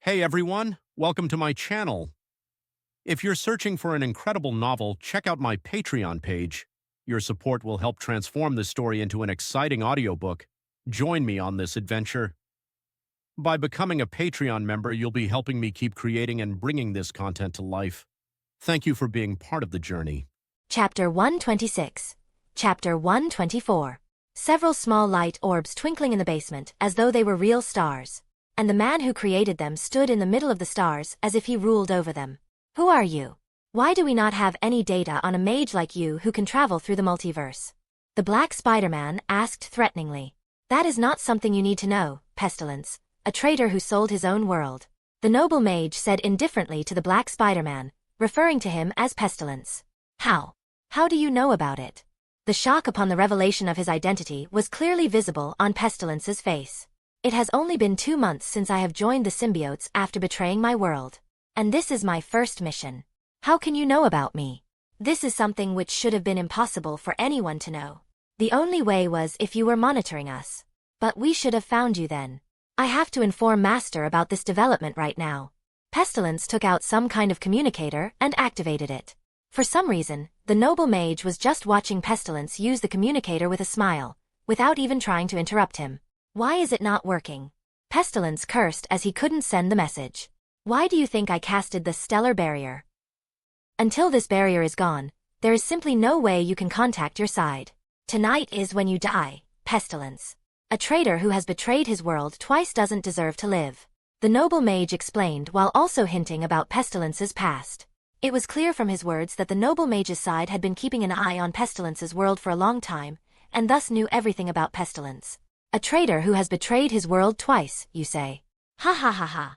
Hey everyone, welcome to my channel. If you're searching for an incredible novel, check out my Patreon page. Your support will help transform this story into an exciting audiobook. Join me on this adventure. By becoming a Patreon member, you'll be helping me keep creating and bringing this content to life. Thank you for being part of the journey. Chapter 126. Chapter 124. Several small light orbs twinkling in the basement as though they were real stars. And the man who created them stood in the middle of the stars as if he ruled over them. Who are you? Why do we not have any data on a mage like you who can travel through the multiverse? The Black Spider-Man asked threateningly. That is not something you need to know, Pestilence, a traitor who sold his own world. The noble mage said indifferently to the Black Spider-Man, referring to him as Pestilence. How? How do you know about it? The shock upon the revelation of his identity was clearly visible on Pestilence's face. It has only been 2 months since I have joined the symbiotes after betraying my world. And this is my first mission. How can you know about me? This is something which should have been impossible for anyone to know. The only way was if you were monitoring us. But we should have found you then. I have to inform Master about this development right now. Pestilence took out some kind of communicator and activated it. For some reason, the noble mage was just watching Pestilence use the communicator with a smile, without even trying to interrupt him. Why is it not working? Pestilence cursed as he couldn't send the message. Why do you think I casted the stellar barrier? Until this barrier is gone, there is simply no way you can contact your side. Tonight is when you die, Pestilence. A traitor who has betrayed his world twice doesn't deserve to live. The noble mage explained while also hinting about Pestilence's past. It was clear from his words that the noble mage's side had been keeping an eye on Pestilence's world for a long time, and thus knew everything about Pestilence. A traitor who has betrayed his world twice, you say? Ha ha ha ha.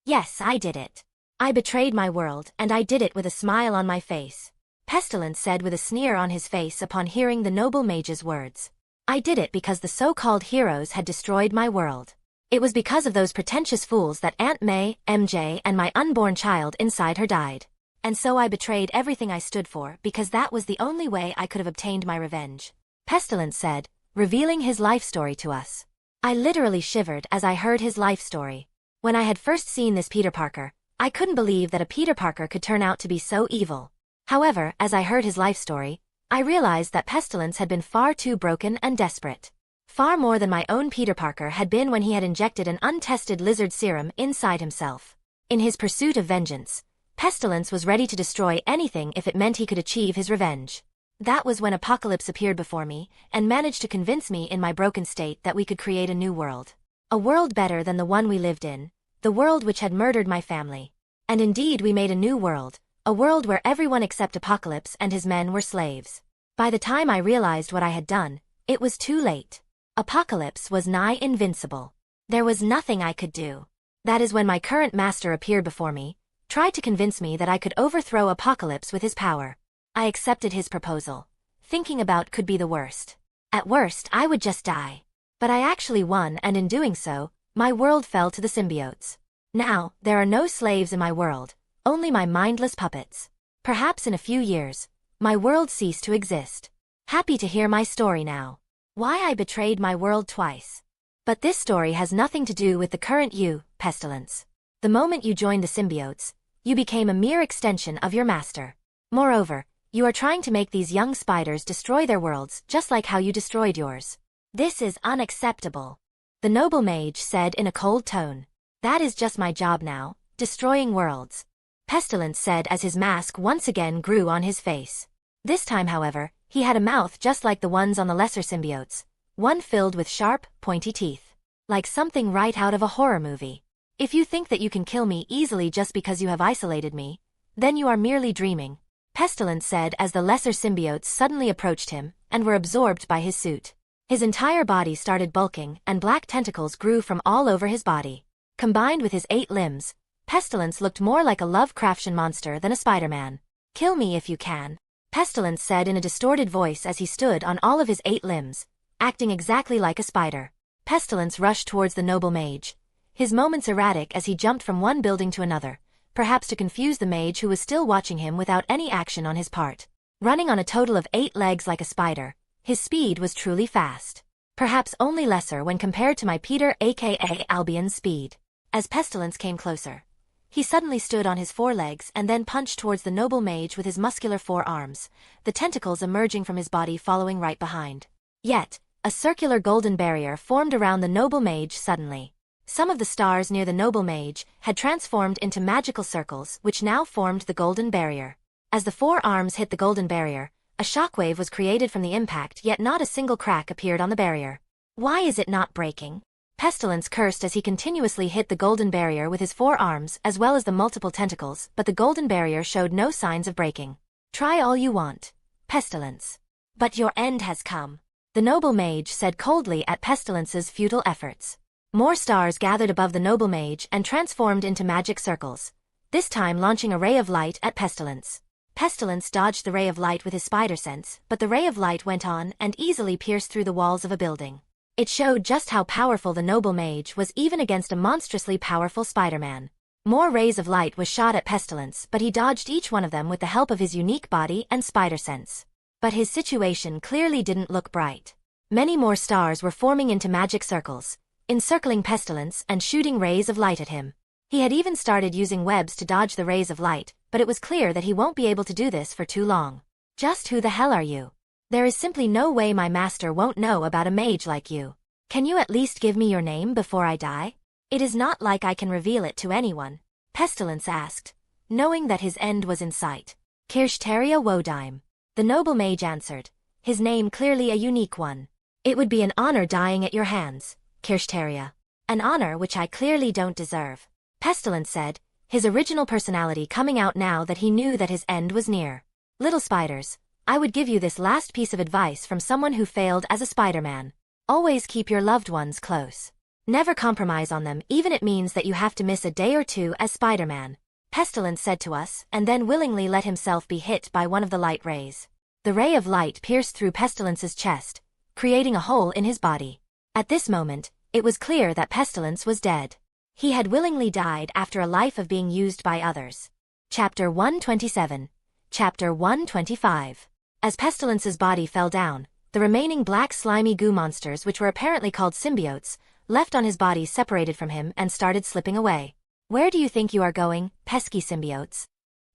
Yes, I did it. I betrayed my world, and I did it with a smile on my face. Pestilence said with a sneer on his face upon hearing the noble mage's words. I did it because the so-called heroes had destroyed my world. It was because of those pretentious fools that Aunt May, MJ, and my unborn child inside her died. And so I betrayed everything I stood for because that was the only way I could have obtained my revenge. Pestilence said, revealing his life story to us. I literally shivered as I heard his life story. When I had first seen this Peter Parker, I couldn't believe that a Peter Parker could turn out to be so evil. However, as I heard his life story, I realized that Pestilence had been far too broken and desperate. Far more than my own Peter Parker had been when he had injected an untested lizard serum inside himself. In his pursuit of vengeance, Pestilence was ready to destroy anything if it meant he could achieve his revenge. That was when Apocalypse appeared before me and managed to convince me in my broken state that we could create a new world. A world better than the one we lived in, the world which had murdered my family. And indeed we made a new world, a world where everyone except Apocalypse and his men were slaves. By the time I realized what I had done, it was too late. Apocalypse was nigh invincible. There was nothing I could do. That is when my current master appeared before me, tried to convince me that I could overthrow Apocalypse with his power. I accepted his proposal. Thinking about could be the worst. At worst, I would just die. But I actually won, and in doing so, my world fell to the symbiotes. Now, there are no slaves in my world, only my mindless puppets. Perhaps in a few years, my world ceased to exist. Happy to hear my story now. Why I betrayed my world twice. But this story has nothing to do with the current you, Pestilence. The moment you joined the symbiotes, you became a mere extension of your master. Moreover, you are trying to make these young spiders destroy their worlds just like how you destroyed yours. This is unacceptable. The noble mage said in a cold tone. That is just my job now, destroying worlds. Pestilence said as his mask once again grew on his face. This time, however, he had a mouth just like the ones on the lesser symbiotes, one filled with sharp, pointy teeth. Like something right out of a horror movie. If you think that you can kill me easily just because you have isolated me, then you are merely dreaming. Pestilence said as the lesser symbiotes suddenly approached him and were absorbed by his suit. His entire body started bulking and black tentacles grew from all over his body. Combined with his 8 limbs, Pestilence looked more like a Lovecraftian monster than a Spider-Man. Kill me if you can, Pestilence said in a distorted voice as he stood on all of his 8 limbs, acting exactly like a spider. Pestilence rushed towards the noble mage, his movements erratic as he jumped from one building to another, perhaps to confuse the mage who was still watching him without any action on his part. Running on a total of 8 legs like a spider, his speed was truly fast. Perhaps only lesser when compared to my Peter aka Albion's speed. As Pestilence came closer, he suddenly stood on his forelegs and then punched towards the noble mage with his muscular forearms, the tentacles emerging from his body following right behind. Yet, a circular golden barrier formed around the noble mage suddenly. Some of the stars near the noble mage had transformed into magical circles which now formed the golden barrier. As the forearms hit the golden barrier, a shockwave was created from the impact, yet not a single crack appeared on the barrier. Why is it not breaking? Pestilence cursed as he continuously hit the golden barrier with his forearms as well as the multiple tentacles, but the golden barrier showed no signs of breaking. Try all you want, Pestilence. But your end has come, the noble mage said coldly at Pestilence's futile efforts. More stars gathered above the noble mage and transformed into magic circles, this time launching a ray of light at Pestilence. Pestilence dodged the ray of light with his spider sense, but the ray of light went on and easily pierced through the walls of a building. It showed just how powerful the noble mage was even against a monstrously powerful Spider-Man. More rays of light was shot at Pestilence, but he dodged each one of them with the help of his unique body and spider sense. But his situation clearly didn't look bright. Many more stars were forming into magic circles, encircling Pestilence and shooting rays of light at him. He had even started using webs to dodge the rays of light, but it was clear that he won't be able to do this for too long. Just who the hell are you? There is simply no way my master won't know about a mage like you. Can you at least give me your name before I die? It is not like I can reveal it to anyone, Pestilence asked, knowing that his end was in sight. Kirsteria Wodime. The noble mage answered, his name clearly a unique one. It would be an honor dying at your hands, Kirsteria. An honor which I clearly don't deserve, Pestilence said, his original personality coming out now that he knew that his end was near. Little spiders, I would give you this last piece of advice from someone who failed as a Spider-Man. Always keep your loved ones close. Never compromise on them, even it means that you have to miss a day or two as Spider-Man, Pestilence said to us, and then willingly let himself be hit by one of the light rays. The ray of light pierced through Pestilence's chest, creating a hole in his body. At this moment, it was clear that Pestilence was dead. He had willingly died after a life of being used by others. Chapter 127. Chapter 125. As Pestilence's body fell down, the remaining black slimy goo monsters, which were apparently called symbiotes, left on his body separated from him and started slipping away. Where do you think you are going, pesky symbiotes?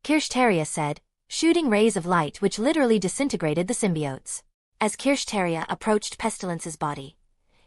Kirsteria said, shooting rays of light which literally disintegrated the symbiotes. As Kirsteria approached Pestilence's body,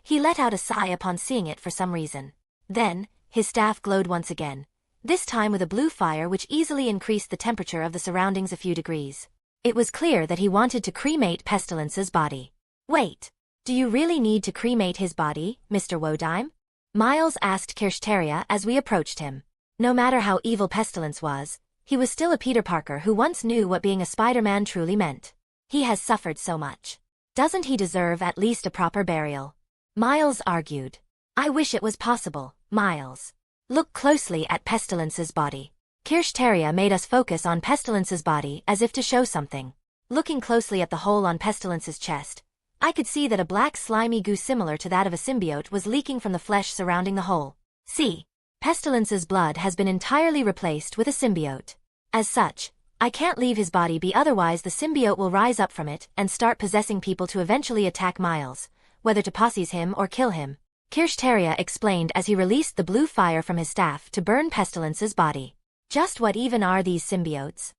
he let out a sigh upon seeing it for some reason. Then, his staff glowed once again, this time with a blue fire which easily increased the temperature of the surroundings a few degrees. It was clear that he wanted to cremate Pestilence's body. Wait, do you really need to cremate his body, Mr. Wodime? Miles asked Kirsteria as we approached him. No matter how evil Pestilence was, he was still a Peter Parker who once knew what being a Spider-Man truly meant. He has suffered so much. Doesn't he deserve at least a proper burial? Miles argued. I wish it was possible, Miles. Look closely at Pestilence's body. Kirsteria made us focus on Pestilence's body as if to show something. Looking closely at the hole on Pestilence's chest, I could see that a black slimy goo similar to that of a symbiote was leaking from the flesh surrounding the hole. See, Pestilence's blood has been entirely replaced with a symbiote. As such, I can't leave his body be, otherwise the symbiote will rise up from it and start possessing people to eventually attack Miles, whether to posses him or kill him. Kirsteria explained as he released the blue fire from his staff to burn Pestilence's body. Just what even are these symbiotes?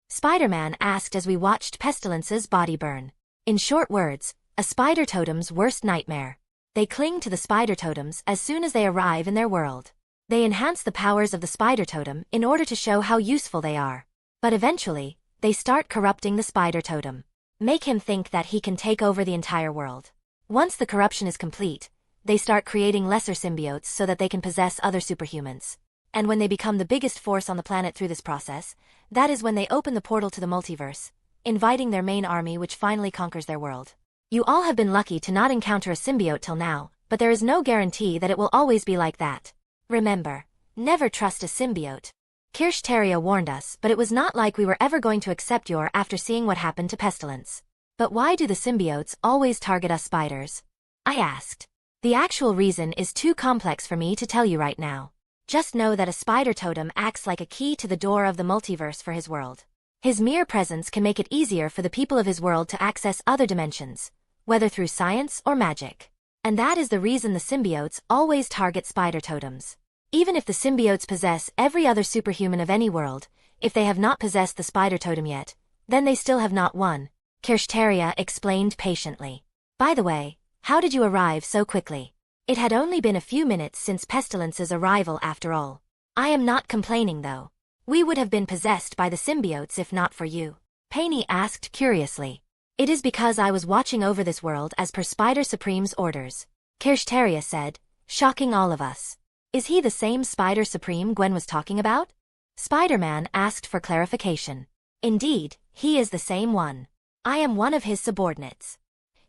Spider-Man asked as we watched Pestilence's body burn. In short words, a spider totem's worst nightmare. They cling to the spider totems as soon as they arrive in their world. They enhance the powers of the spider totem in order to show how useful they are. But eventually, they start corrupting the spider totem. Make him think that he can take over the entire world. Once the corruption is complete, they start creating lesser symbiotes so that they can possess other superhumans. And when they become the biggest force on the planet through this process, that is when they open the portal to the multiverse, inviting their main army which finally conquers their world. You all have been lucky to not encounter a symbiote till now, but there is no guarantee that it will always be like that. Remember, never trust a symbiote. Kirsteria warned us, but it was not like we were ever going to accept your after seeing what happened to Pestilence. But why do the symbiotes always target us spiders? I asked. The actual reason is too complex for me to tell you right now. Just know that a spider totem acts like a key to the door of the multiverse for his world. His mere presence can make it easier for the people of his world to access other dimensions, whether through science or magic. And that is the reason the symbiotes always target spider totems. Even if the symbiotes possess every other superhuman of any world, if they have not possessed the spider totem yet, then they still have not won, Kirsteria explained patiently. By the way, how did you arrive so quickly? It had only been a few minutes since Pestilence's arrival after all. I am not complaining though. We would have been possessed by the symbiotes if not for you. Paney asked curiously. It is because I was watching over this world as per Spider Supreme's orders, Kirsteria said, shocking all of us. Is he the same Spider Supreme Gwen was talking about? Spider-Man asked for clarification. Indeed, he is the same one. I am one of his subordinates.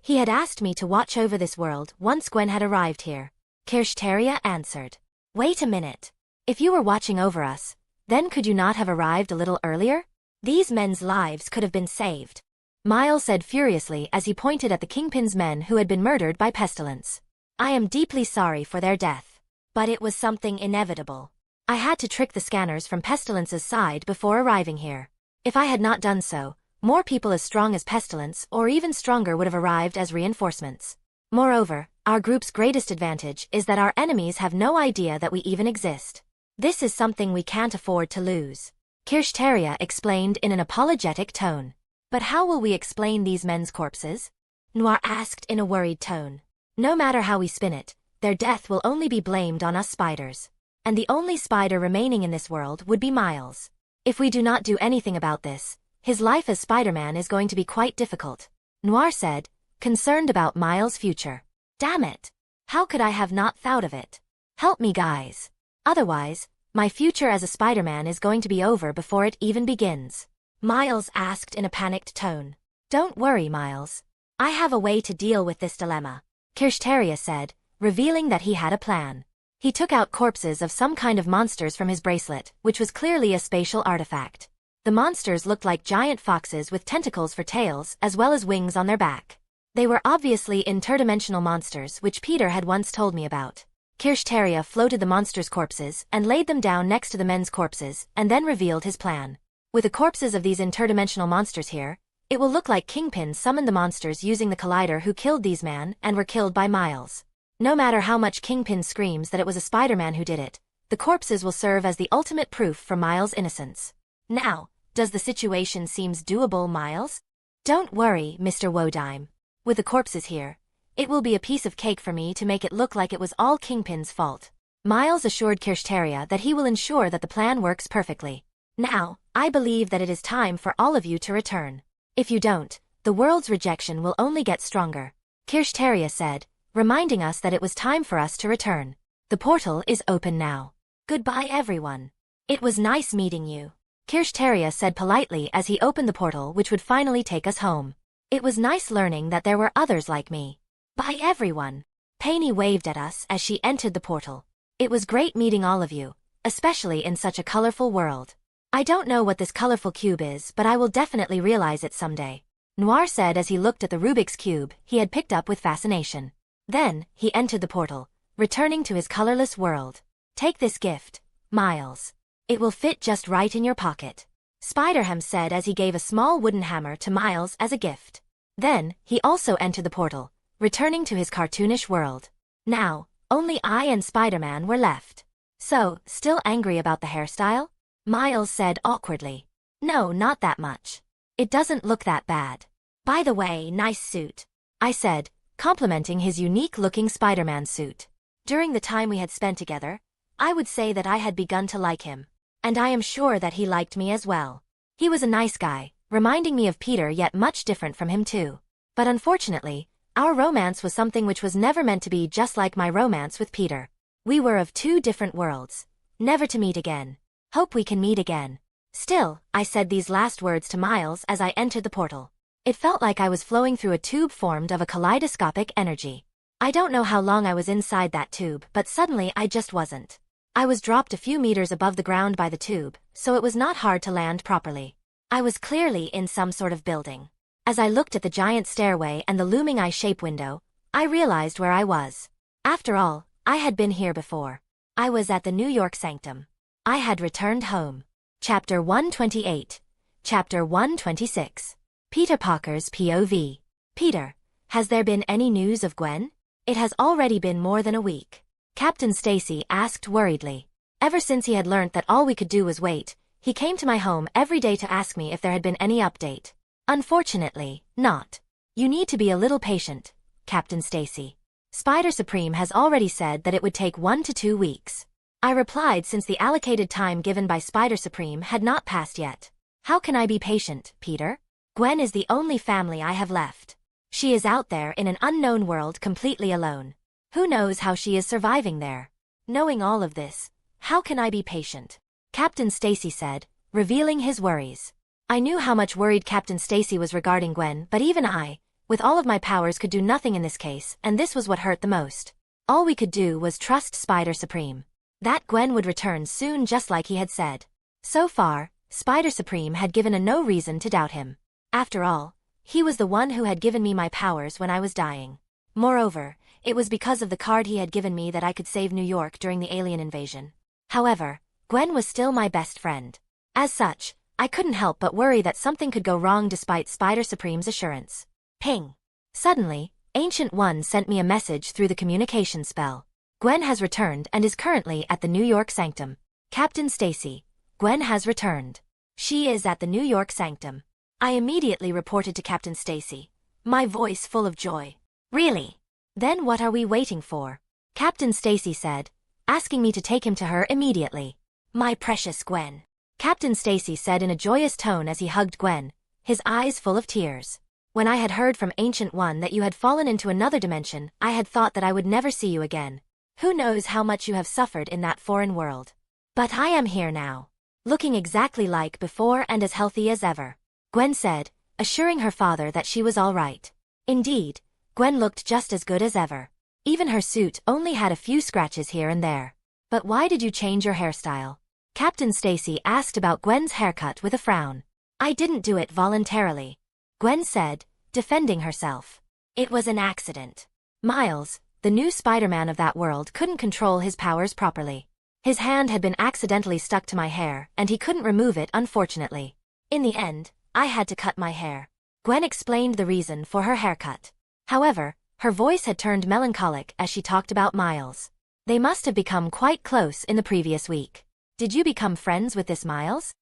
He had asked me to watch over this world once Gwen had arrived here, Kirsteria answered. Wait a minute. If you were watching over us, then could you not have arrived a little earlier? These men's lives could have been saved, Miles said furiously as he pointed at the Kingpin's men who had been murdered by Pestilence. I am deeply sorry for their death. But it was something inevitable. I had to trick the scanners from Pestilence's side before arriving here. If I had not done so, more people as strong as Pestilence or even stronger would have arrived as reinforcements. Moreover, our group's greatest advantage is that our enemies have no idea that we even exist. This is something we can't afford to lose, Kirsteria explained in an apologetic tone. But how will we explain these men's corpses? Noir asked in a worried tone. No matter how we spin it, their death will only be blamed on us spiders. And the only spider remaining in this world would be Miles. If we do not do anything about this, his life as Spider-Man is going to be quite difficult, Noir said, concerned about Miles' future. Damn it! How could I have not thought of it? Help me, guys. Otherwise, my future as a Spider-Man is going to be over before it even begins, Miles asked in a panicked tone. Don't worry, Miles. I have a way to deal with this dilemma, Kirsteria said, revealing that he had a plan. He took out corpses of some kind of monsters from his bracelet, which was clearly a spatial artifact. The monsters looked like giant foxes with tentacles for tails as well as wings on their back. They were obviously interdimensional monsters which Peter had once told me about. Kirsteria floated the monsters' corpses and laid them down next to the men's corpses and then revealed his plan. With the corpses of these interdimensional monsters here, it will look like Kingpin summoned the monsters using the collider who killed these men and were killed by Miles. No matter how much Kingpin screams that it was a Spider-Man who did it, the corpses will serve as the ultimate proof for Miles' innocence. Now, does the situation seems doable, Miles? Don't worry, Mr. Wodime. With the corpses here, it will be a piece of cake for me to make it look like it was all Kingpin's fault. Miles assured Kirsteria that he will ensure that the plan works perfectly. Now, I believe that it is time for all of you to return. If you don't, the world's rejection will only get stronger, Kirsteria said, reminding us that it was time for us to return. The portal is open now. Goodbye, everyone. It was nice meeting you, Kirsteria said politely as he opened the portal which would finally take us home. It was nice learning that there were others like me. Bye, everyone. Paney waved at us as she entered the portal. It was great meeting all of you, especially in such a colorful world. I don't know what this colorful cube is, but I will definitely realize it someday, Noir said as he looked at the Rubik's Cube he had picked up with fascination. Then, he entered the portal, returning to his colorless world. Take this gift, Miles. It will fit just right in your pocket, Spider-Ham said as he gave a small wooden hammer to Miles as a gift. Then, he also entered the portal, returning to his cartoonish world. Now, only I and Spider-Man were left. So, still angry about the hairstyle? Miles said awkwardly. No, not that much. It doesn't look that bad. By the way, nice suit, I said, complimenting his unique-looking Spider-Man suit. During the time we had spent together, I would say that I had begun to like him. And I am sure that he liked me as well. He was a nice guy, reminding me of Peter yet much different from him too. But unfortunately, our romance was something which was never meant to be just like my romance with Peter. We were of two different worlds, never to meet again. Hope we can meet again. Still, I said these last words to Miles as I entered the portal. It felt like I was flowing through a tube formed of a kaleidoscopic energy. I don't know how long I was inside that tube, but suddenly I just wasn't. I was dropped a few meters above the ground by the tube, so it was not hard to land properly. I was clearly in some sort of building. As I looked at the giant stairway and the looming eye-shape window, I realized where I was. After all, I had been here before. I was at the New York Sanctum. I had returned home. Chapter 128. Chapter 126. Peter Parker's POV. Peter, has there been any news of Gwen? It has already been more than a week, Captain Stacy asked worriedly. Ever since he had learnt that all we could do was wait, he came to my home every day to ask me if there had been any update. Unfortunately, not. You need to be a little patient, Captain Stacy. Spider Supreme has already said that it would take 1 to 2 weeks. I replied since the allocated time given by Spider Supreme had not passed yet. How can I be patient, Peter? Gwen is the only family I have left. She is out there in an unknown world completely alone. Who knows how she is surviving there? Knowing all of this, how can I be patient? Captain Stacy said, revealing his worries. I knew how much worried Captain Stacy was regarding Gwen, but even I, with all of my powers, could do nothing in this case, and this was what hurt the most. All we could do was trust Spider Supreme. That Gwen would return soon, just like he had said. So far, Spider Supreme had given no reason to doubt him. After all, he was the one who had given me my powers when I was dying. Moreover, it was because of the card he had given me that I could save New York during the alien invasion. However, Gwen was still my best friend. As such, I couldn't help but worry that something could go wrong despite Spider Supreme's assurance. Ping! Suddenly, Ancient One sent me a message through the communication spell. Gwen has returned and is currently at the New York Sanctum. Captain Stacy, Gwen has returned. She is at the New York Sanctum. I immediately reported to Captain Stacy, my voice full of joy. Really? Then what are we waiting for? Captain Stacy said, asking me to take him to her immediately. My precious Gwen. Captain Stacy said in a joyous tone as he hugged Gwen, his eyes full of tears. When I had heard from Ancient One that you had fallen into another dimension, I had thought that I would never see you again. Who knows how much you have suffered in that foreign world. But I am here now. Looking exactly like before and as healthy as ever. Gwen said, assuring her father that she was all right. Indeed, Gwen looked just as good as ever. Even her suit only had a few scratches here and there. But why did you change your hairstyle? Captain Stacy asked about Gwen's haircut with a frown. I didn't do it voluntarily, Gwen said, defending herself. It was an accident. Miles, the new Spider-Man of that world, couldn't control his powers properly. His hand had been accidentally stuck to my hair, and he couldn't remove it, unfortunately. In the end, I had to cut my hair. Gwen explained the reason for her haircut. However, her voice had turned melancholic as she talked about Miles. They must have become quite close in the previous week. Did you become friends with this Miles?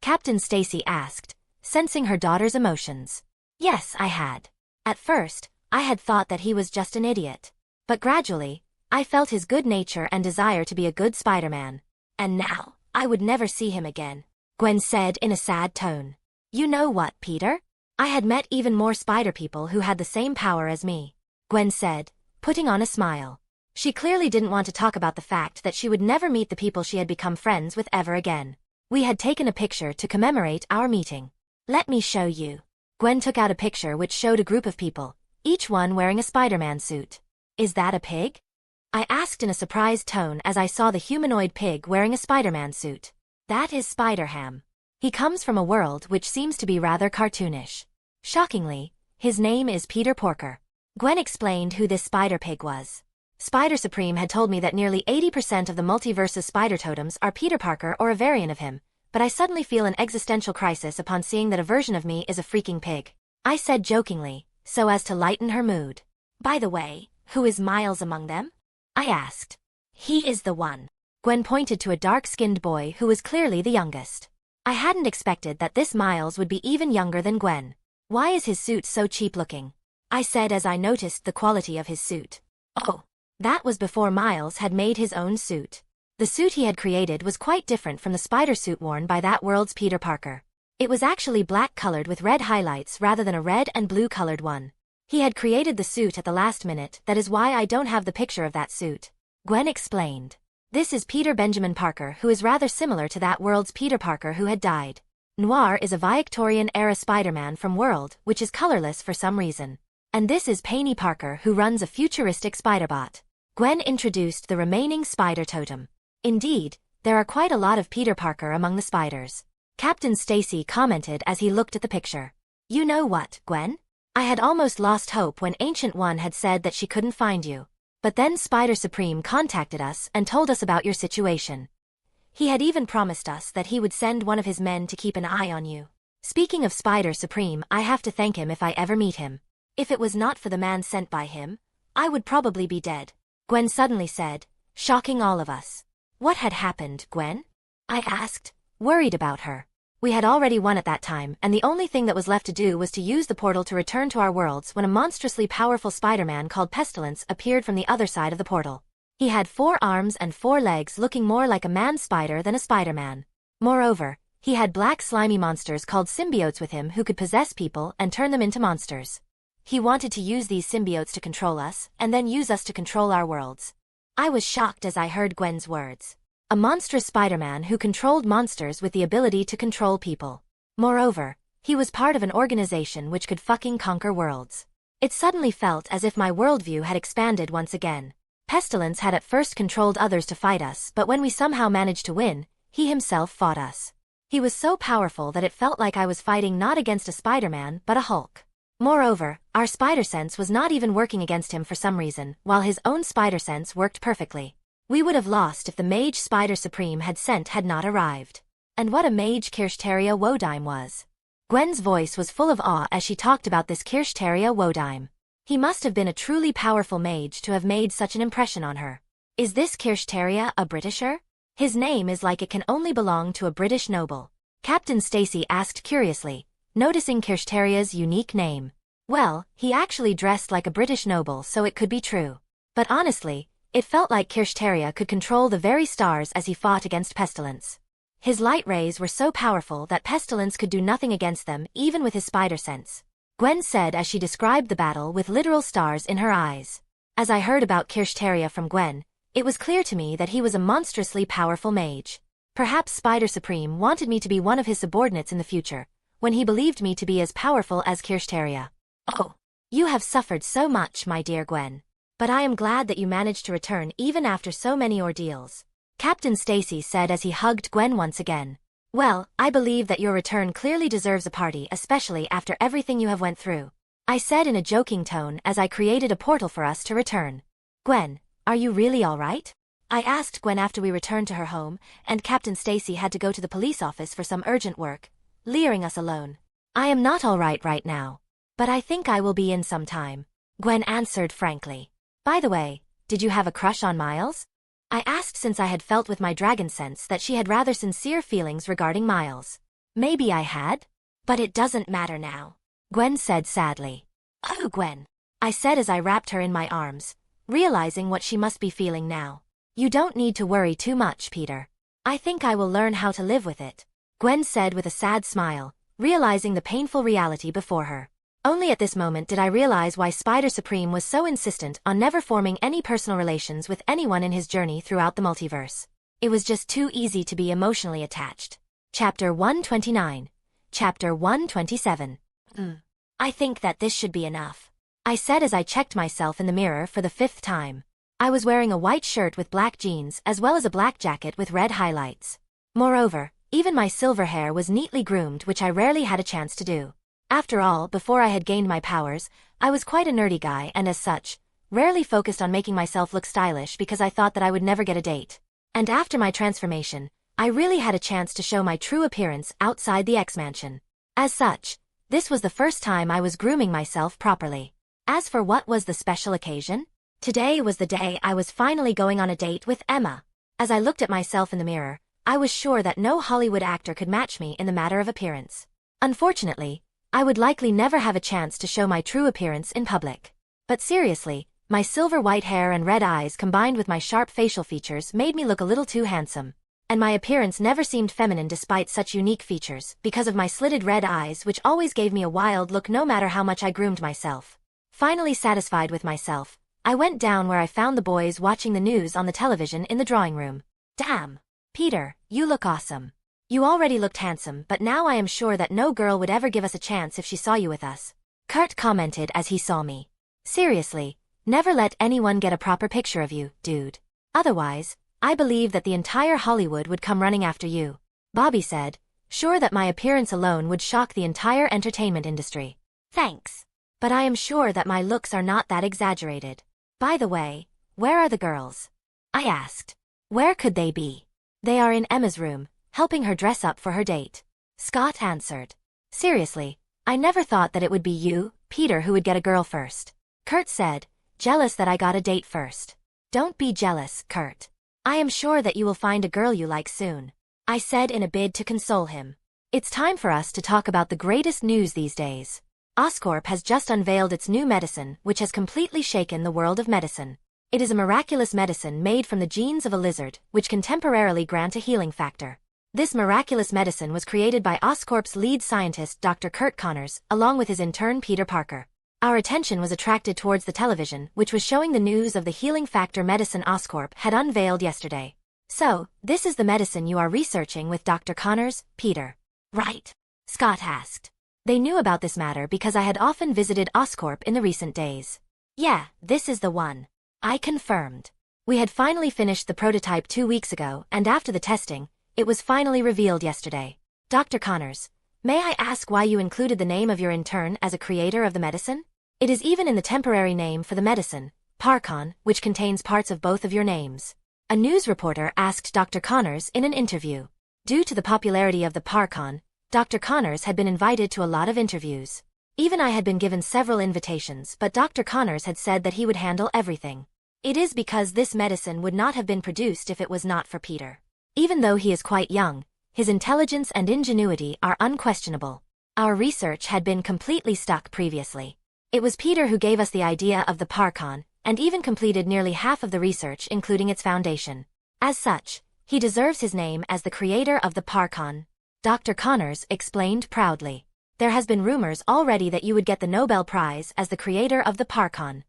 Captain Stacy asked, sensing her daughter's emotions. Yes, I had. At first, I had thought that he was just an idiot. But gradually, I felt his good nature and desire to be a good Spider-Man. And now, I would never see him again, Gwen said in a sad tone. You know what, Peter? I had met even more spider people who had the same power as me, Gwen said, putting on a smile. She clearly didn't want to talk about the fact that she would never meet the people she had become friends with ever again. We had taken a picture to commemorate our meeting. Let me show you. Gwen took out a picture which showed a group of people, each one wearing a Spider-Man suit. Is that a pig? I asked in a surprised tone as I saw the humanoid pig wearing a Spider-Man suit. That is Spider-Ham. He comes from a world which seems to be rather cartoonish. Shockingly, his name is Peter Porker. Gwen explained who this spider pig was. Spider Supreme had told me that nearly 80% of the Multiverse's spider totems are Peter Parker or a variant of him, but I suddenly feel an existential crisis upon seeing that a version of me is a freaking pig. I said jokingly, so as to lighten her mood. By the way, who is Miles among them? I asked. He is the one. Gwen pointed to a dark-skinned boy who was clearly the youngest. I hadn't expected that this Miles would be even younger than Gwen. Why is his suit so cheap-looking? I said as I noticed the quality of his suit. Oh, that was before Miles had made his own suit. The suit he had created was quite different from the spider suit worn by that world's Peter Parker. It was actually black-colored with red highlights rather than a red and blue-colored one. He had created the suit at the last minute, that is why I don't have the picture of that suit, Gwen explained. This is Peter Benjamin Parker, who is rather similar to that world's Peter Parker who had died. Noir is a Victorian-era Spider-Man from world which is colorless for some reason. And this is Penny Parker, who runs a futuristic spider-bot. Gwen introduced the remaining spider totem. Indeed, there are quite a lot of Peter Parker among the spiders. Captain Stacy commented as he looked at the picture. You know what, Gwen? I had almost lost hope when Ancient One had said that she couldn't find you. But then Spider Supreme contacted us and told us about your situation. He had even promised us that he would send one of his men to keep an eye on you. Speaking of Spider Supreme, I have to thank him if I ever meet him. If it was not for the man sent by him, I would probably be dead, Gwen suddenly said, shocking all of us. What had happened, Gwen? I asked, worried about her. We had already won at that time, and the only thing that was left to do was to use the portal to return to our worlds when a monstrously powerful Spider-Man called Pestilence appeared from the other side of the portal. He had 4 arms and 4 legs, looking more like a man-spider than a Spider-Man. Moreover, he had black slimy monsters called symbiotes with him who could possess people and turn them into monsters. He wanted to use these symbiotes to control us, and then use us to control our worlds. I was shocked as I heard Gwen's words. A monstrous Spider-Man who controlled monsters with the ability to control people. Moreover, he was part of an organization which could fucking conquer worlds. It suddenly felt as if my worldview had expanded once again. Pestilence had at first controlled others to fight us, but when we somehow managed to win, he himself fought us. He was so powerful that it felt like I was fighting not against a Spider-Man but a Hulk. Moreover, our spider sense was not even working against him for some reason, while his own spider sense worked perfectly. We would have lost if the Mage Spider Supreme had not arrived. And what a Mage Kirsteria Wodime was. Gwen's voice was full of awe as she talked about this Kirsteria Wodime. He must have been a truly powerful mage to have made such an impression on her. Is this Kirsteria a Britisher? His name is like it can only belong to a British noble. Captain Stacy asked curiously, noticing Kirsteria's unique name. Well, he actually dressed like a British noble, so it could be true. But honestly, it felt like Kirsteria could control the very stars as he fought against Pestilence. His light rays were so powerful that Pestilence could do nothing against them, even with his spider sense. Gwen said as she described the battle with literal stars in her eyes. As I heard about Kirsteria from Gwen, it was clear to me that he was a monstrously powerful mage. Perhaps Spider Supreme wanted me to be one of his subordinates in the future, when he believed me to be as powerful as Kirsteria. Oh, you have suffered so much, my dear Gwen. But I am glad that you managed to return even after so many ordeals. Captain Stacy said as he hugged Gwen once again. Well, I believe that your return clearly deserves a party, especially after everything you have went through. I said in a joking tone as I created a portal for us to return. Gwen, are you really all right? I asked Gwen after we returned to her home, and Captain Stacy had to go to the police office for some urgent work, leaving us alone. I am not all right now. But I think I will be in some time. Gwen answered frankly. By the way, did you have a crush on Miles? I asked since I had felt with my dragon sense that she had rather sincere feelings regarding Miles. Maybe I had? But it doesn't matter now. Gwen said sadly. Oh, Gwen. I said as I wrapped her in my arms, realizing what she must be feeling now. You don't need to worry too much, Peter. I think I will learn how to live with it. Gwen said with a sad smile, realizing the painful reality before her. Only at this moment did I realize why Spider Supreme was so insistent on never forming any personal relations with anyone in his journey throughout the multiverse. It was just too easy to be emotionally attached. Chapter 129. Chapter 127. I think that this should be enough. I said as I checked myself in the mirror for the 5th time. I was wearing a white shirt with black jeans as well as a black jacket with red highlights. Moreover, even my silver hair was neatly groomed, which I rarely had a chance to do. After all, before I had gained my powers, I was quite a nerdy guy and as such, rarely focused on making myself look stylish because I thought that I would never get a date. And after my transformation, I really had a chance to show my true appearance outside the X-Mansion. As such, this was the first time I was grooming myself properly. As for what was the special occasion? Today was the day I was finally going on a date with Emma. As I looked at myself in the mirror, I was sure that no Hollywood actor could match me in the matter of appearance. Unfortunately, I would likely never have a chance to show my true appearance in public. But seriously, my silver white hair and red eyes combined with my sharp facial features made me look a little too handsome. And my appearance never seemed feminine despite such unique features, because of my slitted red eyes which always gave me a wild look no matter how much I groomed myself. Finally satisfied with myself, I went down where I found the boys watching the news on the television in the drawing room. Damn! Peter, you look awesome. You already looked handsome, but now I am sure that no girl would ever give us a chance if she saw you with us. Kurt commented as he saw me. Seriously, never let anyone get a proper picture of you, dude. Otherwise, I believe that the entire Hollywood would come running after you. Bobby said, sure that my appearance alone would shock the entire entertainment industry. Thanks. But I am sure that my looks are not that exaggerated. By the way, where are the girls? I asked. Where could they be? They are in Emma's room, helping her dress up for her date. Scott answered. Seriously, I never thought that it would be you, Peter, who would get a girl first. Kurt said, jealous that I got a date first. Don't be jealous, Kurt. I am sure that you will find a girl you like soon, I said in a bid to console him. It's time for us to talk about the greatest news these days. Oscorp has just unveiled its new medicine, which has completely shaken the world of medicine. It is a miraculous medicine made from the genes of a lizard, which can temporarily grant a healing factor. This miraculous medicine was created by Oscorp's lead scientist Dr. Kurt Connors, along with his intern Peter Parker. Our attention was attracted towards the television, which was showing the news of the healing factor medicine Oscorp had unveiled yesterday. So, this is the medicine you are researching with Dr. Connors, Peter. Right? Scott asked. They knew about this matter because I had often visited Oscorp in the recent days. Yeah, this is the one. I confirmed. We had finally finished the prototype 2 weeks ago, and after the testing, it was finally revealed yesterday. Dr. Connors, may I ask why you included the name of your intern as a creator of the medicine? It is even in the temporary name for the medicine, Parkon, which contains parts of both of your names. A news reporter asked Dr. Connors in an interview. Due to the popularity of the Parkon, Dr. Connors had been invited to a lot of interviews. Even I had been given several invitations, but Dr. Connors had said that he would handle everything. It is because this medicine would not have been produced if it was not for Peter. Even though he is quite young, his intelligence and ingenuity are unquestionable. Our research had been completely stuck previously. It was Peter who gave us the idea of the Parkon, and even completed nearly half of the research including its foundation. As such, he deserves his name as the creator of the Parkon. Dr. Connors explained proudly. There has been rumors already that you would get the Nobel Prize as the creator of the Parkon.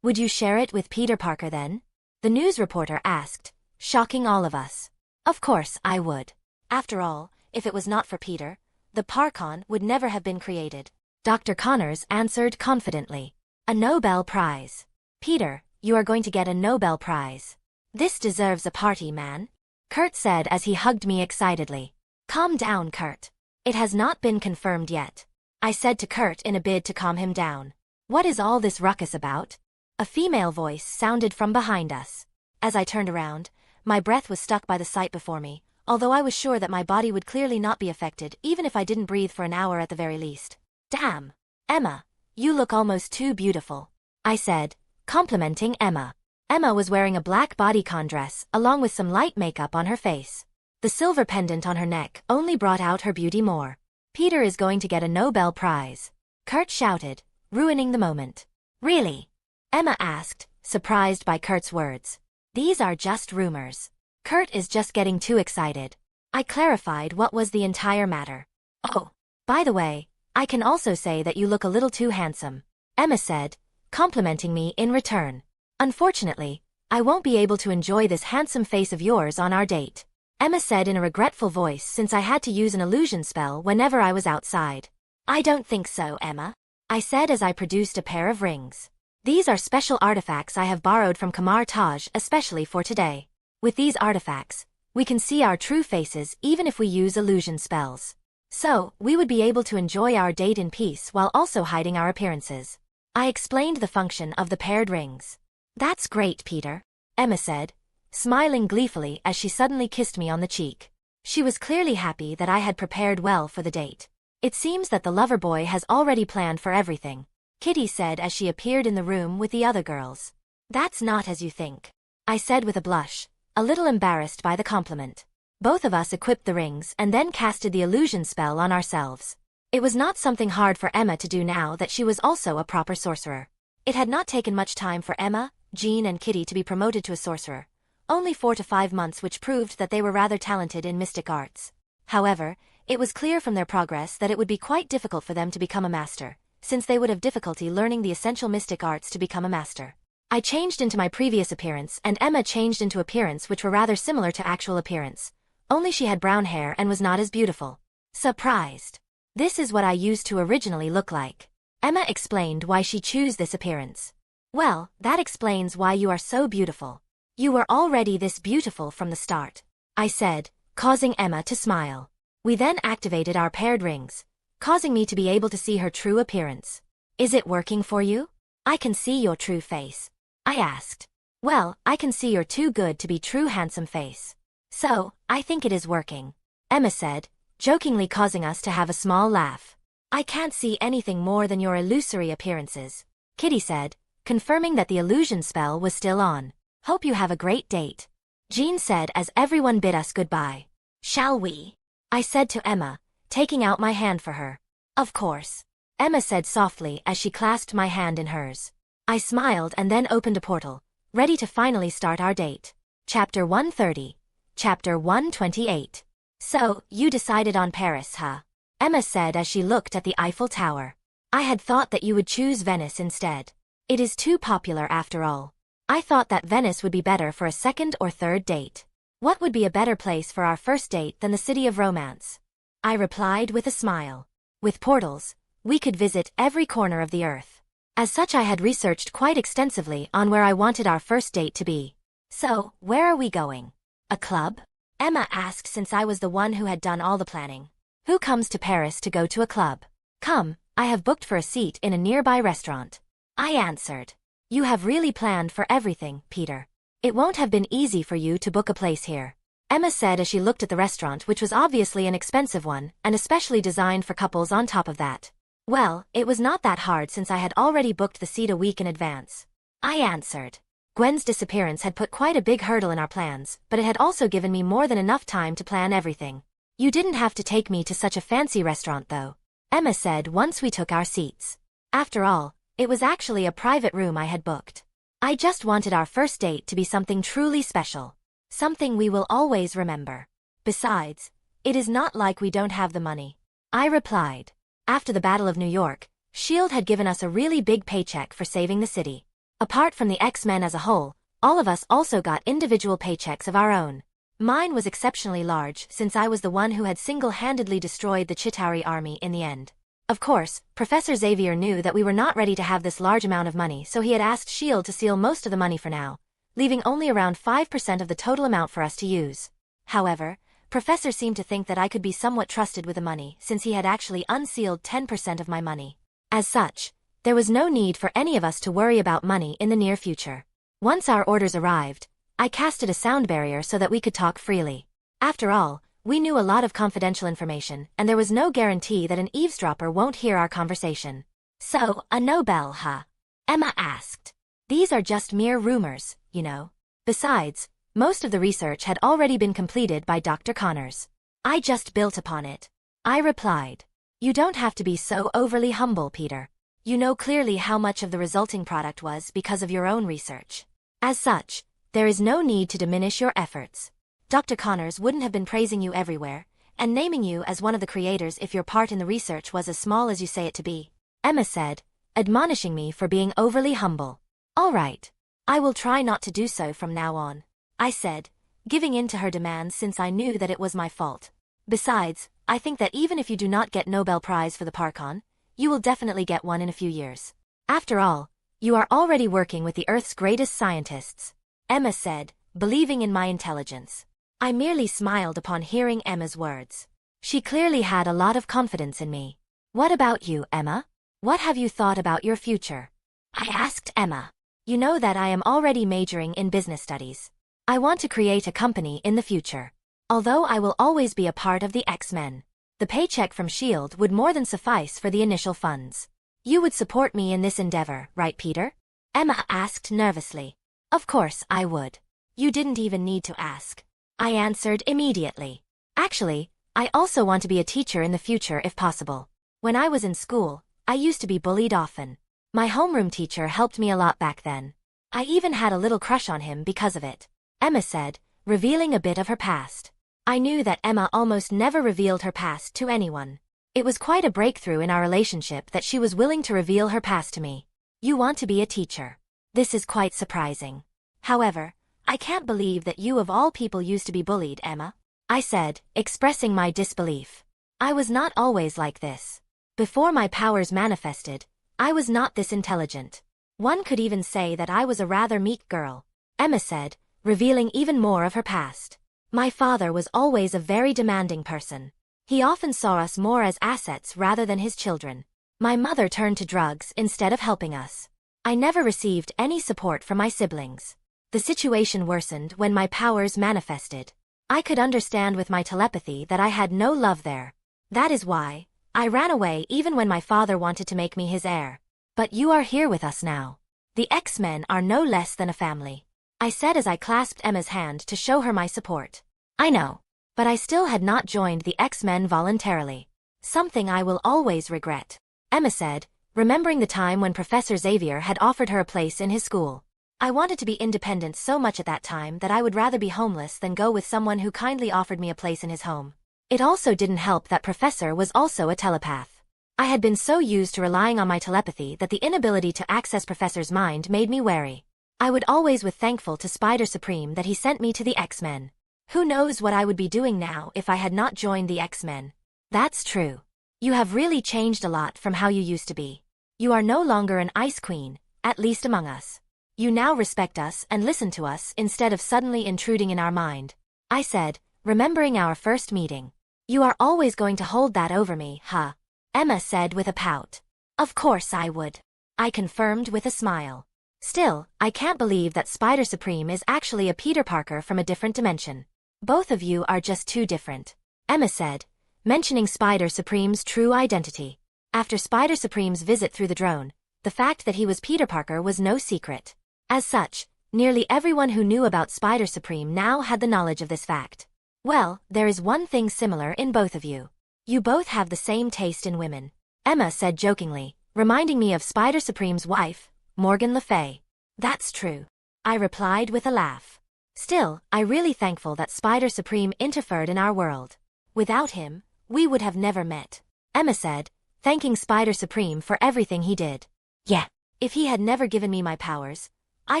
Would you share it with Peter Parker then? The news reporter asked, shocking all of us. Of course I would. After all, if it was not for Peter, the Parkon would never have been created. Dr. Connors answered confidently. A Nobel Prize. Peter, you are going to get a Nobel Prize. This deserves a party, man. Kurt said as he hugged me excitedly. Calm down, Kurt. It has not been confirmed yet. I said to Kurt in a bid to calm him down. What is all this ruckus about? A female voice sounded from behind us. As I turned around, my breath was stuck by the sight before me, although I was sure that my body would clearly not be affected even if I didn't breathe for an hour at the very least. Damn. Emma, you look almost too beautiful, I said, complimenting Emma. Emma was wearing a black bodycon dress along with some light makeup on her face. The silver pendant on her neck only brought out her beauty more. Peter is going to get a Nobel Prize, Kurt shouted, ruining the moment. Really? Emma asked, surprised by Kurt's words. These are just rumors. Kurt is just getting too excited. I clarified what was the entire matter. Oh, by the way, I can also say that you look a little too handsome, Emma said, complimenting me in return. Unfortunately, I won't be able to enjoy this handsome face of yours on our date, Emma said in a regretful voice since I had to use an illusion spell whenever I was outside. I don't think so, Emma, I said as I produced a pair of rings. These are special artifacts I have borrowed from Kamar-Taj especially for today. With these artifacts, we can see our true faces even if we use illusion spells. So, we would be able to enjoy our date in peace while also hiding our appearances. I explained the function of the paired rings. That's great, Peter, Emma said, smiling gleefully as she suddenly kissed me on the cheek. She was clearly happy that I had prepared well for the date. It seems that the lover boy has already planned for everything, Kitty said as she appeared in the room with the other girls. That's not as you think, I said with a blush, a little embarrassed by the compliment. Both of us equipped the rings and then casted the illusion spell on ourselves. It was not something hard for Emma to do now that she was also a proper sorcerer. It had not taken much time for Emma, Jean and Kitty to be promoted to a sorcerer. Only 4 to 5 months, which proved that they were rather talented in mystic arts. However, it was clear from their progress that it would be quite difficult for them to become a master, since they would have difficulty learning the essential mystic arts to become a master. I changed into my previous appearance and Emma changed into appearance which were rather similar to actual appearance. Only she had brown hair and was not as beautiful. Surprised. This is what I used to originally look like. Emma explained why she chose this appearance. Well, that explains why you are so beautiful. You were already this beautiful from the start, I said, causing Emma to smile. We then activated our paired rings, causing me to be able to see her true appearance. Is it working for you? I can see your true face, I asked. Well, I can see your too good to be true handsome face. So, I think it is working, Emma said, jokingly causing us to have a small laugh. I can't see anything more than your illusory appearances, Kitty said, confirming that the illusion spell was still on. Hope you have a great date. Jean said as everyone bid us goodbye. Shall we? I said to Emma, taking out my hand for her. Of course. Emma said softly as she clasped my hand in hers. I smiled and then opened a portal, ready to finally start our date. Chapter 130. Chapter 128. So, you decided on Paris, huh? Emma said as she looked at the Eiffel Tower. I had thought that you would choose Venice instead. It is too popular after all. I thought that Venice would be better for a second or third date. What would be a better place for our first date than the city of romance? I replied with a smile. With portals, we could visit every corner of the earth. As such, I had researched quite extensively on where I wanted our first date to be. So, where are we going? A club? Emma asked since I was the one who had done all the planning. Who comes to Paris to go to a club? Come, I have booked for a seat in a nearby restaurant. I answered. You have really planned for everything, Peter. It won't have been easy for you to book a place here. Emma said as she looked at the restaurant, which was obviously an expensive one, and especially designed for couples on top of that. Well, it was not that hard since I had already booked the seat a week in advance. I answered. Gwen's disappearance had put quite a big hurdle in our plans, but it had also given me more than enough time to plan everything. You didn't have to take me to such a fancy restaurant though, Emma said once we took our seats. After all, it was actually a private room I had booked. I just wanted our first date to be something truly special. Something we will always remember. Besides, it is not like we don't have the money. I replied. After the Battle of New York, S.H.I.E.L.D. had given us a really big paycheck for saving the city. Apart from the X-Men as a whole, all of us also got individual paychecks of our own. Mine was exceptionally large since I was the one who had single-handedly destroyed the Chitauri army in the end. Of course, Professor Xavier knew that we were not ready to have this large amount of money, so he had asked S.H.I.E.L.D. to seal most of the money for now, leaving only around 5% of the total amount for us to use. However, Professor seemed to think that I could be somewhat trusted with the money since he had actually unsealed 10% of my money. As such, there was no need for any of us to worry about money in the near future. Once our orders arrived, I casted a sound barrier so that we could talk freely. After all, we knew a lot of confidential information, and there was no guarantee that an eavesdropper won't hear our conversation. So, a Nobel, huh? Emma asked. These are just mere rumors, you know. Besides, most of the research had already been completed by Dr. Connors. I just built upon it. I replied. You don't have to be so overly humble, Peter. You know clearly how much of the resulting product was because of your own research. As such, there is no need to diminish your efforts. Dr. Connors wouldn't have been praising you everywhere, and naming you as one of the creators if your part in the research was as small as you say it to be, Emma said, admonishing me for being overly humble. All right. I will try not to do so from now on, I said, giving in to her demands since I knew that it was my fault. Besides, I think that even if you do not get Nobel Prize for the Parkon, you will definitely get one in a few years. After all, you are already working with the Earth's greatest scientists, Emma said, believing in my intelligence. I merely smiled upon hearing Emma's words. She clearly had a lot of confidence in me. What about you, Emma? What have you thought about your future? I asked Emma. You know that I am already majoring in business studies. I want to create a company in the future. Although I will always be a part of the X-Men, the paycheck from S.H.I.E.L.D. would more than suffice for the initial funds. You would support me in this endeavor, right, Peter? Emma asked nervously. Of course I would. You didn't even need to ask. I answered immediately. Actually, I also want to be a teacher in the future if possible. When I was in school, I used to be bullied often. My homeroom teacher helped me a lot back then. I even had a little crush on him because of it, Emma said, revealing a bit of her past. I knew that Emma almost never revealed her past to anyone. It was quite a breakthrough in our relationship that she was willing to reveal her past to me. You want to be a teacher. This is quite surprising. However, I can't believe that you of all people used to be bullied, Emma, I said, expressing my disbelief. I was not always like this. Before my powers manifested, I was not this intelligent. One could even say that I was a rather meek girl, Emma said, revealing even more of her past. My father was always a very demanding person. He often saw us more as assets rather than his children. My mother turned to drugs instead of helping us. I never received any support from my siblings. The situation worsened when my powers manifested. I could understand with my telepathy that I had no love there. That is why I ran away even when my father wanted to make me his heir. But you are here with us now. The X-Men are no less than a family. I said as I clasped Emma's hand to show her my support. I know. But I still had not joined the X-Men voluntarily. Something I will always regret. Emma said, remembering the time when Professor Xavier had offered her a place in his school. I wanted to be independent so much at that time that I would rather be homeless than go with someone who kindly offered me a place in his home. It also didn't help that Professor was also a telepath. I had been so used to relying on my telepathy that the inability to access Professor's mind made me wary. I would always be thankful to Spider Supreme that he sent me to the X-Men. Who knows what I would be doing now if I had not joined the X-Men. That's true. You have really changed a lot from how you used to be. You are no longer an Ice Queen, at least among us. You now respect us and listen to us instead of suddenly intruding in our mind. I said, remembering our first meeting. You are always going to hold that over me, huh? Emma said with a pout. Of course I would. I confirmed with a smile. Still, I can't believe that Spider Supreme is actually a Peter Parker from a different dimension. Both of you are just too different. Emma said, mentioning Spider Supreme's true identity. After Spider Supreme's visit through the drone, the fact that he was Peter Parker was no secret. As such, nearly everyone who knew about Spider Supreme now had the knowledge of this fact. Well, there is one thing similar in both of you. You both have the same taste in women. Emma said jokingly, reminding me of Spider Supreme's wife, Morgan Le Fay. That's true. I replied with a laugh. Still, I'm really thankful that Spider Supreme interfered in our world. Without him, we would have never met. Emma said, thanking Spider Supreme for everything he did. Yeah. If he had never given me my powers, I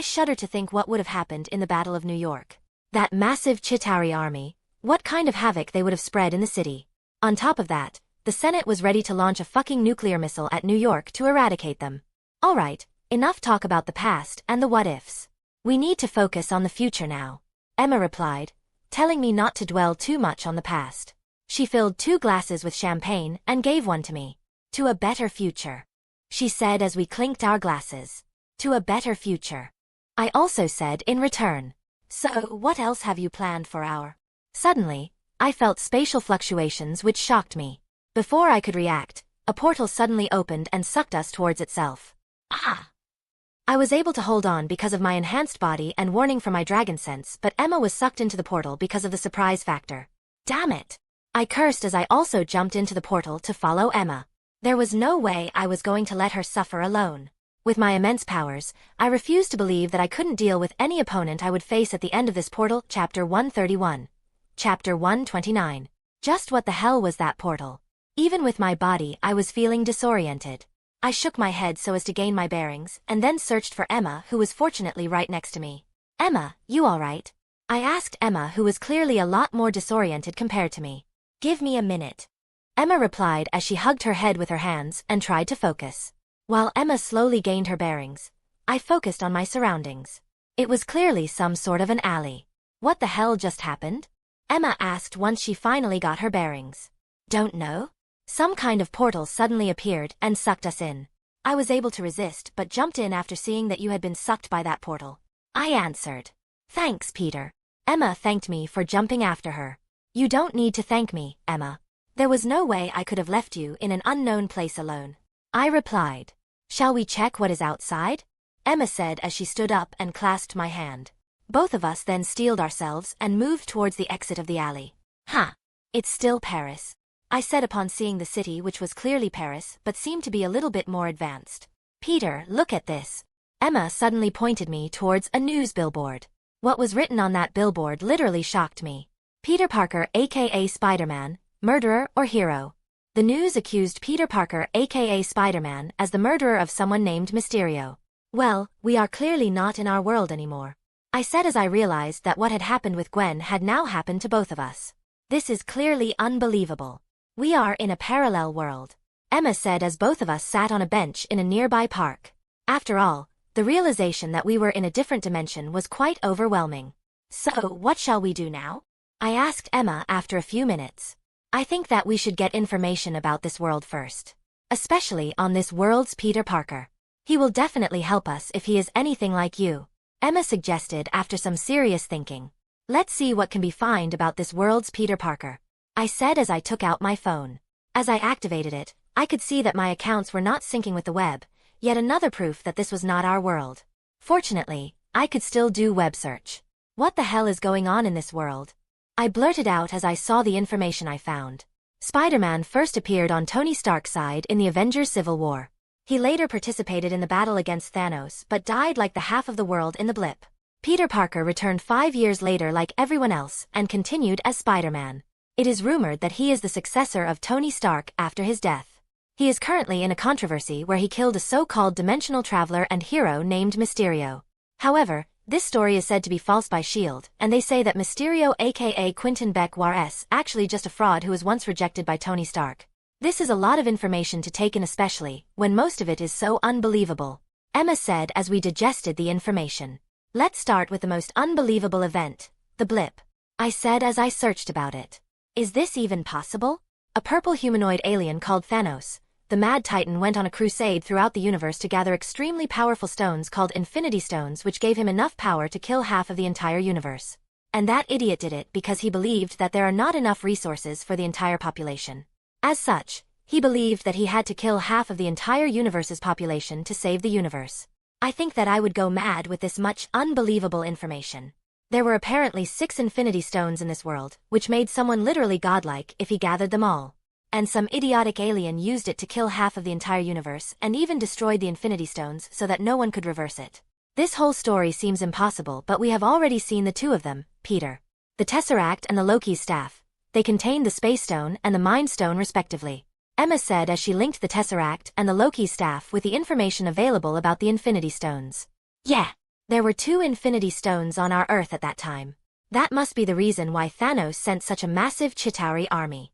shudder to think what would have happened in the Battle of New York. That massive Chitauri army, what kind of havoc they would have spread in the city. On top of that, the Senate was ready to launch a fucking nuclear missile at New York to eradicate them. Alright, enough talk about the past and the what-ifs. We need to focus on the future now. Emma replied, telling me not to dwell too much on the past. She filled 2 glasses with champagne and gave one to me. To a better future. She said as we clinked our glasses. To a better future. I also said in return. So, what else have you planned for our... Suddenly, I felt spatial fluctuations which shocked me. Before I could react, a portal suddenly opened and sucked us towards itself. Ah! I was able to hold on because of my enhanced body and warning from my dragon sense, but Emma was sucked into the portal because of the surprise factor. Damn it! I cursed as I also jumped into the portal to follow Emma. There was no way I was going to let her suffer alone. With my immense powers, I refused to believe that I couldn't deal with any opponent I would face at the end of this portal. Chapter 131. Chapter 129. Just what the hell was that portal? Even with my body, I was feeling disoriented. I shook my head so as to gain my bearings, and then searched for Emma, who was fortunately right next to me. Emma, you alright? I asked Emma, who was clearly a lot more disoriented compared to me. Give me a minute. Emma replied as she hugged her head with her hands and tried to focus. While Emma slowly gained her bearings, I focused on my surroundings. It was clearly some sort of an alley. What the hell just happened? Emma asked once she finally got her bearings. Don't know. Some kind of portal suddenly appeared and sucked us in. I was able to resist but jumped in after seeing that you had been sucked by that portal. I answered. Thanks, Peter. Emma thanked me for jumping after her. You don't need to thank me, Emma. There was no way I could have left you in an unknown place alone. I replied. Shall we check what is outside? Emma said as she stood up and clasped my hand. Both of us then steeled ourselves and moved towards the exit of the alley. Huh. It's still Paris. I said upon seeing the city, which was clearly Paris but seemed to be a little bit more advanced. Peter, look at this. Emma suddenly pointed me towards a news billboard. What was written on that billboard literally shocked me. Peter Parker aka Spider-Man, murderer or hero. The news accused Peter Parker aka Spider-Man as the murderer of someone named Mysterio. Well, we are clearly not in our world anymore. I said as I realized that what had happened with Gwen had now happened to both of us. This is clearly unbelievable. We are in a parallel world. Emma said as both of us sat on a bench in a nearby park. After all, the realization that we were in a different dimension was quite overwhelming. So, what shall we do now? I asked Emma after a few minutes. I think that we should get information about this world first. Especially on this world's Peter Parker. He will definitely help us if he is anything like you. Emma suggested after some serious thinking. Let's see what can be found about this world's Peter Parker. I said as I took out my phone. As I activated it, I could see that my accounts were not syncing with the web, yet another proof that this was not our world. Fortunately, I could still do web search. What the hell is going on in this world? I blurted out as I saw the information I found. Spider-Man first appeared on Tony Stark's side in the Avengers Civil War. He later participated in the battle against Thanos but died like the half of the world in the blip. Peter Parker returned 5 years later like everyone else and continued as Spider-Man. It is rumored that he is the successor of Tony Stark after his death. He is currently in a controversy where he killed a so-called dimensional traveler and hero named Mysterio. However, this story is said to be false by S.H.I.E.L.D., and they say that Mysterio aka Quentin Beck was actually just a fraud who was once rejected by Tony Stark. This is a lot of information to take in, especially when most of it is so unbelievable. Emma said as we digested the information. Let's start with the most unbelievable event, the blip. I said as I searched about it. Is this even possible? A purple humanoid alien called Thanos, the Mad Titan, went on a crusade throughout the universe to gather extremely powerful stones called Infinity Stones, which gave him enough power to kill half of the entire universe. And that idiot did it because he believed that there are not enough resources for the entire population. As such, he believed that he had to kill half of the entire universe's population to save the universe. I think that I would go mad with this much unbelievable information. There were apparently 6 Infinity Stones in this world, which made someone literally godlike if he gathered them all. And some idiotic alien used it to kill half of the entire universe and even destroyed the Infinity Stones so that no one could reverse it. This whole story seems impossible, but we have already seen the 2 of them, Peter. The Tesseract and the Loki's staff. They contained the Space Stone and the Mind Stone respectively. Emma said as she linked the Tesseract and the Loki's staff with the information available about the Infinity Stones. Yeah. There were 2 Infinity Stones on our Earth at that time. That must be the reason why Thanos sent such a massive Chitauri army.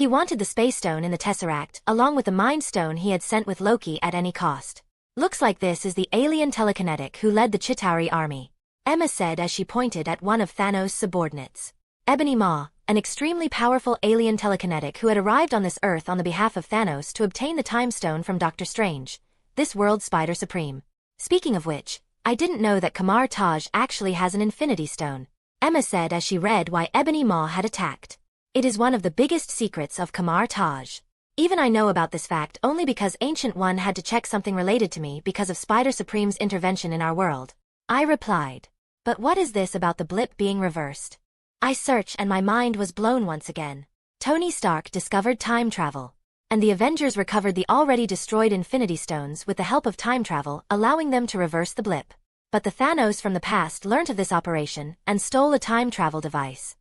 He wanted the Space Stone in the Tesseract along with the Mind Stone he had sent with Loki at any cost. Looks like this is the alien telekinetic who led the Chitauri army. Emma said as she pointed at one of Thanos' subordinates. Ebony Maw, an extremely powerful alien telekinetic who had arrived on this Earth on the behalf of Thanos to obtain the Time Stone from Doctor Strange, this world's Spider Supreme. Speaking of which, I didn't know that Kamar-Taj actually has an Infinity Stone. Emma said as she read why Ebony Maw had attacked. It is one of the biggest secrets of Kamar-Taj. Even I know about this fact only because Ancient One had to check something related to me because of Spider Supreme's intervention in our world. I replied. But what is this about the blip being reversed? I searched and my mind was blown once again. Tony Stark discovered time travel. And the Avengers recovered the already destroyed Infinity Stones with the help of time travel, allowing them to reverse the blip. But the Thanos from the past learnt of this operation and stole a time travel device.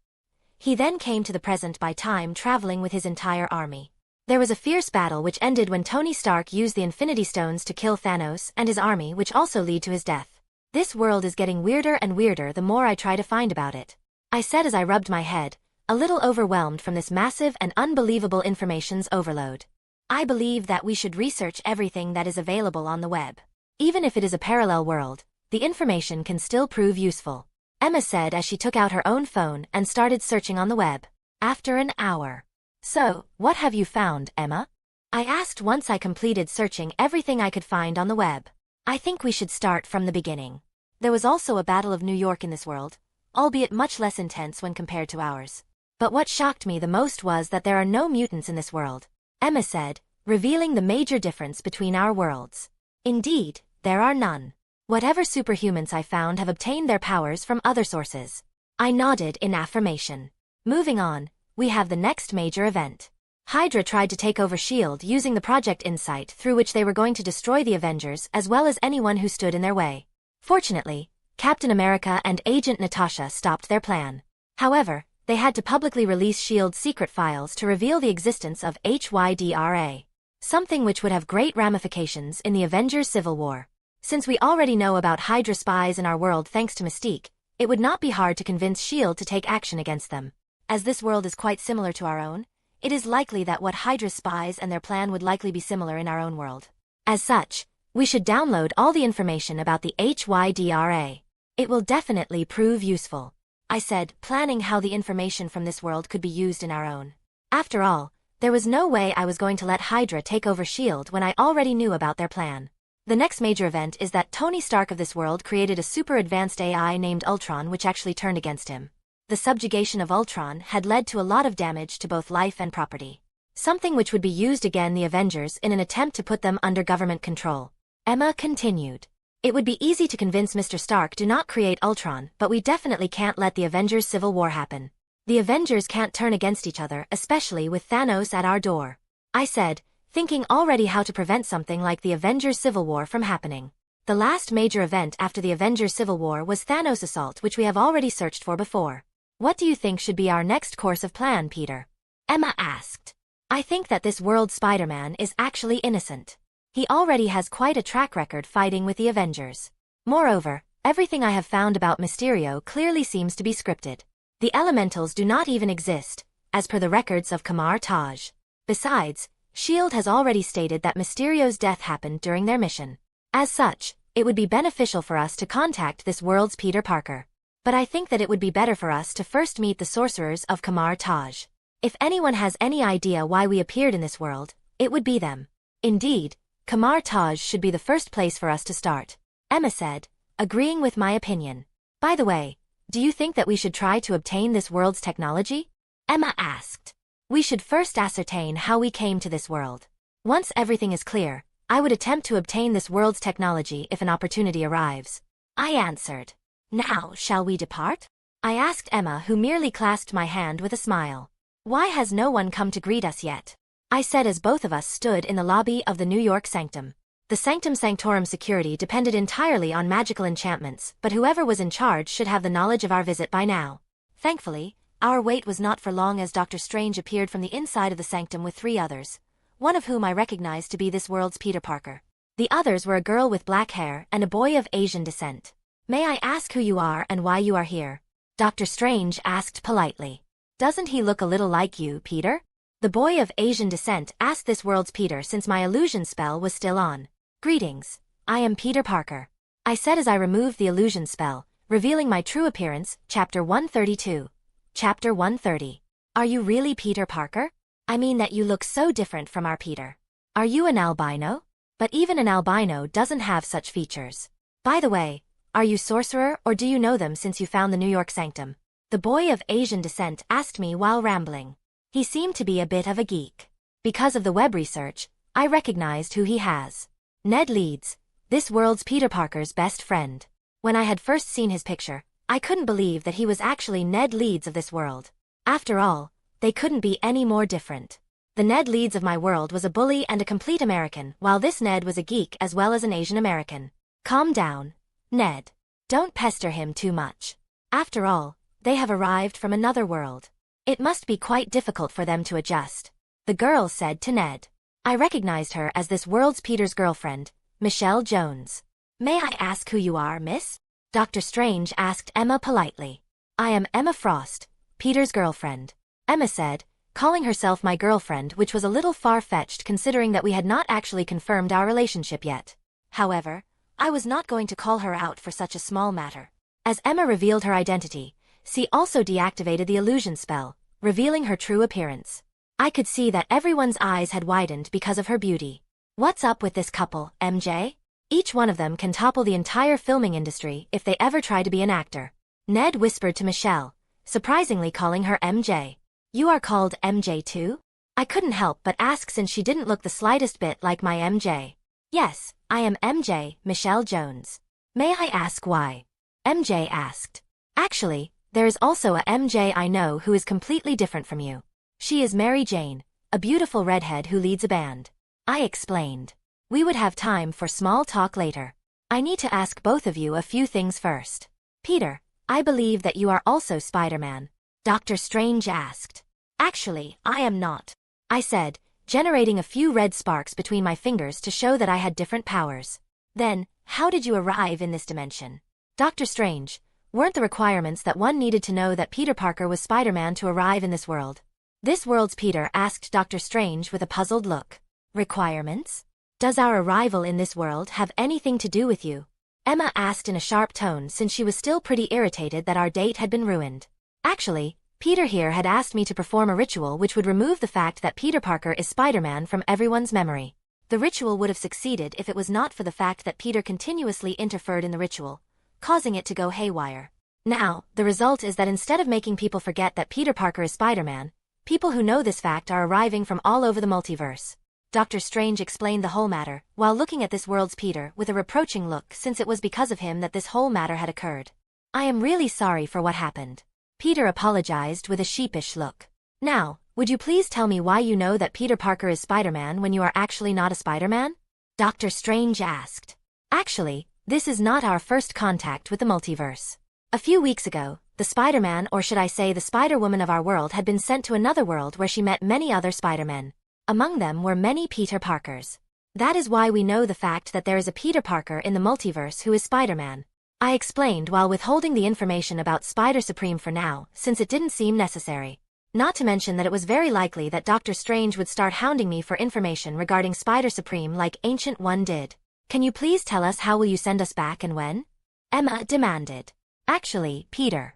He then came to the present by time traveling with his entire army. There was a fierce battle which ended when Tony Stark used the Infinity Stones to kill Thanos and his army, which also led to his death. This world is getting weirder and weirder the more I try to find about it. I said as I rubbed my head, a little overwhelmed from this massive and unbelievable information's overload. I believe that we should research everything that is available on the web. Even if it is a parallel world, the information can still prove useful. Emma said as she took out her own phone and started searching on the web. After an hour. So, what have you found, Emma? I asked once I completed searching everything I could find on the web. I think we should start from the beginning. There was also a Battle of New York in this world, albeit much less intense when compared to ours. But what shocked me the most was that there are no mutants in this world, Emma said, revealing the major difference between our worlds. Indeed, there are none. Whatever superhumans I found have obtained their powers from other sources. I nodded in affirmation. Moving on, we have the next major event. Hydra tried to take over S.H.I.E.L.D. using the Project Insight through which they were going to destroy the Avengers as well as anyone who stood in their way. Fortunately, Captain America and Agent Natasha stopped their plan. However, they had to publicly release S.H.I.E.L.D's secret files to reveal the existence of Hydra, something which would have great ramifications in the Avengers Civil War. Since we already know about Hydra spies in our world thanks to Mystique, it would not be hard to convince S.H.I.E.L.D. to take action against them. As this world is quite similar to our own, it is likely that what Hydra spies and their plan would likely be similar in our own world. As such, we should download all the information about the Hydra. It will definitely prove useful. I said, planning how the information from this world could be used in our own. After all, there was no way I was going to let Hydra take over S.H.I.E.L.D. when I already knew about their plan. The next major event is that Tony Stark of this world created a super advanced AI named Ultron which actually turned against him. The subjugation of Ultron had led to a lot of damage to both life and property. Something which would be used again the Avengers in an attempt to put them under government control. Emma continued. It would be easy to convince Mr. Stark do not create Ultron, but we definitely can't let the Avengers Civil War happen. The Avengers can't turn against each other, especially with Thanos at our door. I said, thinking already how to prevent something like the Avengers Civil War from happening. The last major event after the Avengers Civil War was Thanos' assault, which we have already searched for before. What do you think should be our next course of plan, Peter? Emma asked. I think that this world's Spider-Man is actually innocent. He already has quite a track record fighting with the Avengers. Moreover, everything I have found about Mysterio clearly seems to be scripted. The elementals do not even exist, as per the records of Kamar-Taj. Besides, S.H.I.E.L.D. has already stated that Mysterio's death happened during their mission. As such, it would be beneficial for us to contact this world's Peter Parker. But I think that it would be better for us to first meet the sorcerers of Kamar-Taj. If anyone has any idea why we appeared in this world, it would be them. Indeed, Kamar-Taj should be the first place for us to start, Emma said, agreeing with my opinion. By the way, do you think that we should try to obtain this world's technology? Emma asked. We should first ascertain how we came to this world. Once everything is clear, I would attempt to obtain this world's technology if an opportunity arrives. I answered. Now, shall we depart? I asked Emma, who merely clasped my hand with a smile. Why has no one come to greet us yet? I said as both of us stood in the lobby of the New York Sanctum. The Sanctum Sanctorum security depended entirely on magical enchantments, but whoever was in charge should have the knowledge of our visit by now. Thankfully, our wait was not for long, as Dr. Strange appeared from the inside of the sanctum with 3 others, one of whom I recognized to be this world's Peter Parker. The others were a girl with black hair and a boy of Asian descent. May I ask who you are and why you are here? Dr. Strange asked politely. Doesn't he look a little like you, Peter? The boy of Asian descent asked this world's Peter, since my illusion spell was still on. Greetings, I am Peter Parker. I said as I removed the illusion spell, revealing my true appearance. Chapter 132. Chapter 130. Are you really Peter Parker? I mean that you look so different from our Peter. Are you an albino? But even an albino doesn't have such features. By the way, are you sorcerer, or do you know them since you found the New York Sanctum? The boy of Asian descent asked me while rambling. He seemed to be a bit of a geek. Because of the web research, I recognized who he has. Ned Leeds, this world's Peter Parker's best friend. When I had first seen his picture, I couldn't believe that he was actually Ned Leeds of this world. After all, they couldn't be any more different. The Ned Leeds of my world was a bully and a complete American, while this Ned was a geek as well as an Asian American. Calm down, Ned. Don't pester him too much. After all, they have arrived from another world. It must be quite difficult for them to adjust. The girl said to Ned. I recognized her as this world's Peter's girlfriend, Michelle Jones. May I ask who you are, miss? Dr. Strange asked Emma politely. I am Emma Frost, Peter's girlfriend. Emma said, calling herself my girlfriend, which was a little far-fetched considering that we had not actually confirmed our relationship yet. However, I was not going to call her out for such a small matter. As Emma revealed her identity, she also deactivated the illusion spell, revealing her true appearance. I could see that everyone's eyes had widened because of her beauty. What's up with this couple, MJ? Each one of them can topple the entire filming industry if they ever try to be an actor. Ned whispered to Michelle, surprisingly calling her MJ. You are called MJ too? I couldn't help but ask since she didn't look the slightest bit like my MJ. Yes, I am MJ, Michelle Jones. May I ask why? MJ asked. Actually, there is also a MJ I know who is completely different from you. She is Mary Jane, a beautiful redhead who leads a band. I explained. We would have time for small talk later. I need to ask both of you a few things first. Peter, I believe that you are also Spider-Man. Dr. Strange asked. Actually, I am not. I said, generating a few red sparks between my fingers to show that I had different powers. Then, how did you arrive in this dimension? Dr. Strange, weren't the requirements that one needed to know that Peter Parker was Spider-Man to arrive in this world? This world's Peter asked Dr. Strange with a puzzled look. Requirements? Does our arrival in this world have anything to do with you? Emma asked in a sharp tone since she was still pretty irritated that our date had been ruined. Actually, Peter here had asked me to perform a ritual which would remove the fact that Peter Parker is Spider-Man from everyone's memory. The ritual would have succeeded if it was not for the fact that Peter continuously interfered in the ritual, causing it to go haywire. Now, the result is that instead of making people forget that Peter Parker is Spider-Man, people who know this fact are arriving from all over the multiverse. Dr. Strange explained the whole matter, while looking at this world's Peter with a reproaching look since it was because of him that this whole matter had occurred. I am really sorry for what happened. Peter apologized with a sheepish look. Now, would you please tell me why you know that Peter Parker is Spider-Man when you are actually not a Spider-Man? Dr. Strange asked. Actually, this is not our first contact with the multiverse. A few weeks ago, the Spider-Man, or should I say the Spider-Woman of our world, had been sent to another world where she met many other Spider-Men. Among them were many Peter Parkers. That is why we know the fact that there is a Peter Parker in the multiverse who is Spider-Man. I explained while withholding the information about Spider-Supreme for now, since it didn't seem necessary. Not to mention that it was very likely that Dr. Strange would start hounding me for information regarding Spider-Supreme like Ancient One did. Can you please tell us how will you send us back and when? Emma demanded. Actually, Peter.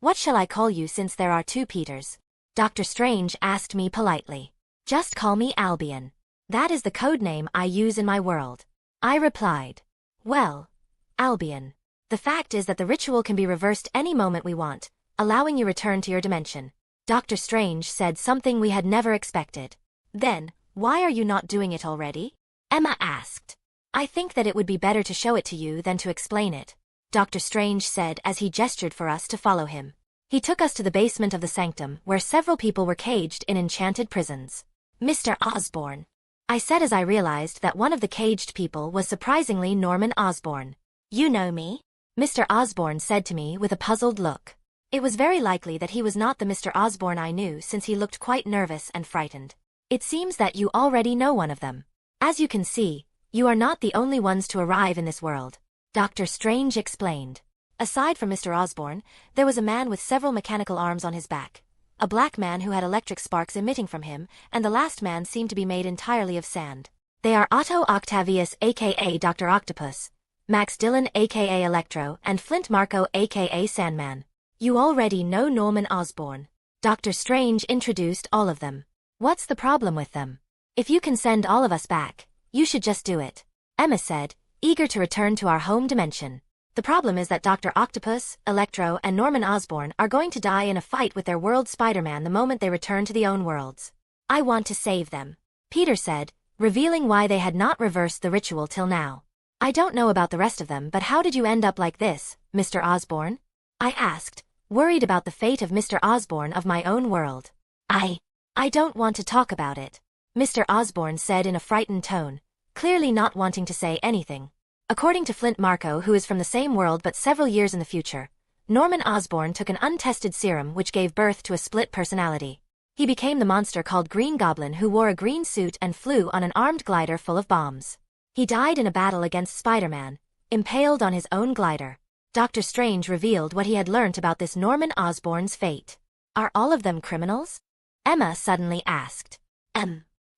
What shall I call you since there are two Peters? Dr. Strange asked me politely. Just call me Albion. That is the code name I use in my world. I replied. Well, Albion. The fact is that the ritual can be reversed any moment we want, allowing you return to your dimension. Dr. Strange said something we had never expected. Then, why are you not doing it already? Emma asked. I think that it would be better to show it to you than to explain it, Dr. Strange said as he gestured for us to follow him. He took us to the basement of the sanctum where several people were caged in enchanted prisons. Mr. Osborne, I said as I realized that one of the caged people was surprisingly Norman Osborne. You know me? Mr. Osborne said to me with a puzzled look. It was very likely that he was not the Mr. Osborne I knew since he looked quite nervous and frightened. It seems that you already know one of them. As you can see, you are not the only ones to arrive in this world, Dr. Strange explained. Aside from Mr. Osborne, there was a man with several mechanical arms on his back, a black man who had electric sparks emitting from him, and the last man seemed to be made entirely of sand. They are Otto Octavius aka Dr. Octopus, Max Dillon aka Electro, and Flint Marko aka Sandman. You already know Norman Osborne. Dr. Strange introduced all of them. What's the problem with them? If you can send all of us back, you should just do it, Emma said, eager to return to our home dimension. The problem is that Dr. Octopus, Electro, and Norman Osborne are going to die in a fight with their world Spider-Man the moment they return to their own worlds. I want to save them, Peter said, revealing why they had not reversed the ritual till now. I don't know about the rest of them, but how did you end up like this, Mr. Osborne? I asked, worried about the fate of Mr. Osborne of my own world. I don't want to talk about it, Mr. Osborne said in a frightened tone, clearly not wanting to say anything. According to Flint Marko, who is from the same world but several years in the future, Norman Osborne took an untested serum which gave birth to a split personality. He became the monster called Green Goblin, who wore a green suit and flew on an armed glider full of bombs. He died in a battle against Spider-Man, impaled on his own glider. Dr. Strange revealed what he had learnt about this Norman Osborne's fate. Are all of them criminals? Emma suddenly asked.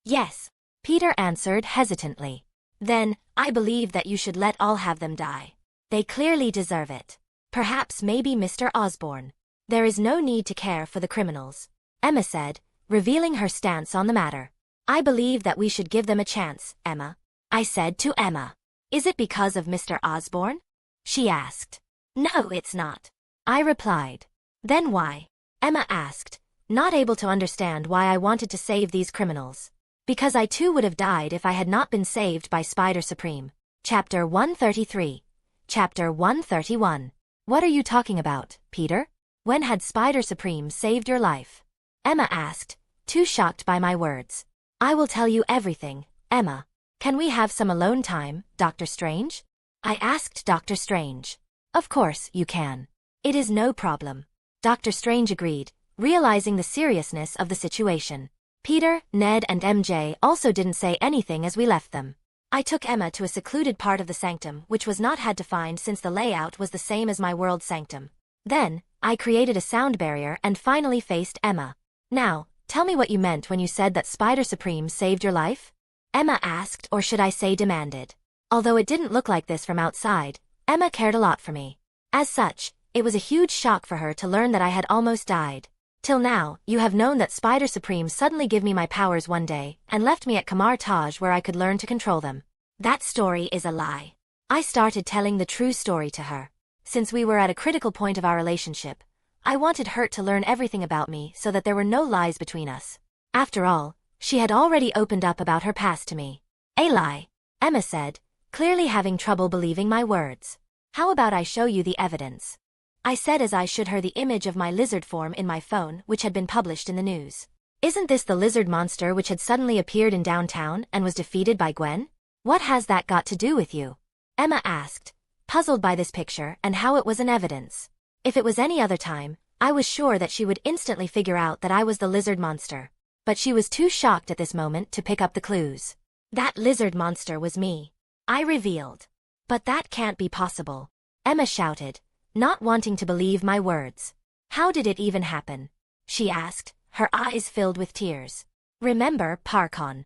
Yes, Peter answered hesitantly. Then, I believe that you should let all have them die. They clearly deserve it. Perhaps maybe Mr. Osborne. There is no need to care for the criminals, Emma said, revealing her stance on the matter. I believe that we should give them a chance, Emma. I said to Emma. Is it because of Mr. Osborne? She asked. No, it's not, I replied. Then why? Emma asked, not able to understand why I wanted to save these criminals. Because I too would have died if I had not been saved by Spider-Supreme. Chapter 133. Chapter 131. What are you talking about, Peter? When had Spider-Supreme saved your life? Emma asked, too shocked by my words. I will tell you everything, Emma. Can we have some alone time, Dr. Strange? I asked Dr. Strange. Of course, you can. It is no problem. Dr. Strange agreed, realizing the seriousness of the situation. Peter, Ned, and MJ also didn't say anything as we left them. I took Emma to a secluded part of the sanctum which was not hard to find since the layout was the same as my world sanctum. Then, I created a sound barrier and finally faced Emma. Now, tell me what you meant when you said that Spider-Supreme saved your life? Emma asked, or should I say demanded. Although it didn't look like this from outside, Emma cared a lot for me. As such, it was a huge shock for her to learn that I had almost died. Till now, you have known that Spider-Supreme suddenly gave me my powers one day and left me at Kamar-Taj where I could learn to control them. That story is a lie. I started telling the true story to her. Since we were at a critical point of our relationship, I wanted her to learn everything about me so that there were no lies between us. After all, She had already opened up about her past to me. A lie, Emma said, clearly having trouble believing my words. How about I show you the evidence? I said as I showed her the image of my lizard form in my phone which had been published in the news. Isn't this the lizard monster which had suddenly appeared in downtown and was defeated by Gwen? What has that got to do with you? Emma asked, puzzled by this picture and how it was an evidence. If it was any other time, I was sure that she would instantly figure out that I was the lizard monster. But she was too shocked at this moment to pick up the clues. That lizard monster was me, I revealed. But that can't be possible, Emma shouted, not wanting to believe my words. How did it even happen? She asked, her eyes filled with tears. Remember Parkon?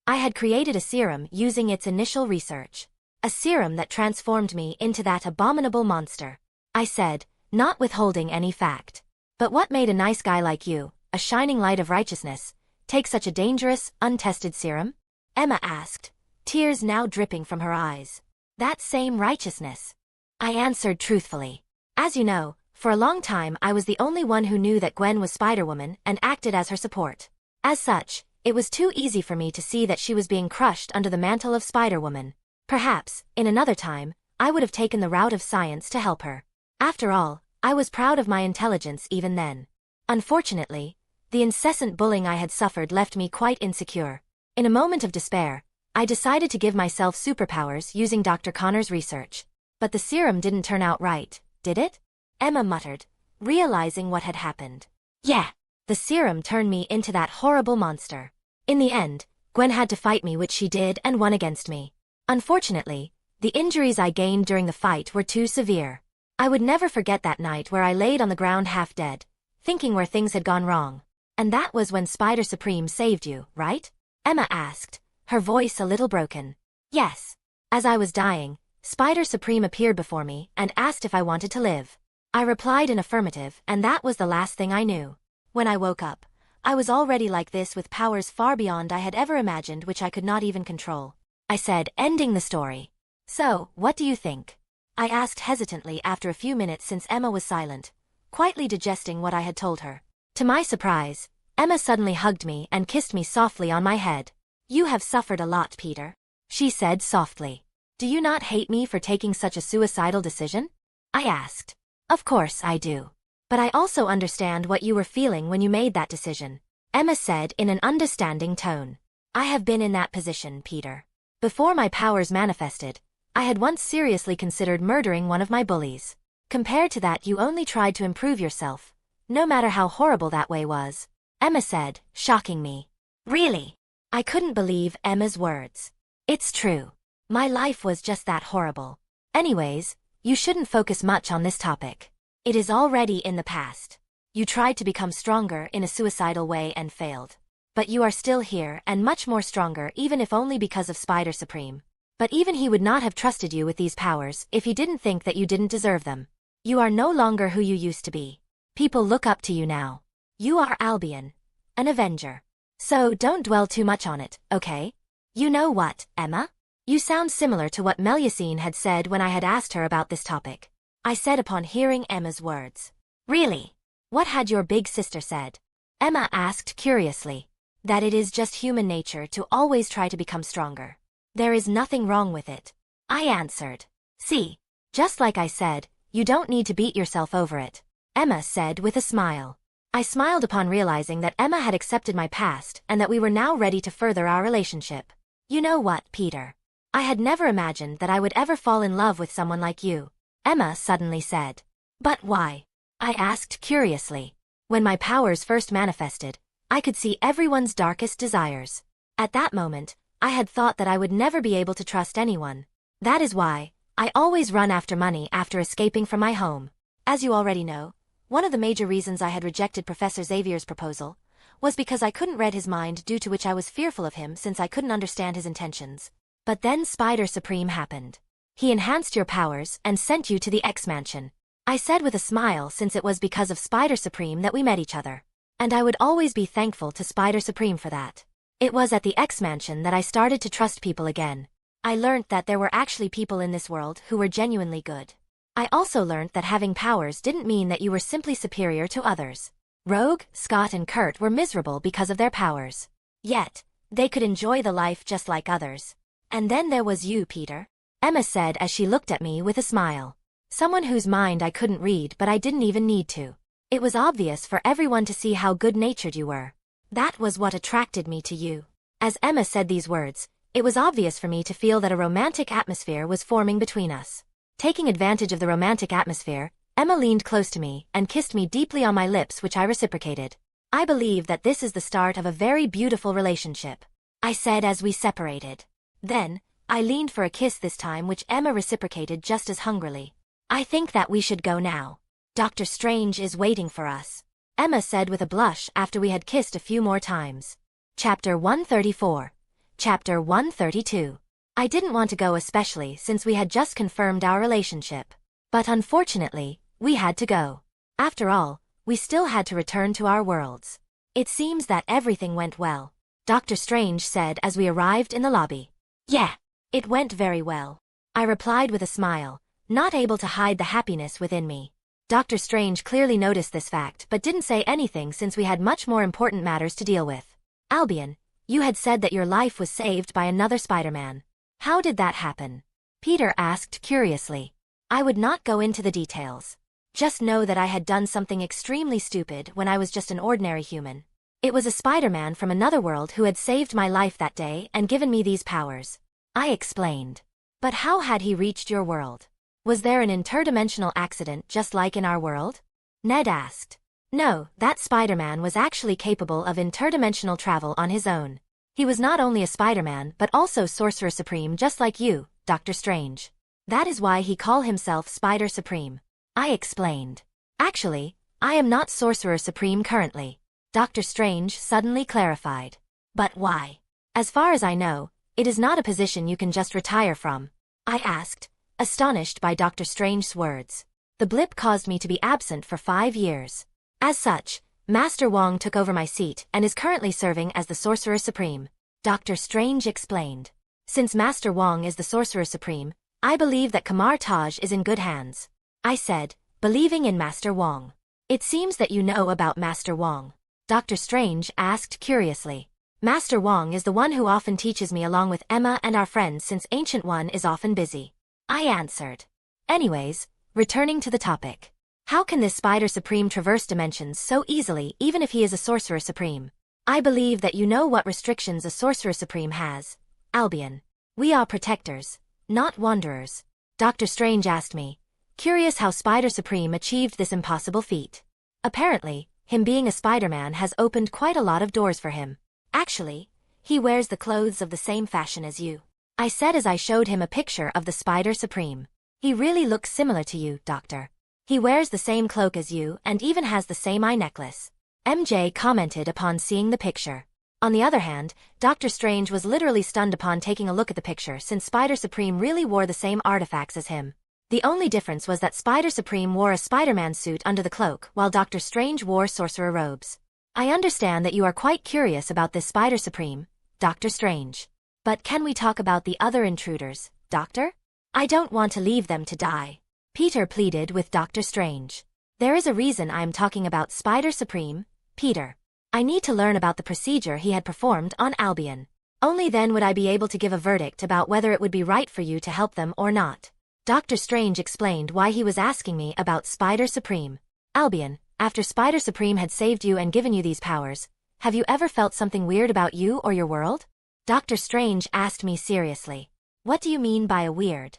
I had created a serum using its initial research. A serum that transformed me into that abominable monster. I said, not withholding any fact. But what made a nice guy like you, a shining light of righteousness, take such a dangerous, untested serum? Emma asked, tears now dripping from her eyes. That same righteousness. I answered truthfully. As you know, for a long time I was the only one who knew that Gwen was Spider-Woman and acted as her support. As such, it was too easy for me to see that she was being crushed under the mantle of Spider-Woman. Perhaps, in another time, I would have taken the route of science to help her. After all, I was proud of my intelligence even then. Unfortunately, the incessant bullying I had suffered left me quite insecure. In a moment of despair, I decided to give myself superpowers using Dr. Connor's research. But the serum didn't turn out right, did it? Emma muttered, realizing what had happened. Yeah, the serum turned me into that horrible monster. In the end, Gwen had to fight me, which she did, and won against me. Unfortunately, the injuries I gained during the fight were too severe. I would never forget that night where I laid on the ground half dead, thinking where things had gone wrong. And that was when Spider Supreme saved you, right? Emma asked, her voice a little broken. Yes. As I was dying, Spider Supreme appeared before me and asked if I wanted to live. I replied in affirmative, and that was the last thing I knew. When I woke up, I was already like this, with powers far beyond I had ever imagined, which I could not even control. I said, ending the story. So, what do you think? I asked hesitantly after a few minutes, since Emma was silent, quietly digesting what I had told her. To my surprise, Emma suddenly hugged me and kissed me softly on my head. You have suffered a lot, Peter, she said softly. Do you not hate me for taking such a suicidal decision? I asked. Of course I do. But I also understand what you were feeling when you made that decision, Emma said in an understanding tone. I have been in that position, Peter. Before my powers manifested, I had once seriously considered murdering one of my bullies. Compared to that, you only tried to improve yourself, no matter how horrible that way was, Emma said, shocking me. Really? I couldn't believe Emma's words. It's true. My life was just that horrible. Anyways, you shouldn't focus much on this topic. It is already in the past. You tried to become stronger in a suicidal way and failed. But you are still here and much more stronger, even if only because of Spider Supreme. But even he would not have trusted you with these powers if he didn't think that you didn't deserve them. You are no longer who you used to be. People look up to you now. You are Albion, an Avenger. So don't dwell too much on it, okay? You know what, Emma? You sound similar to what Melusine had said when I had asked her about this topic, I said upon hearing Emma's words. Really? What had your big sister said? Emma asked curiously. That it is just human nature to always try to become stronger. There is nothing wrong with it, I answered. See, just like I said, you don't need to beat yourself over it, Emma said with a smile. I smiled upon realizing that Emma had accepted my past and that we were now ready to further our relationship. You know what, Peter? I had never imagined that I would ever fall in love with someone like you, Emma suddenly said. But why? I asked curiously. When my powers first manifested, I could see everyone's darkest desires. At that moment, I had thought that I would never be able to trust anyone. That is why I always run after money after escaping from my home. As you already know, one of the major reasons I had rejected Professor Xavier's proposal was because I couldn't read his mind, due to which I was fearful of him since I couldn't understand his intentions. But then Spider Supreme happened. He enhanced your powers and sent you to the X-Mansion, I said with a smile, since it was because of Spider Supreme that we met each other. And I would always be thankful to Spider Supreme for that. It was at the X-Mansion that I started to trust people again. I learned that there were actually people in this world who were genuinely good. I also learned that having powers didn't mean that you were simply superior to others. Rogue, Scott and Kurt were miserable because of their powers. Yet, they could enjoy the life just like others. And then there was you, Peter, Emma said as she looked at me with a smile. Someone whose mind I couldn't read, but I didn't even need to. It was obvious for everyone to see how good-natured you were. That was what attracted me to you. As Emma said these words, it was obvious for me to feel that a romantic atmosphere was forming between us. Taking advantage of the romantic atmosphere, Emma leaned close to me and kissed me deeply on my lips, which I reciprocated. I believe that this is the start of a very beautiful relationship, I said as we separated. Then, I leaned for a kiss this time, which Emma reciprocated just as hungrily. I think that we should go now. Doctor Strange is waiting for us, Emma said with a blush after we had kissed a few more times. Chapter 134. Chapter 132. I didn't want to go, especially since we had just confirmed our relationship. But unfortunately, we had to go. After all, we still had to return to our worlds. It seems that everything went well, Doctor Strange said as we arrived in the lobby. Yeah, it went very well, I replied with a smile, not able to hide the happiness within me. Doctor Strange clearly noticed this fact but didn't say anything since we had much more important matters to deal with. Albion, you had said that your life was saved by another Spider-Man. How did that happen? Peter asked curiously. I would not go into the details. Just know that I had done something extremely stupid when I was just an ordinary human. It was a Spider-Man from another world who had saved my life that day and given me these powers, I explained. But how had he reached your world? Was there an interdimensional accident just like in our world? Ned asked. No, that Spider-Man was actually capable of interdimensional travel on his own. He was not only a Spider-Man but also Sorcerer Supreme just like you, Doctor Strange. That is why he called himself Spider Supreme, I explained. Actually, I am not Sorcerer Supreme currently, Doctor Strange suddenly clarified. But why? As far as I know, it is not a position you can just retire from, I asked, astonished by Doctor Strange's words. The blip caused me to be absent for 5 years. As such, Master Wong took over my seat and is currently serving as the Sorcerer Supreme, Doctor Strange explained. Since Master Wong is the Sorcerer Supreme, I believe that Kamar-Taj is in good hands, I said, believing in Master Wong. It seems that you know about Master Wong, Doctor Strange asked curiously. Master Wong is the one who often teaches me along with Emma and our friends since Ancient One is often busy, I answered. Anyways, returning to the topic. How can this Spider Supreme traverse dimensions so easily even if he is a Sorcerer Supreme? I believe that you know what restrictions a Sorcerer Supreme has, Albion. We are protectors, not wanderers, Doctor Strange asked me, curious how Spider Supreme achieved this impossible feat. Apparently, him being a Spider-Man has opened quite a lot of doors for him. Actually, he wears the clothes of the same fashion as you, I said as I showed him a picture of the Spider Supreme. He really looks similar to you, Doctor. He wears the same cloak as you and even has the same eye necklace, MJ commented upon seeing the picture. On the other hand, Doctor Strange was literally stunned upon taking a look at the picture since Spider Supreme really wore the same artifacts as him. The only difference was that Spider Supreme wore a Spider-Man suit under the cloak while Doctor Strange wore sorcerer robes. I understand that you are quite curious about this Spider Supreme, Doctor Strange. But can we talk about the other intruders, Doctor? I don't want to leave them to die, Peter pleaded with Doctor Strange. There is a reason I am talking about Spider Supreme, Peter. I need to learn about the procedure he had performed on Albion. Only then would I be able to give a verdict about whether it would be right for you to help them or not. Doctor Strange explained why he was asking me about Spider Supreme. Albion, after Spider Supreme had saved you and given you these powers, have you ever felt something weird about you or your world? Doctor Strange asked me seriously. What do you mean by a weird?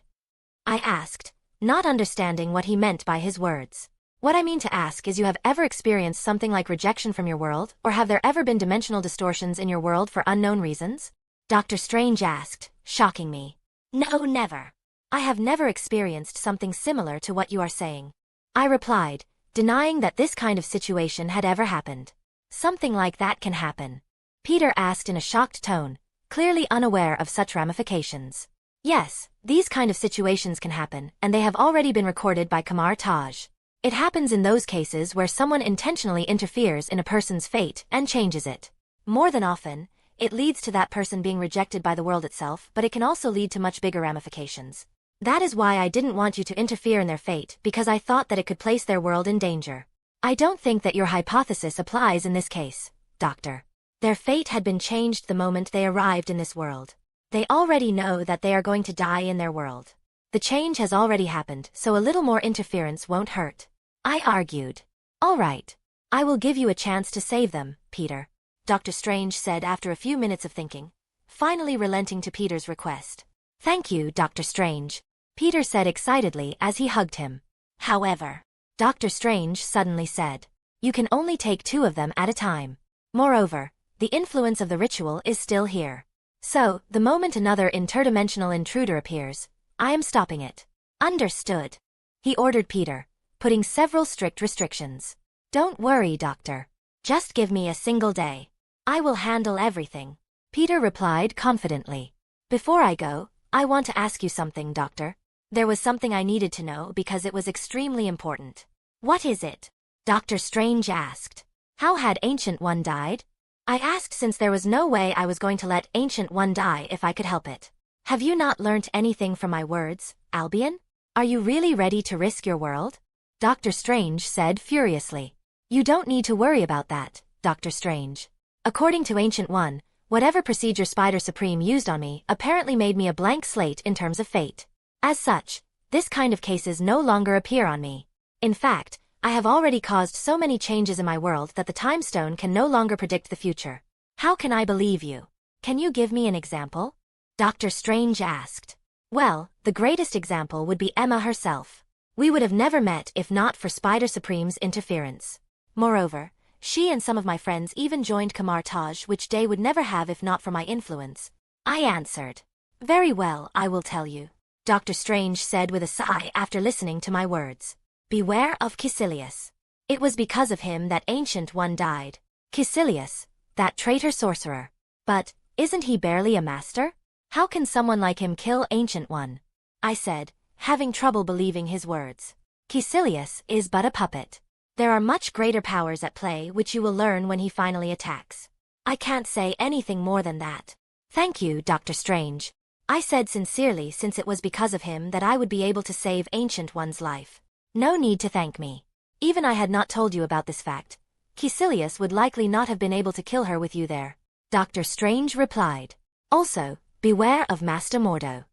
I asked, not understanding what he meant by his words. What I mean to ask is, you have ever experienced something like rejection from your world, or have there ever been dimensional distortions in your world for unknown reasons? Doctor Strange asked, shocking me. No, never. I have never experienced something similar to what you are saying, I replied, denying that this kind of situation had ever happened. Something like that can happen, Peter asked in a shocked tone, clearly unaware of such ramifications. Yes, these kind of situations can happen, and they have already been recorded by Kamar-Taj. It happens in those cases where someone intentionally interferes in a person's fate and changes it. More than often, it leads to that person being rejected by the world itself, but it can also lead to much bigger ramifications. That is why I didn't want you to interfere in their fate, because I thought that it could place their world in danger. I don't think that your hypothesis applies in this case, Doctor. Their fate had been changed the moment they arrived in this world. They already know that they are going to die in their world. The change has already happened, so a little more interference won't hurt. I argued. All right. I will give you a chance to save them, Peter, Dr. Strange said after a few minutes of thinking, finally relenting to Peter's request. Thank you, Dr. Strange, Peter said excitedly as he hugged him. However, Dr. Strange suddenly said, you can only take 2 of them at a time. Moreover, the influence of the ritual is still here. So, the moment another interdimensional intruder appears, I am stopping it. Understood, he ordered Peter, putting several strict restrictions. Don't worry, Doctor. Just give me a single day. I will handle everything, Peter replied confidently. Before I go, I want to ask you something, Doctor. There was something I needed to know because it was extremely important. What is it? Dr. Strange asked. How had Ancient One died? I asked since there was no way I was going to let Ancient One die if I could help it. Have you not learnt anything from my words, Albion? Are you really ready to risk your world? Dr. Strange said furiously. You don't need to worry about that, Dr. Strange. According to Ancient One, whatever procedure Spider Supreme used on me apparently made me a blank slate in terms of fate. As such, this kind of cases no longer appear on me. In fact, I have already caused so many changes in my world that the Time Stone can no longer predict the future. How can I believe you? Can you give me an example? Dr. Strange asked. Well, the greatest example would be Emma herself. We would have never met if not for Spider Supreme's interference. Moreover, she and some of my friends even joined Kamar-Taj, which they would never have if not for my influence. I answered. Very well, I will tell you, Dr. Strange said with a sigh after listening to my words. Beware of Caecilius. It was because of him that Ancient One died. Caecilius, that traitor sorcerer. But, isn't he barely a master? How can someone like him kill Ancient One? I said, having trouble believing his words. Caecilius is but a puppet. There are much greater powers at play which you will learn when he finally attacks. I can't say anything more than that. Thank you, Dr. Strange, I said sincerely, since it was because of him that I would be able to save Ancient One's life. No need to thank me. Even I had not told you about this fact. Caecilius would likely not have been able to kill her with you there, Dr. Strange replied. Also, beware of Master Mordo.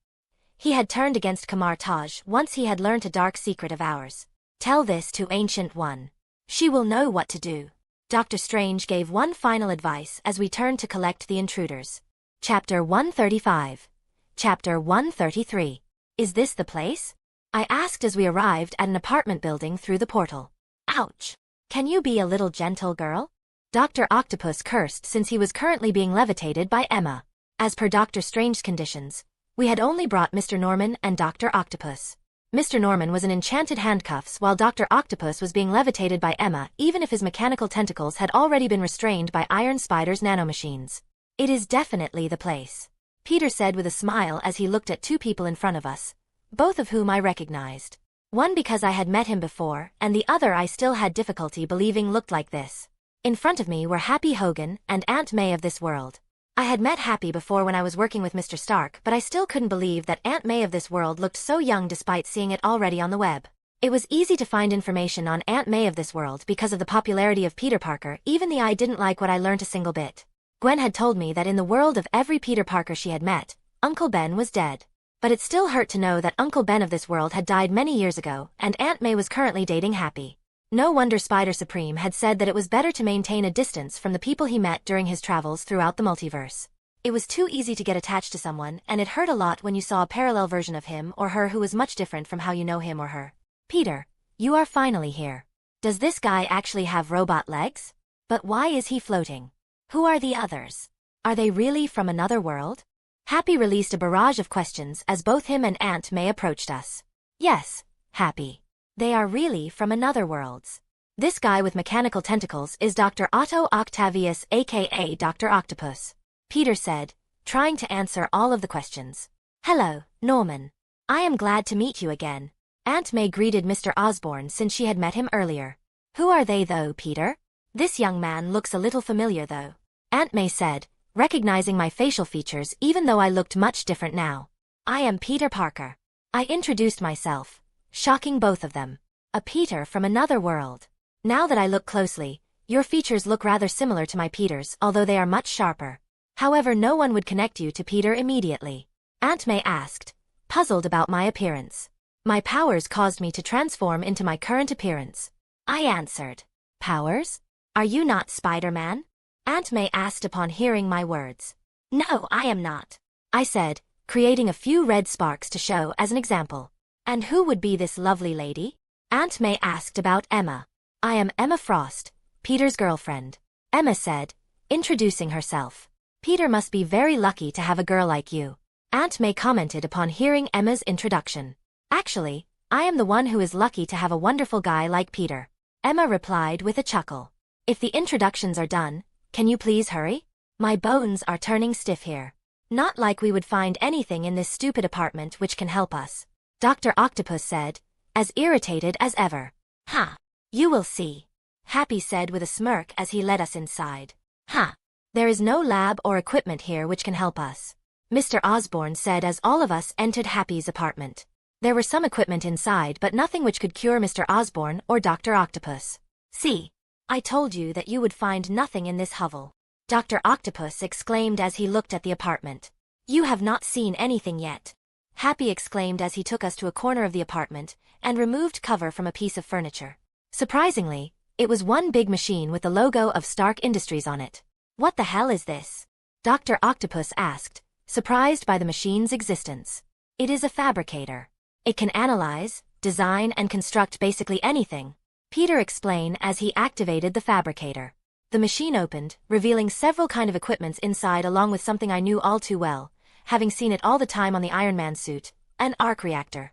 He had turned against Kamar-Taj once he had learnt a dark secret of ours. Tell this to Ancient One. She will know what to do. Dr. Strange gave one final advice as we turned to collect the intruders. Chapter 135. Chapter 133. Is this the place? I asked as we arrived at an apartment building through the portal. Ouch! Can you be a little gentle, girl? Dr. Octopus cursed since he was currently being levitated by Emma. As per Dr. Strange's conditions, we had only brought Mr. Norman and Dr. Octopus. Mr. Norman was in enchanted handcuffs while Dr. Octopus was being levitated by Emma, even if his mechanical tentacles had already been restrained by Iron Spider's nanomachines. It is definitely the place, Peter said with a smile as he looked at 2 people in front of us, both of whom I recognized. One because I had met him before, and the other I still had difficulty believing looked like this. In front of me were Happy Hogan and Aunt May of this world. I had met Happy before when I was working with Mr. Stark, but I still couldn't believe that Aunt May of this world looked so young despite seeing it already on the web. It was easy to find information on Aunt May of this world because of the popularity of Peter Parker. Even the I didn't like what I learned a single bit. Gwen had told me that in the world of every Peter Parker she had met, Uncle Ben was dead. But it still hurt to know that Uncle Ben of this world had died many years ago, and Aunt May was currently dating Happy. No wonder Spider Supreme had said that it was better to maintain a distance from the people he met during his travels throughout the multiverse. It was too easy to get attached to someone, and it hurt a lot when you saw a parallel version of him or her who was much different from how you know him or her. Peter, you are finally here. Does this guy actually have robot legs? But why is he floating? Who are the others? Are they really from another world? Happy released a barrage of questions as both him and Aunt May approached us. Yes, Happy. They are really from another worlds. This guy with mechanical tentacles is Dr. Otto Octavius, aka Dr. Octopus, Peter said, trying to answer all of the questions. Hello, Norman. I am glad to meet you again. Aunt May greeted Mr. Osborne since she had met him earlier. Who are they though, Peter? This young man looks a little familiar though, Aunt May said, recognizing my facial features even though I looked much different now. I am Peter Parker. I introduced myself, shocking both of them. A Peter from another world. Now that I look closely, Your features look rather similar to my Peter's, although they are much sharper. However, no one would connect you to Peter immediately. Aunt May asked, puzzled about my appearance. My powers caused me to transform into my current appearance. I answered. Powers? Are you not Spider-Man? Aunt May asked upon hearing my words. No, I am not, I said, creating a few red sparks to show as an example. And who would be this lovely lady? Aunt May asked about Emma. I am Emma Frost, Peter's girlfriend. Emma said, introducing herself. Peter must be very lucky to have a girl like you. Aunt May commented upon hearing Emma's introduction. Actually, I am the one who is lucky to have a wonderful guy like Peter. Emma replied with a chuckle. If the introductions are done, can you please hurry? My bones are turning stiff here. Not like we would find anything in this stupid apartment which can help us. Dr. Octopus said, as irritated as ever. Huh. You will see. Happy said with a smirk as he led us inside. Huh. There is no lab or equipment here which can help us, Mr. Osborne said as all of us entered Happy's apartment. There were some equipment inside but nothing which could cure Mr. Osborne or Dr. Octopus. See, I told you that you would find nothing in this hovel, Dr. Octopus exclaimed as he looked at the apartment. You have not seen anything yet, Happy exclaimed as he took us to a corner of the apartment and removed cover from a piece of furniture. Surprisingly, it was one big machine with the logo of Stark Industries on it. What the hell is this? Dr. Octopus asked, surprised by the machine's existence. It is a fabricator. It can analyze, design and construct basically anything, Peter explained as he activated the fabricator. The machine opened, revealing several kind of equipments inside along with something I knew all too well, having seen it all the time on the Iron Man suit, an arc reactor.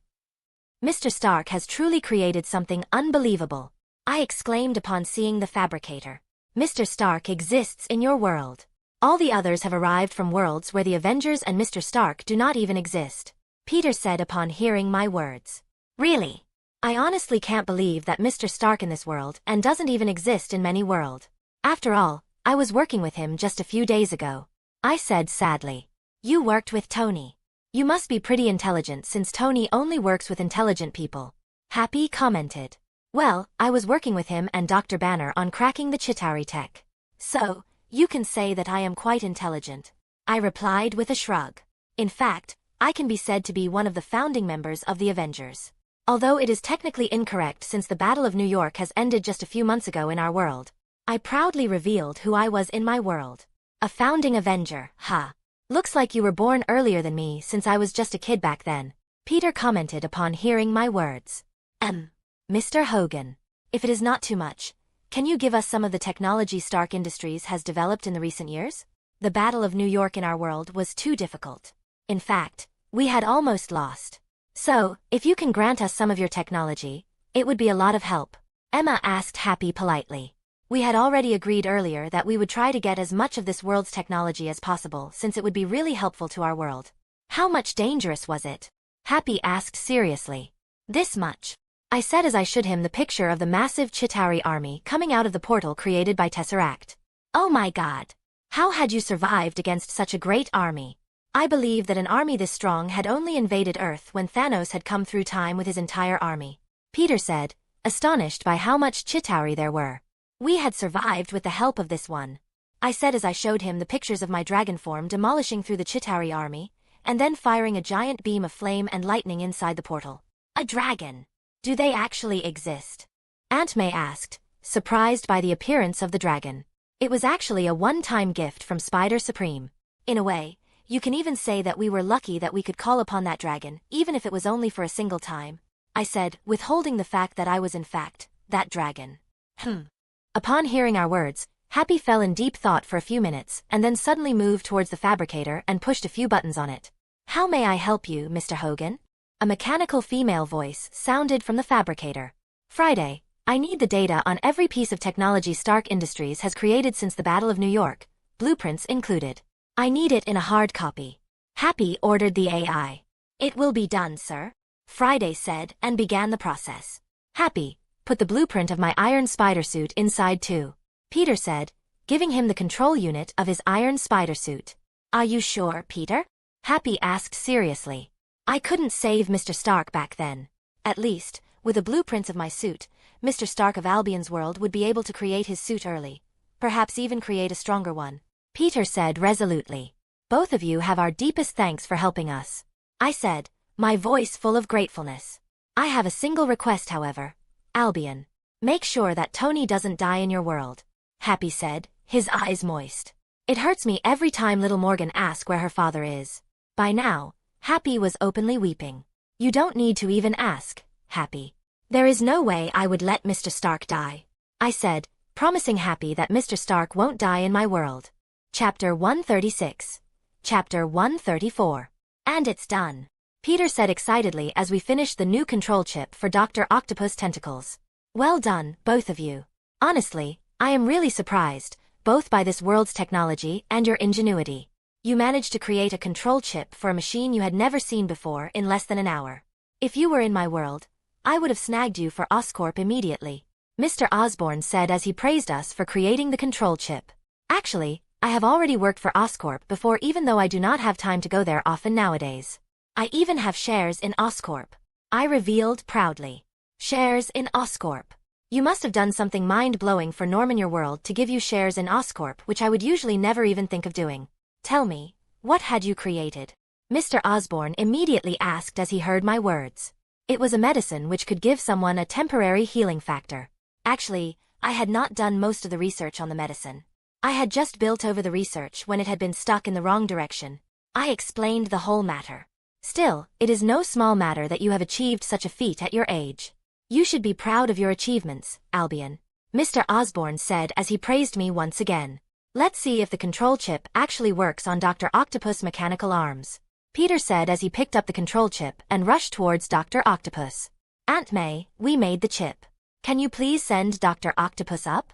Mr. Stark has truly created something unbelievable, I exclaimed upon seeing the fabricator. Mr. Stark exists in your world. All the others have arrived from worlds where the Avengers and Mr. Stark do not even exist, Peter said upon hearing my words. Really? I honestly can't believe that Mr. Stark in this world and doesn't even exist in many worlds. After all, I was working with him just a few days ago, I said sadly. You worked with Tony. You must be pretty intelligent since Tony only works with intelligent people, Happy commented. Well, I was working with him and Dr. Banner on cracking the Chitauri tech. So, you can say that I am quite intelligent, I replied with a shrug. In fact, I can be said to be one of the founding members of the Avengers. Although it is technically incorrect since the Battle of New York has ended just a few months ago in our world, I proudly revealed who I was in my world. A founding Avenger, huh? Looks like you were born earlier than me since I was just a kid back then, Peter commented upon hearing my words. Mr. Hogan, if it is not too much, can you give us some of the technology Stark Industries has developed in the recent years? The Battle of New York in our world was too difficult. In fact, we had almost lost. So, if you can grant us some of your technology, it would be a lot of help, Emma asked Happy politely. We had already agreed earlier that we would try to get as much of this world's technology as possible since it would be really helpful to our world. How much dangerous was it? Happy asked seriously. This much, I said as I showed him the picture of the massive Chitauri army coming out of the portal created by Tesseract. Oh my god. How had you survived against such a great army? I believe that an army this strong had only invaded Earth when Thanos had come through time with his entire army, Peter said, astonished by how much Chitauri there were. We had survived with the help of this one, I said as I showed him the pictures of my dragon form demolishing through the Chitauri army, and then firing a giant beam of flame and lightning inside the portal. A dragon. Do they actually exist? Aunt May asked, surprised by the appearance of the dragon. It was actually a one-time gift from Spider Supreme. In a way, you can even say that we were lucky that we could call upon that dragon, even if it was only for a single time, I said, withholding the fact that I was in fact, that dragon. Upon hearing our words, Happy fell in deep thought for a few minutes and then suddenly moved towards the fabricator and pushed a few buttons on it. How may I help you, Mr. Hogan? A mechanical female voice sounded from the fabricator. Friday, I need the data on every piece of technology Stark Industries has created since the Battle of New York, blueprints included. I need it in a hard copy. Happy ordered the AI. It will be done, sir, Friday said and began the process. Happy, put the blueprint of my iron spider suit inside too, Peter said, giving him the control unit of his iron spider suit. Are you sure, Peter? Happy asked seriously. I couldn't save Mr. Stark back then. At least, With the blueprints of my suit, Mr. Stark of Albion's world would be able to create his suit early. Perhaps even create a stronger one. Peter said resolutely. Both of you have our deepest thanks for helping us. I said, my voice full of gratefulness. I have a single request, however. Albion. Make sure that Tony doesn't die in your world. Happy said, his eyes moist. It hurts me every time little Morgan asks where her father is. By now, Happy was openly weeping. You don't need to even ask, Happy. There is no way I would let Mr. Stark die. I said, promising Happy that Mr. Stark won't die in my world. Chapter 136. Chapter 134. And it's done. Peter said excitedly as we finished the new control chip for Dr. Octopus tentacles. Well done, both of you. Honestly, I am really surprised, both by this world's technology and your ingenuity. You managed to create a control chip for a machine you had never seen before in less than an hour. If you were in my world, I would have snagged you for Oscorp immediately. Mr. Osborne said as he praised us for creating the control chip. Actually, I have already worked for Oscorp before, even though I do not have time to go there often nowadays. I even have shares in Oscorp. I revealed proudly. Shares in Oscorp. You must have done something mind-blowing for Norman your world to give you shares in Oscorp, which I would usually never even think of doing. Tell me, what had you created? Mr. Osborne immediately asked as he heard my words. It was a medicine which could give someone a temporary healing factor. Actually, I had not done most of the research on the medicine. I had just built over the research when it had been stuck in the wrong direction. I explained the whole matter. Still, it is no small matter that you have achieved such a feat at your age. You should be proud of your achievements, Albion. Mr. Osborne said as he praised me once again. Let's see if the control chip actually works on Dr. Octopus' mechanical arms. Peter said as he picked up the control chip and rushed towards Dr. Octopus. Aunt May, we made the chip. Can you please send Dr. Octopus up?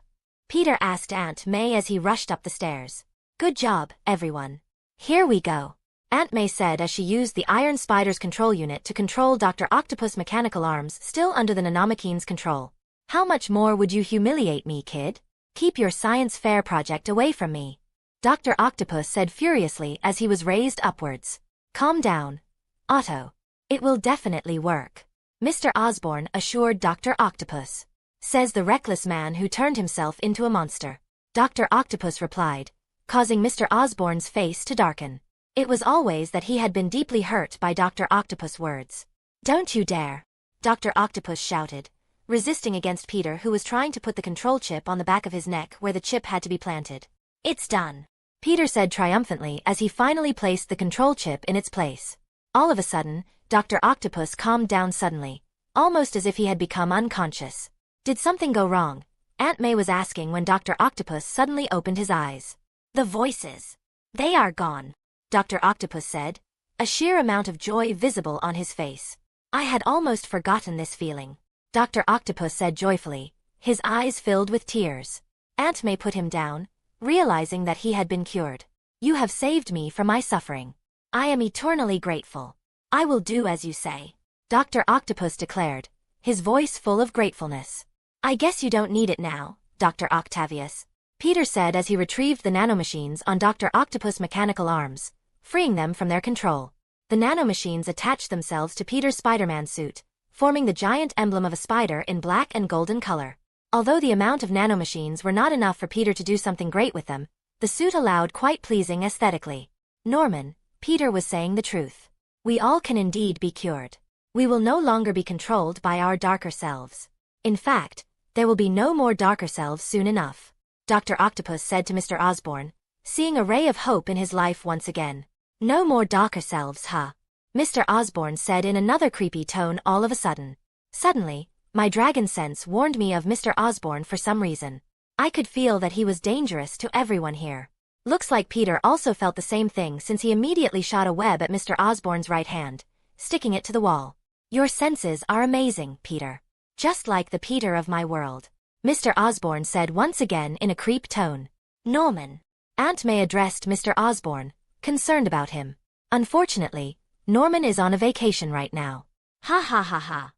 Peter asked Aunt May as he rushed up the stairs. Good job, everyone. Here we go. Aunt May said as she used the Iron Spider's control unit to control Dr. Octopus' mechanical arms still under the Nanomachine's control. How much more would you humiliate me, kid? Keep your science fair project away from me. Dr. Octopus said furiously as he was raised upwards. Calm down, Otto. It will definitely work. Mr. Osborne assured Dr. Octopus. Says the reckless man who turned himself into a monster. Dr. Octopus replied, causing Mr. Osborne's face to darken. It was always that he had been deeply hurt by Dr. Octopus' words. Don't you dare! Dr. Octopus shouted, resisting against Peter, who was trying to put the control chip on the back of his neck where the chip had to be planted. It's done. Peter said triumphantly as he finally placed the control chip in its place. All of a sudden, Dr. Octopus calmed down suddenly, almost as if he had become unconscious. Did something go wrong? Aunt May was asking when Dr. Octopus suddenly opened his eyes. The voices. They are gone, Dr. Octopus said, a sheer amount of joy visible on his face. I had almost forgotten this feeling. Dr. Octopus said joyfully, his eyes filled with tears. Aunt May put him down, realizing that he had been cured. You have saved me from my suffering. I am eternally grateful. I will do as you say, Dr. Octopus declared, his voice full of gratefulness. I guess you don't need it now, Dr. Octavius, Peter said as he retrieved the nanomachines on Dr. Octopus' mechanical arms, freeing them from their control. The nanomachines attached themselves to Peter's Spider-Man suit, forming the giant emblem of a spider in black and golden color. Although the amount of nanomachines were not enough for Peter to do something great with them, the suit allowed quite pleasing aesthetically. Norman, Peter was saying the truth. We all can indeed be cured. We will no longer be controlled by our darker selves. In fact, there will be no more darker selves soon enough, Dr. Octopus said to Mr. Osborne, seeing a ray of hope in his life once again. No more darker selves, huh? Mr. Osborne said in another creepy tone all of a sudden. Suddenly, my dragon sense warned me of Mr. Osborne for some reason. I could feel that he was dangerous to everyone here. Looks like Peter also felt the same thing, since he immediately shot a web at Mr. Osborne's right hand, sticking it to the wall. Your senses are amazing, Peter. Just like the Peter of my world, Mr. Osborne said once again in a creep tone. Norman. Aunt May addressed Mr. Osborne, concerned about him. Unfortunately, Norman is on a vacation right now. Ha ha ha ha.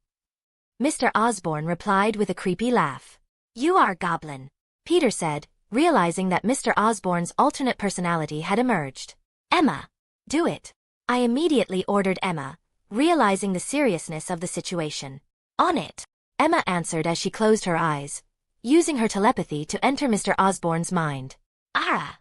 Mr. Osborne replied with a creepy laugh. You are Goblin, Peter said, realizing that Mr. Osborne's alternate personality had emerged. Emma. Do it. I immediately ordered Emma, realizing the seriousness of the situation. On it, Emma answered as she closed her eyes, using her telepathy to enter Mr. Osborne's mind. Ah!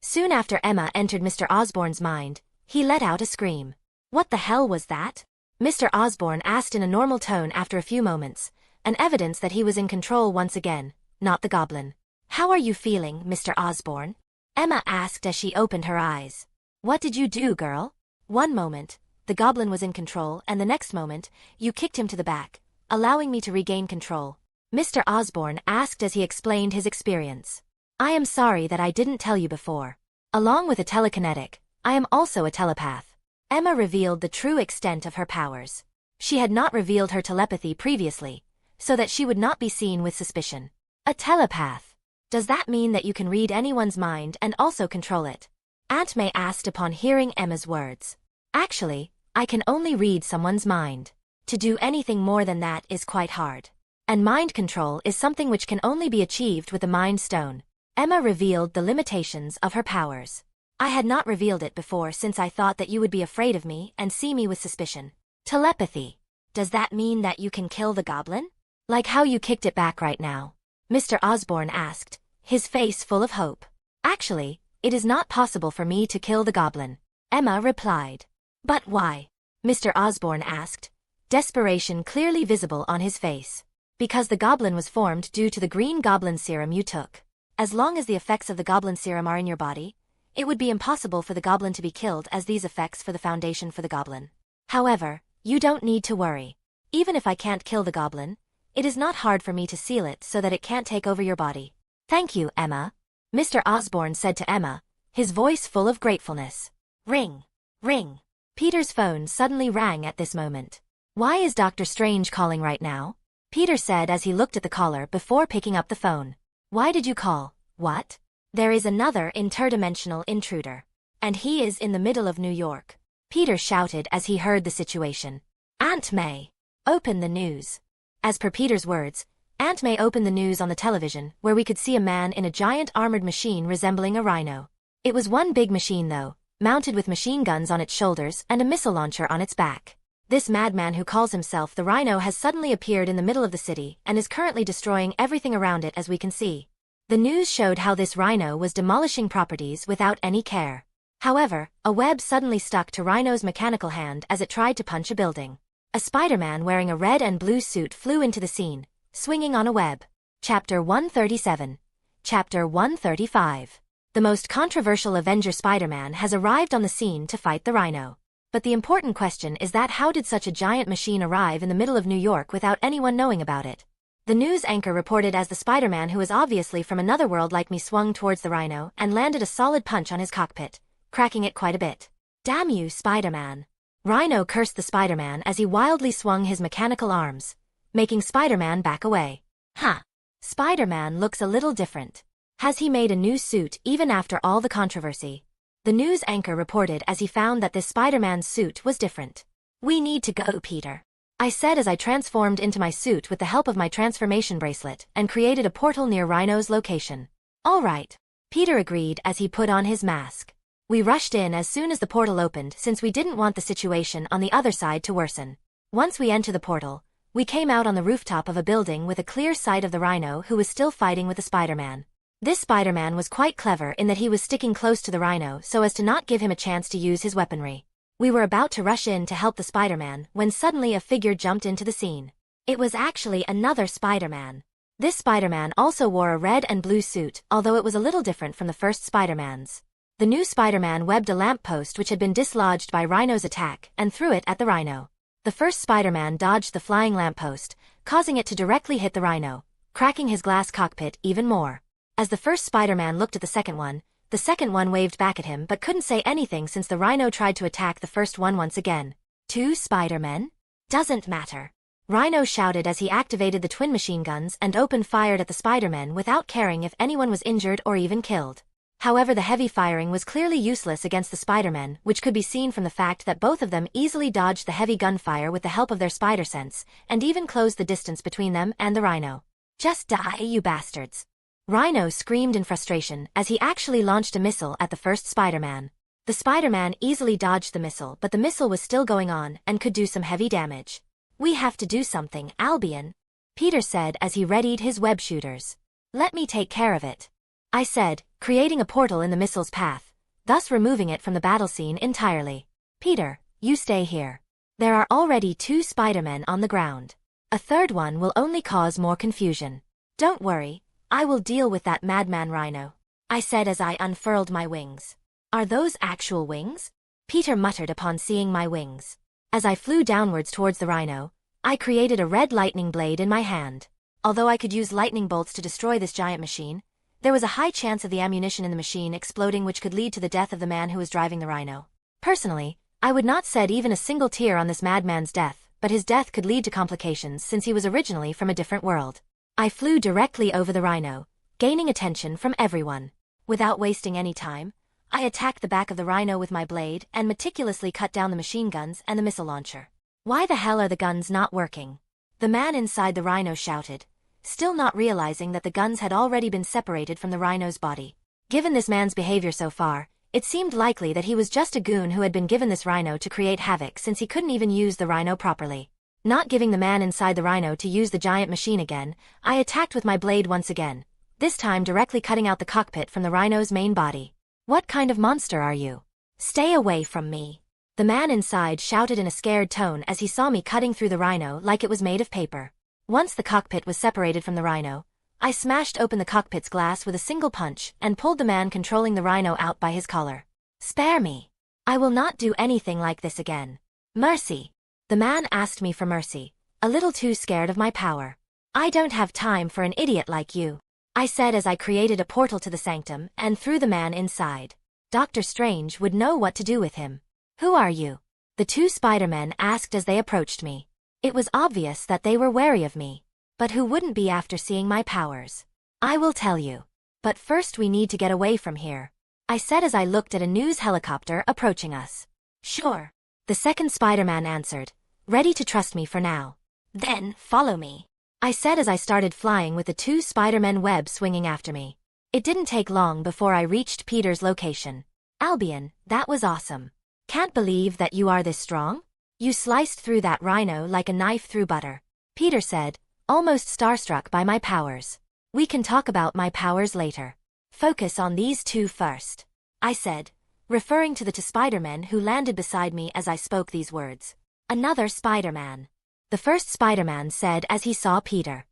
Soon after Emma entered Mr. Osborne's mind, he let out a scream. What the hell was that? Mr. Osborne asked in a normal tone after a few moments, an evidence that he was in control once again, not the goblin. How are you feeling, Mr. Osborne? Emma asked as she opened her eyes. What did you do, girl? One moment, the goblin was in control, and the next moment, you kicked him to the back, allowing me to regain control. Mr. Osborne asked as he explained his experience. I am sorry that I didn't tell you before. Along with a telekinetic, I am also a telepath. Emma revealed the true extent of her powers. She had not revealed her telepathy previously, so that she would not be seen with suspicion. A telepath. Does that mean that you can read anyone's mind and also control it? Aunt May asked upon hearing Emma's words. Actually, I can only read someone's mind. To do anything more than that is quite hard. And mind control is something which can only be achieved with the Mind Stone. Emma revealed the limitations of her powers. I had not revealed it before since I thought that you would be afraid of me and see me with suspicion. Telepathy. Does that mean that you can kill the goblin? Like how you kicked it back right now? Mr. Osborne asked, his face full of hope. Actually, it is not possible for me to kill the goblin. Emma replied. But why? Mr. Osborne asked, desperation clearly visible on his face. Because the goblin was formed due to the green goblin serum you took. As long as the effects of the goblin serum are in your body, it would be impossible for the goblin to be killed, as these effects for the foundation for the goblin. However, you don't need to worry. Even if I can't kill the goblin, it is not hard for me to seal it so that it can't take over your body. Thank you, Emma. Mr. Osborne said to Emma, his voice full of gratefulness. Ring. Ring. Peter's phone suddenly rang at this moment. Why is Dr. Strange calling right now? Peter said as he looked at the caller before picking up the phone. Why did you call? What? There is another interdimensional intruder. And he is in the middle of New York. Peter shouted as he heard the situation. Aunt May. Open the news. As per Peter's words, Aunt May opened the news on the television, where we could see a man in a giant armored machine resembling a rhino. It was one big machine though, mounted with machine guns on its shoulders and a missile launcher on its back. This madman who calls himself the Rhino has suddenly appeared in the middle of the city and is currently destroying everything around it, as we can see. The news showed how this Rhino was demolishing properties without any care. However, a web suddenly stuck to Rhino's mechanical hand as it tried to punch a building. A Spider-Man wearing a red and blue suit flew into the scene, swinging on a web. Chapter 137. Chapter 135. The most controversial Avenger Spider-Man has arrived on the scene to fight the Rhino. But the important question is that how did such a giant machine arrive in the middle of New York without anyone knowing about it? The news anchor reported as the Spider-Man, who is obviously from another world like me, swung towards the Rhino and landed a solid punch on his cockpit, cracking it quite a bit. Damn you, Spider-Man. Rhino cursed the Spider-Man as he wildly swung his mechanical arms, making Spider-Man back away. Huh. Spider-Man looks a little different. Has he made a new suit even after all the controversy? The news anchor reported as he found that this Spider-Man's suit was different. We need to go, Peter. I said as I transformed into my suit with the help of my transformation bracelet and created a portal near Rhino's location. All right. Peter agreed as he put on his mask. We rushed in as soon as the portal opened since we didn't want the situation on the other side to worsen. Once we entered the portal, we came out on the rooftop of a building with a clear sight of the Rhino, who was still fighting with the Spider-Man. This Spider-Man was quite clever in that he was sticking close to the Rhino so as to not give him a chance to use his weaponry. We were about to rush in to help the Spider-Man when suddenly a figure jumped into the scene. It was actually another Spider-Man. This Spider-Man also wore a red and blue suit, although it was a little different from the first Spider-Man's. The new Spider-Man webbed a lamppost which had been dislodged by Rhino's attack and threw it at the Rhino. The first Spider-Man dodged the flying lamppost, causing it to directly hit the Rhino, cracking his glass cockpit even more. As the first Spider-Man looked at the second one waved back at him but couldn't say anything since the Rhino tried to attack the first one once again. Two Spider-Men? Doesn't matter. Rhino shouted as he activated the twin machine guns and opened fire at the Spider-Men without caring if anyone was injured or even killed. However, the heavy firing was clearly useless against the Spider-Men, which could be seen from the fact that both of them easily dodged the heavy gunfire with the help of their spider sense, and even closed the distance between them and the Rhino. Just die, you bastards. Rhino screamed in frustration as he actually launched a missile at the first Spider-Man. The Spider-Man easily dodged the missile, but the missile was still going on and could do some heavy damage. We have to do something, Albion, Peter said as he readied his web shooters. Let me take care of it, I said, creating a portal in the missile's path, thus removing it from the battle scene entirely. Peter, you stay here. There are already 2 Spider-Men on the ground. A third one will only cause more confusion. Don't worry, I will deal with that madman Rhino, I said as I unfurled my wings. Are those actual wings? Peter muttered upon seeing my wings. As I flew downwards towards the Rhino, I created a red lightning blade in my hand. Although I could use lightning bolts to destroy this giant machine, there was a high chance of the ammunition in the machine exploding, which could lead to the death of the man who was driving the Rhino. Personally, I would not shed even a single tear on this madman's death, but his death could lead to complications since he was originally from a different world. I flew directly over the Rhino, gaining attention from everyone. Without wasting any time, I attacked the back of the Rhino with my blade and meticulously cut down the machine guns and the missile launcher. Why the hell are the guns not working? The man inside the Rhino shouted, still not realizing that the guns had already been separated from the Rhino's body. Given this man's behavior so far, it seemed likely that he was just a goon who had been given this Rhino to create havoc, since he couldn't even use the Rhino properly. Not giving the man inside the Rhino to use the giant machine again, I attacked with my blade once again, this time directly cutting out the cockpit from the Rhino's main body. What kind of monster are you? Stay away from me, the man inside shouted in a scared tone as he saw me cutting through the Rhino like it was made of paper. Once the cockpit was separated from the Rhino, I smashed open the cockpit's glass with a single punch and pulled the man controlling the Rhino out by his collar. Spare me. I will not do anything like this again. Mercy. The man asked me for mercy, a little too scared of my power. I don't have time for an idiot like you, I said as I created a portal to the sanctum and threw the man inside. Doctor Strange would know what to do with him. Who are you? The 2 Spider-Men asked as they approached me. It was obvious that they were wary of me. But who wouldn't be after seeing my powers? I will tell you. But first we need to get away from here, I said as I looked at a news helicopter approaching us. Sure, the second Spider-Man answered, ready to trust me for now. Then, follow me, I said as I started flying with the 2 Spider-Men web swinging after me. It didn't take long before I reached Peter's location. Albion, that was awesome. Can't believe that you are this strong? You sliced through that Rhino like a knife through butter, Peter said, almost starstruck by my powers. We can talk about my powers later. Focus on these 2 first, I said, referring to the 2 Spider-Men who landed beside me as I spoke these words. Another Spider-Man, the first Spider-Man said as he saw Peter.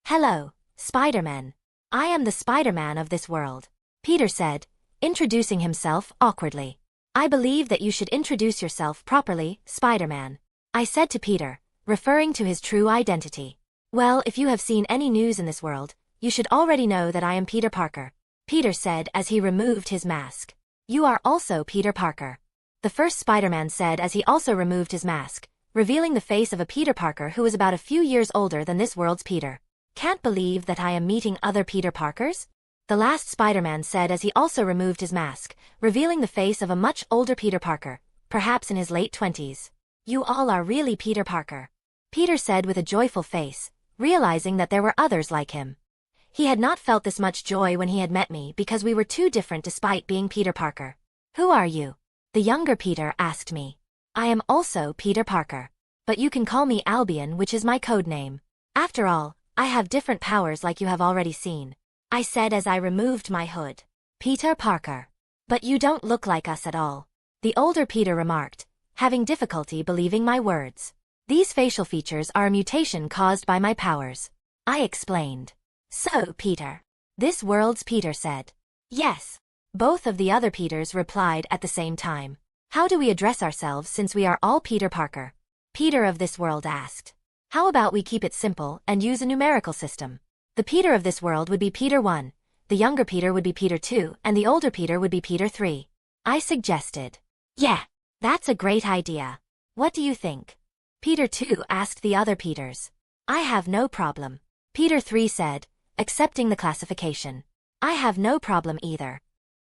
Hello, Spider-Man. I am the Spider-Man of this world, Peter said, introducing himself awkwardly. I believe that you should introduce yourself properly, Spider-Man, I said to Peter, referring to his true identity. Well, if you have seen any news in this world, you should already know that I am Peter Parker, Peter said as he removed his mask. You are also Peter Parker, the first Spider-Man said as he also removed his mask, revealing the face of a Peter Parker who was about a few years older than this world's Peter. Can't believe that I am meeting other Peter Parkers? The last Spider-Man said as he also removed his mask, revealing the face of a much older Peter Parker, perhaps in his late 20s. You all are really Peter Parker, Peter said with a joyful face, realizing that there were others like him. He had not felt this much joy when he had met me because we were too different despite being Peter Parker. Who are you? The younger Peter asked me. I am also Peter Parker. But you can call me Albion, which is my code name. After all, I have different powers like you have already seen, I said as I removed my hood. Peter Parker. But you don't look like us at all, the older Peter remarked, having difficulty believing my words. These facial features are a mutation caused by my powers, I explained. So, Peter. This world's Peter said. Yes. Both of the other Peters replied at the same time. How do we address ourselves since we are all Peter Parker? Peter of this world asked. How about we keep it simple and use a numerical system? The Peter of this world would be Peter 1, the younger Peter would be Peter 2, and the older Peter would be Peter 3. I suggested. Yeah, that's a great idea. What do you think? Peter 2 asked the other Peters. I have no problem, Peter 3 said, accepting the classification. I have no problem either.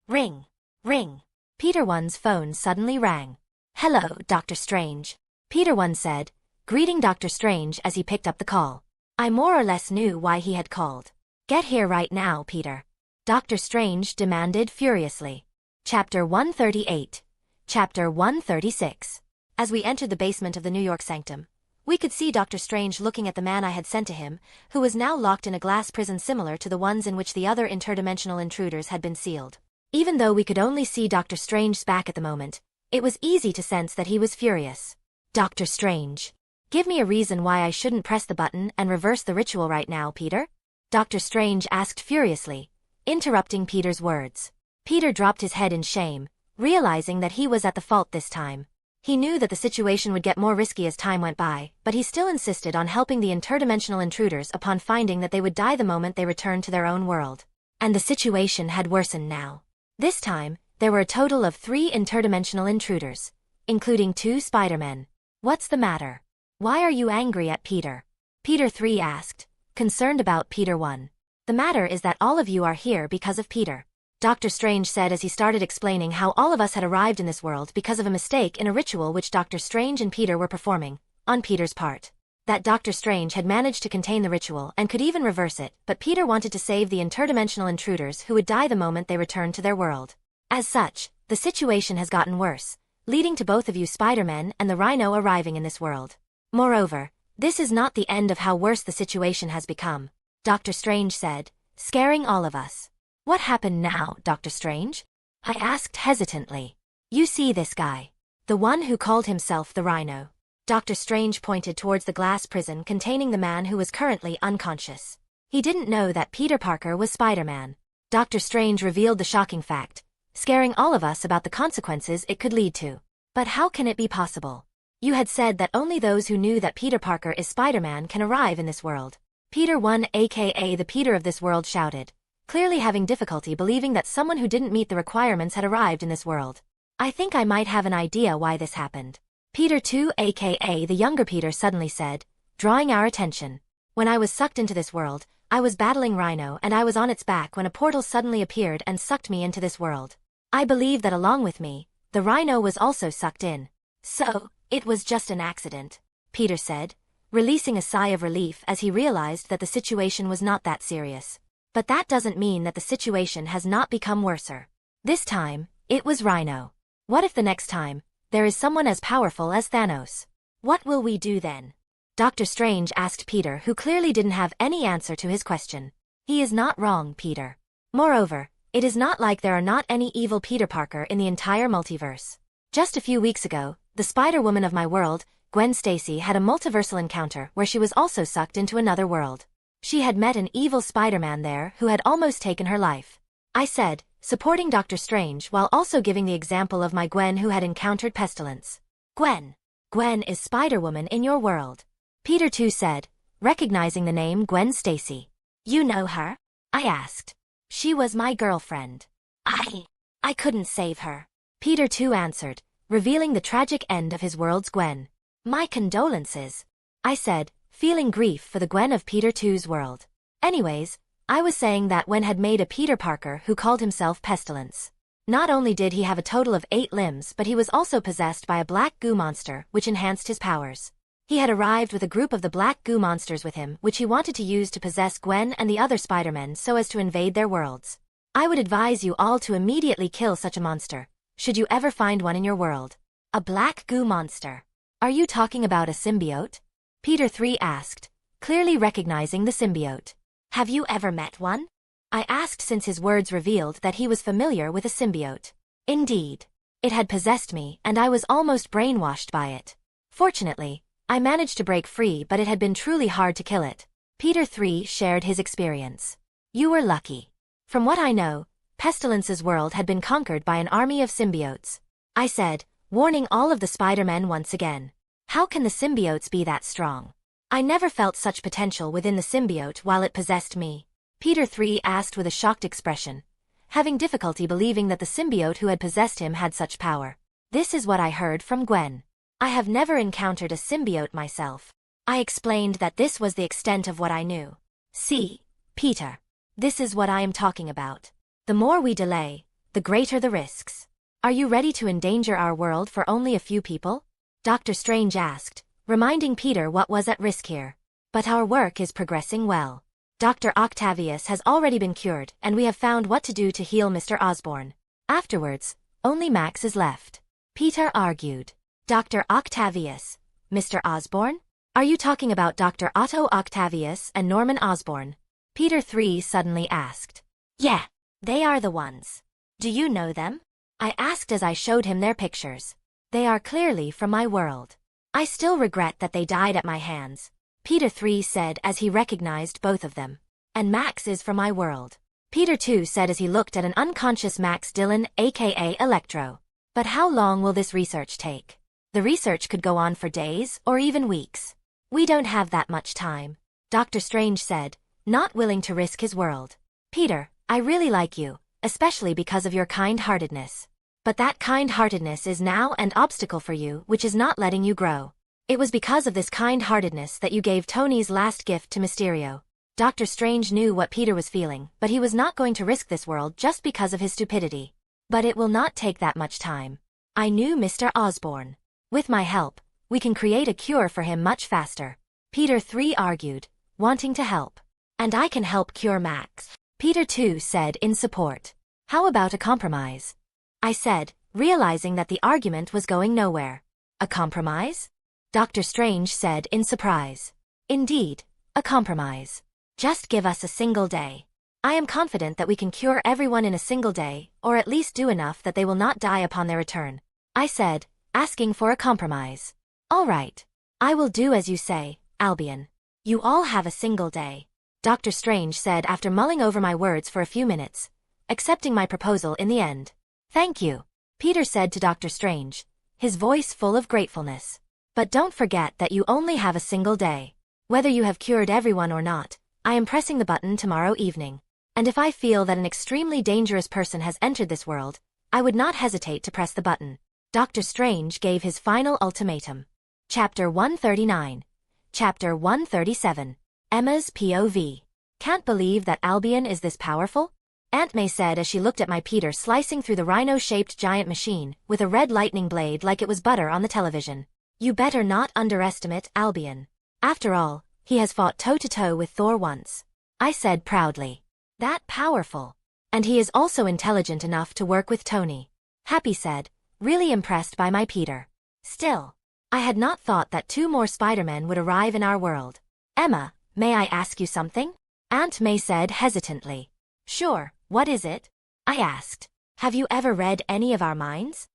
Ring. Ring. Peter 1's phone suddenly rang. Hello, Dr. Strange, Peter 1 said, greeting Dr. Strange as he picked up the call. I more or less knew why he had called. Get here right now, Peter, Dr. Strange demanded furiously. Chapter 138. Chapter 136. As we entered the basement of the New York Sanctum, We could see Dr. Strange looking at the man I had sent to him, who was now locked in a glass prison similar to the ones in which the other interdimensional intruders had been sealed. Even though we could only see Dr. Strange's back at the moment, it was easy to sense that he was furious. Dr. Strange. Give me a reason why I shouldn't press the button and reverse the ritual right now, Peter? Dr. Strange asked furiously, interrupting Peter's words. Peter dropped his head in shame, realizing that he was at the fault this time. He knew that the situation would get more risky as time went by, but he still insisted on helping the interdimensional intruders upon finding that they would die the moment they returned to their own world. And the situation had worsened now. This time, there were a total of 3 interdimensional intruders, including 2 Spider-Men. What's the matter? Why are you angry at Peter? Peter 3 asked, concerned about Peter 1. The matter is that all of you are here because of Peter. Dr. Strange said as he started explaining how all of us had arrived in this world because of a mistake in a ritual which Dr. Strange and Peter were performing, on Peter's part. That Dr. Strange had managed to contain the ritual and could even reverse it, but Peter wanted to save the interdimensional intruders who would die the moment they returned to their world. As such, the situation has gotten worse, leading to both of you Spider-Men and the Rhino arriving in this world. Moreover, this is not the end of how worse the situation has become, Dr. Strange said, scaring all of us. What happened now, Dr. Strange? I asked hesitantly. You see this guy. The one who called himself the Rhino. Dr. Strange pointed towards the glass prison containing the man who was currently unconscious. He didn't know that Peter Parker was Spider-Man. Dr. Strange revealed the shocking fact, scaring all of us about the consequences it could lead to. But how can it be possible? You had said that only those who knew that Peter Parker is Spider-Man can arrive in this world. Peter 1 aka the Peter of this world shouted, clearly having difficulty believing that someone who didn't meet the requirements had arrived in this world. I think I might have an idea why this happened. Peter 2 aka the younger Peter suddenly said, drawing our attention. When I was sucked into this world, I was battling Rhino and I was on its back when a portal suddenly appeared and sucked me into this world. I believe that along with me, the Rhino was also sucked in. So, it was just an accident, Peter said, releasing a sigh of relief as he realized that the situation was not that serious. But that doesn't mean that the situation has not become worser. This time, it was Rhino. What if the next time, there is someone as powerful as Thanos? What will we do then? Dr. Strange asked Peter, who clearly didn't have any answer to his question. He is not wrong, Peter. Moreover, it is not like there are not any evil Peter Parker in the entire multiverse. Just a few weeks ago, the Spider-Woman of my world, Gwen Stacy, had a multiversal encounter where she was also sucked into another world. She had met an evil Spider-Man there who had almost taken her life. I said, supporting Dr. Strange while also giving the example of my Gwen who had encountered Pestilence. Gwen. Gwen is Spider-Woman in your world. Peter 2 said, recognizing the name Gwen Stacy. You know her? I asked. She was my girlfriend. I couldn't save her. Peter 2 answered, revealing the tragic end of his world's Gwen. My condolences. I said, feeling grief for the Gwen of Peter 2's world. Anyways, I was saying that Gwen had made a Peter Parker who called himself Pestilence. Not only did he have a total of 8 limbs, but he was also possessed by a black goo monster which enhanced his powers. He had arrived with a group of the black goo monsters with him which he wanted to use to possess Gwen and the other Spider-Men so as to invade their worlds. I would advise you all to immediately kill such a monster, should you ever find one in your world. A black goo monster. Are you talking about a symbiote? Peter 3 asked, clearly recognizing the symbiote. Have you ever met one? I asked since his words revealed that he was familiar with a symbiote. Indeed. It had possessed me and I was almost brainwashed by it. Fortunately, I managed to break free, but it had been truly hard to kill it. Peter 3 shared his experience. You were lucky. From what I know, Pestilence's world had been conquered by an army of symbiotes. I said, warning all of the Spider-Men once again. How can the symbiotes be that strong? I never felt such potential within the symbiote while it possessed me. Peter 3 asked with a shocked expression, having difficulty believing that the symbiote who had possessed him had such power. This is what I heard from Gwen. I have never encountered a symbiote myself. I explained that this was the extent of what I knew. See, Peter. This is what I am talking about. The more we delay, the greater the risks. Are you ready to endanger our world for only a few people? Dr. Strange asked, reminding Peter what was at risk here. But our work is progressing well. Dr. Octavius has already been cured and we have found what to do to heal Mr. Osborne. Afterwards, only Max is left. Peter argued. Dr. Octavius, Mr. Osborne? Are you talking about Dr. Otto Octavius and Norman Osborne? Peter 3 suddenly asked. Yeah, they are the ones. Do you know them? I asked as I showed him their pictures. They are clearly from my world. I still regret that they died at my hands, Peter 3 said as he recognized both of them. And Max is from my world, Peter 2 said as he looked at an unconscious Max Dillon, aka Electro. But how long will this research take? The research could go on for days or even weeks. We don't have that much time, Dr. Strange said, not willing to risk his world. Peter, I really like you, especially because of your kind-heartedness. But that kind-heartedness is now an obstacle for you which is not letting you grow. It was because of this kind-heartedness that you gave Tony's last gift to Mysterio. Dr. Strange knew what Peter was feeling, but he was not going to risk this world just because of his stupidity. But it will not take that much time. I knew Mr. Osborne. With my help, we can create a cure for him much faster, Peter 3 argued, wanting to help. And I can help cure Max, Peter 2 said in support. How about a compromise? I said, realizing that the argument was going nowhere. A compromise? Dr. Strange said in surprise. Indeed, a compromise. Just give us a single day. I am confident that we can cure everyone in a single day, or at least do enough that they will not die upon their return, I said, asking for a compromise. All right. I will do as you say, Albion. You all have a single day, Dr. Strange said after mulling over my words for a few minutes, accepting my proposal in the end. Thank you, Peter said to Dr. Strange, his voice full of gratefulness. But don't forget that you only have a single day. Whether you have cured everyone or not, I am pressing the button tomorrow evening. And if I feel that an extremely dangerous person has entered this world, I would not hesitate to press the button. Dr. Strange gave his final ultimatum. Chapter 139. Chapter 137. Emma's POV. Can't believe that Albion is this powerful? Aunt May said as she looked at my Peter slicing through the rhino-shaped giant machine with a red lightning blade like it was butter on the television. You better not underestimate Albion. After all, he has fought toe-to-toe with Thor once, I said proudly. That powerful. And he is also intelligent enough to work with Tony, Happy said, really impressed by my Peter. Still, I had not thought that 2 more Spider-Men would arrive in our world. Emma, may I ask you something? Aunt May said hesitantly. Sure, what is it? I asked. Have you ever read any of our minds?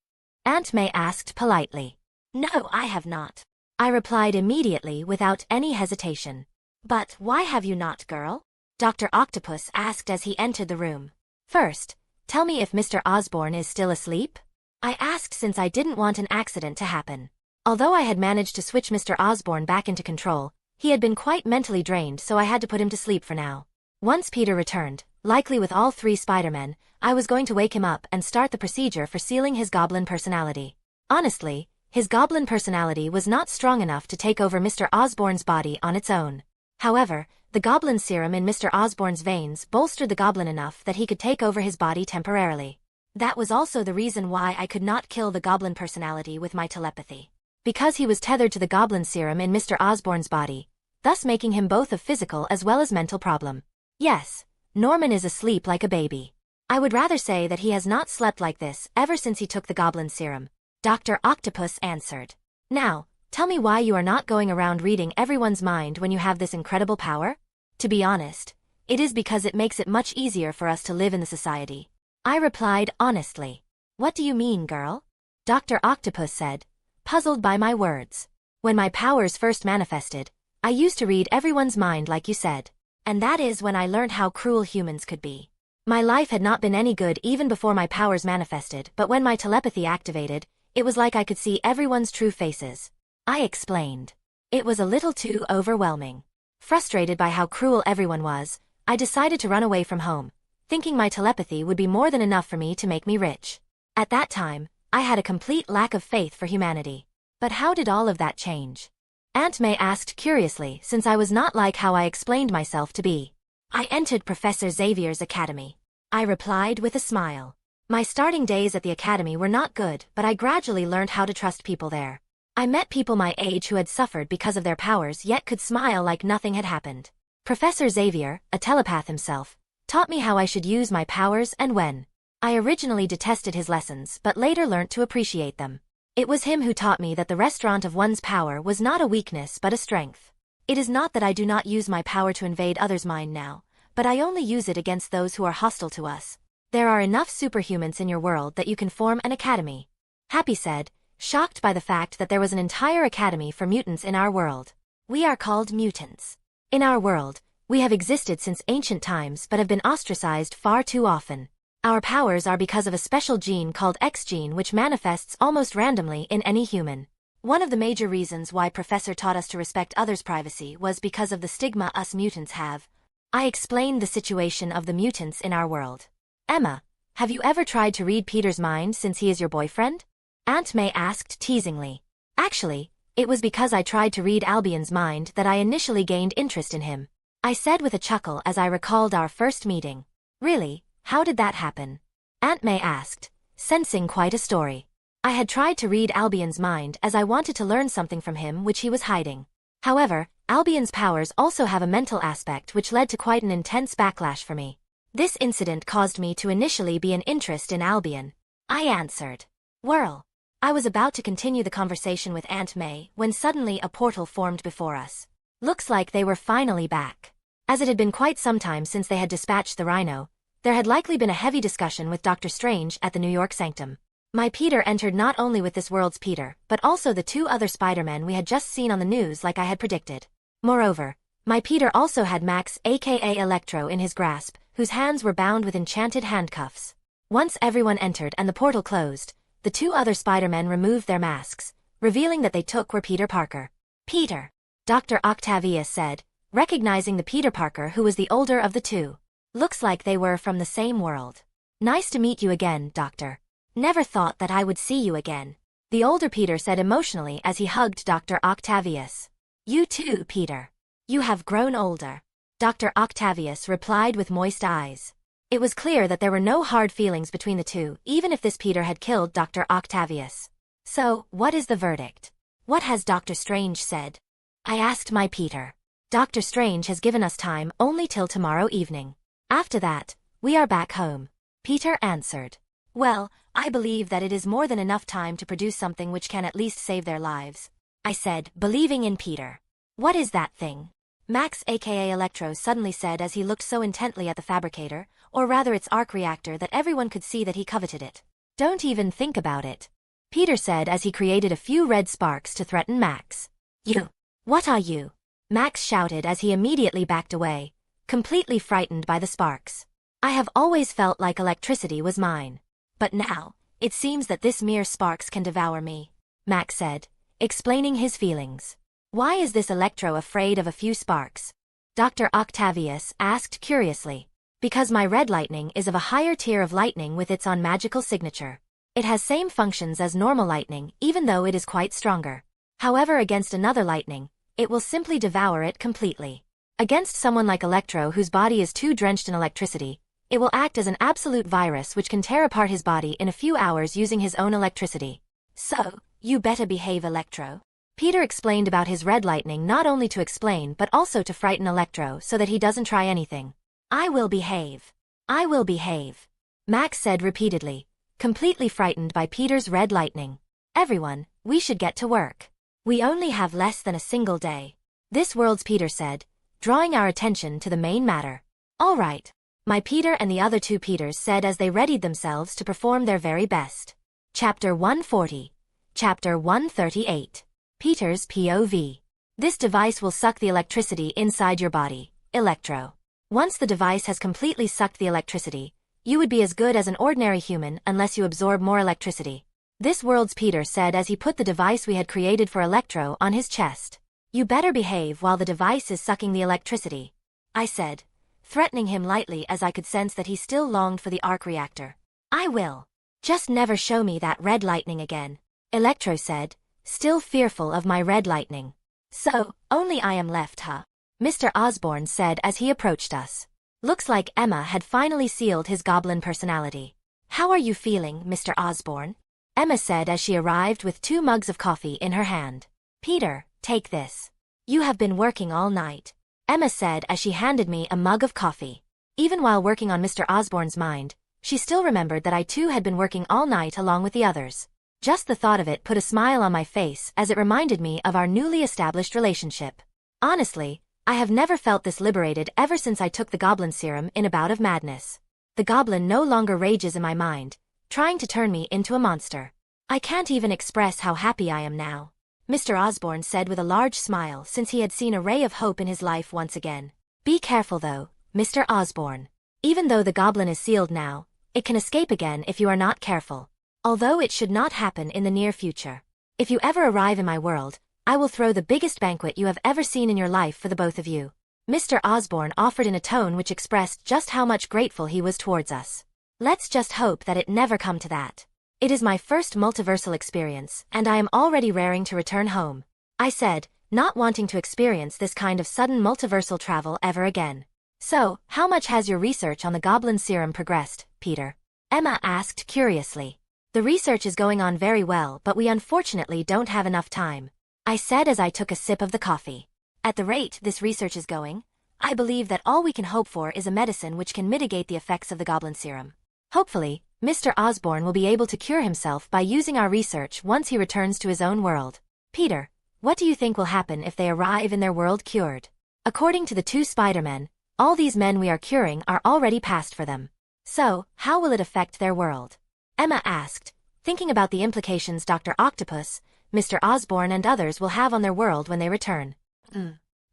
Aunt May asked politely. No, I have not. I replied immediately without any hesitation. But why have you not, girl? Dr. Octopus asked as he entered the room. First, tell me if Mr. Osborne is still asleep? I asked since I didn't want an accident to happen. Although I had managed to switch Mr. Osborne back into control, he had been quite mentally drained, so I had to put him to sleep for now. Once Peter returned, likely with all 3 Spider-Men, I was going to wake him up and start the procedure for sealing his Goblin personality. Honestly, his Goblin personality was not strong enough to take over Mr. Osborne's body on its own. However, the Goblin serum in Mr. Osborne's veins bolstered the Goblin enough that he could take over his body temporarily. That was also the reason why I could not kill the Goblin personality with my telepathy. Because he was tethered to the Goblin serum in Mr. Osborne's body, thus making him both a physical as well as mental problem. Yes, Norman is asleep like a baby. I would rather say that he has not slept like this ever since he took the Goblin serum, Dr. Octopus answered. Now, tell me why you are not going around reading everyone's mind when you have this incredible power? To be honest, it is because it makes it much easier for us to live in the society. I replied honestly. What do you mean, girl? Dr. Octopus said, puzzled by my words. When my powers first manifested, I used to read everyone's mind like you said. And that is when I learned how cruel humans could be. My life had not been any good even before my powers manifested, but when my telepathy activated, it was like I could see everyone's true faces. I explained. It was a little too overwhelming. Frustrated by how cruel everyone was, I decided to run away from home, thinking my telepathy would be more than enough for me to make me rich. At that time, I had a complete lack of faith for humanity. But how did all of that change? Aunt May asked curiously, since I was not like how I explained myself to be. I entered Professor Xavier's academy. I replied with a smile. My starting days at the academy were not good, but I gradually learned how to trust people there. I met people my age who had suffered because of their powers yet could smile like nothing had happened. Professor Xavier, a telepath himself, taught me how I should use my powers and when. I originally detested his lessons but later learnt to appreciate them. It was him who taught me that the restaurant of one's power was not a weakness but a strength. It is not that I do not use my power to invade others' mind now, but I only use it against those who are hostile to us. There are enough superhumans in your world that you can form an academy. Happy said, shocked by the fact that there was an entire academy for mutants in our world. We are called mutants. In our world, we have existed since ancient times but have been ostracized far too often. Our powers are because of a special gene called X gene which manifests almost randomly in any human. One of the major reasons why Professor taught us to respect others' privacy was because of the stigma us mutants have. I explained the situation of the mutants in our world. Emma, have you ever tried to read Peter's mind since he is your boyfriend? Aunt May asked teasingly. Actually, it was because I tried to read Albion's mind that I initially gained interest in him. I said with a chuckle as I recalled our first meeting. Really, how did that happen? Aunt May asked, sensing quite a story. I had tried to read Albion's mind as I wanted to learn something from him which he was hiding. However, Albion's powers also have a mental aspect which led to quite an intense backlash for me. This incident caused me to initially be an interest in Albion. I answered. Whirl. I was about to continue the conversation with Aunt May when suddenly a portal formed before us. Looks like they were finally back. As it had been quite some time since they had dispatched the Rhino, there had likely been a heavy discussion with Dr. Strange at the New York Sanctum. My Peter entered not only with this world's Peter, but also the two other Spider-Men we had just seen on the news like I had predicted. Moreover, my Peter also had Max aka Electro in his grasp, whose hands were bound with enchanted handcuffs. Once everyone entered and the portal closed, the two other Spider-Men removed their masks, revealing that they took were Peter Parker. Peter. Dr. Octavius said, recognizing the Peter Parker who was the older of the two. Looks like they were from the same world. Nice to meet you again, Doctor. Never thought that I would see you again. The older Peter said emotionally as he hugged Dr. Octavius. You too, Peter. You have grown older. Dr. Octavius replied with moist eyes. It was clear that there were no hard feelings between the two, even if this Peter had killed Dr. Octavius. So, what is the verdict? What has Dr. Strange said? I asked my Peter. Dr. Strange has given us time only till tomorrow evening. After that, we are back home. Peter answered. Well, I believe that it is more than enough time to produce something which can at least save their lives. I said, believing in Peter. What is that thing? Max aka Electro suddenly said as he looked so intently at the fabricator, or rather its arc reactor, that everyone could see that he coveted it. Don't even think about it. Peter said as he created a few red sparks to threaten Max. You. What are you? Max shouted as he immediately backed away, completely frightened by the sparks. I have always felt like electricity was mine. But now, it seems that this mere sparks can devour me, Max said, explaining his feelings. Why is this Electro afraid of a few sparks? Dr. Octavius asked curiously. Because my red lightning is of a higher tier of lightning with its own magical signature. It has same functions as normal lightning, even though it is quite stronger. However, against another lightning, it will simply devour it completely. Against someone like Electro whose body is too drenched in electricity, it will act as an absolute virus which can tear apart his body in a few hours using his own electricity. So, you better behave, Electro. Peter explained about his red lightning not only to explain but also to frighten Electro so that he doesn't try anything. I will behave. I will behave. Max said repeatedly, completely frightened by Peter's red lightning. Everyone, we should get to work. We only have less than a single day. This world's Peter said, drawing our attention to the main matter. All right. My Peter and the other two Peters said as they readied themselves to perform their very best. Chapter 140. Chapter 138. Peter's POV. This device will suck the electricity inside your body, Electro. Once the device has completely sucked the electricity, you would be as good as an ordinary human unless you absorb more electricity. This world's Peter said as he put the device we had created for Electro on his chest. You better behave while the device is sucking the electricity. I said, threatening him lightly as I could sense that he still longed for the arc reactor. I will. Just never show me that red lightning again, Electro said, still fearful of my red lightning. So, only I am left, huh? Mr. Osborne said as he approached us. Looks like Emma had finally sealed his goblin personality. How are you feeling, Mr. Osborne? Emma said as she arrived with 2 mugs of coffee in her hand. Peter, take this. You have been working all night, Emma said as she handed me a mug of coffee. Even while working on Mr. Osborne's mind, she still remembered that I too had been working all night along with the others. Just the thought of it put a smile on my face as it reminded me of our newly established relationship. Honestly, I have never felt this liberated ever since I took the Goblin serum in a bout of madness. The Goblin no longer rages in my mind, trying to turn me into a monster. I can't even express how happy I am now, Mr. Osborne said with a large smile since he had seen a ray of hope in his life once again. Be careful though, Mr. Osborne. Even though the Goblin is sealed now, it can escape again if you are not careful. Although it should not happen in the near future. If you ever arrive in my world, I will throw the biggest banquet you have ever seen in your life for the both of you. Mr. Osborne offered in a tone which expressed just how much grateful he was towards us. Let's just hope that it never come to that. It is my first multiversal experience, and I am already raring to return home, I said, not wanting to experience this kind of sudden multiversal travel ever again. So, how much has your research on the Goblin serum progressed, Peter? Emma asked curiously. The research is going on very well, but we unfortunately don't have enough time, I said as I took a sip of the coffee. At the rate this research is going, I believe that all we can hope for is a medicine which can mitigate the effects of the Goblin serum. Hopefully, Mr. Osborne will be able to cure himself by using our research once he returns to his own world. Peter, what do you think will happen if they arrive in their world cured? According to the two Spider-Men, all these men we are curing are already past for them. So, how will it affect their world? Emma asked, thinking about the implications Dr. Octopus, Mr. Osborne and others will have on their world when they return.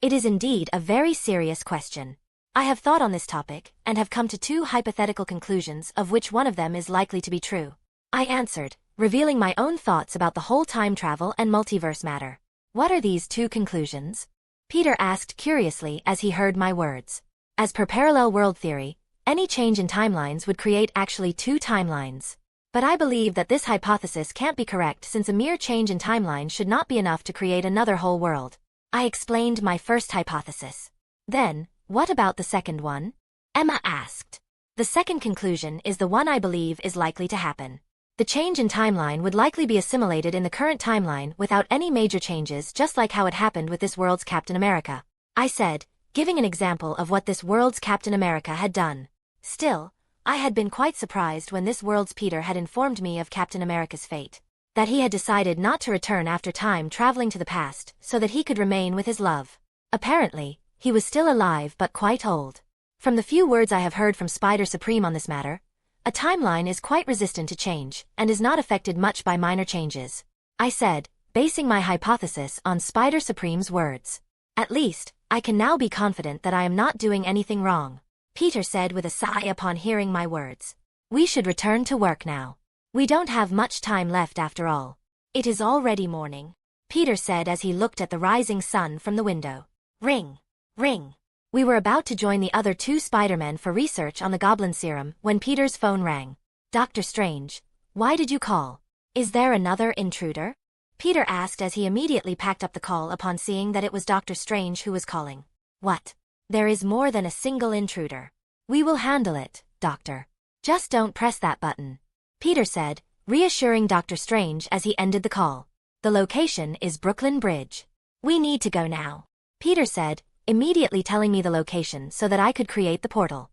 It is indeed a very serious question. I have thought on this topic, and have come to two hypothetical conclusions of which one of them is likely to be true. I answered, revealing my own thoughts about the whole time travel and multiverse matter. What are these two conclusions? Peter asked curiously as he heard my words. As per parallel world theory, any change in timelines would create actually two timelines. But I believe that this hypothesis can't be correct since a mere change in timeline should not be enough to create another whole world. I explained my first hypothesis. Then, what about the second one? Emma asked. The second conclusion is the one I believe is likely to happen. The change in timeline would likely be assimilated in the current timeline without any major changes, just like how it happened with this world's Captain America, I said, giving an example of what this world's Captain America had done. Still, I had been quite surprised when this world's Peter had informed me of Captain America's fate. That he had decided not to return after time traveling to the past so that he could remain with his love. Apparently, he was still alive but quite old. From the few words I have heard from Spider Supreme on this matter, a timeline is quite resistant to change and is not affected much by minor changes, I said, basing my hypothesis on Spider Supreme's words. At least, I can now be confident that I am not doing anything wrong, Peter said with a sigh upon hearing my words. We should return to work now. We don't have much time left after all. It is already morning, Peter said as he looked at the rising sun from the window. Ring. Ring. We were about to join the other two Spider-Men for research on the Goblin serum when Peter's phone rang. Dr. Strange, why did you call? Is there another intruder? Peter asked as he immediately packed up the call upon seeing that it was Dr. Strange who was calling. What? There is more than a single intruder. We will handle it, Doctor. Just don't press that button, Peter said, reassuring Dr. Strange as he ended the call. The location is Brooklyn Bridge. We need to go now, Peter said, immediately telling me the location so that I could create the portal.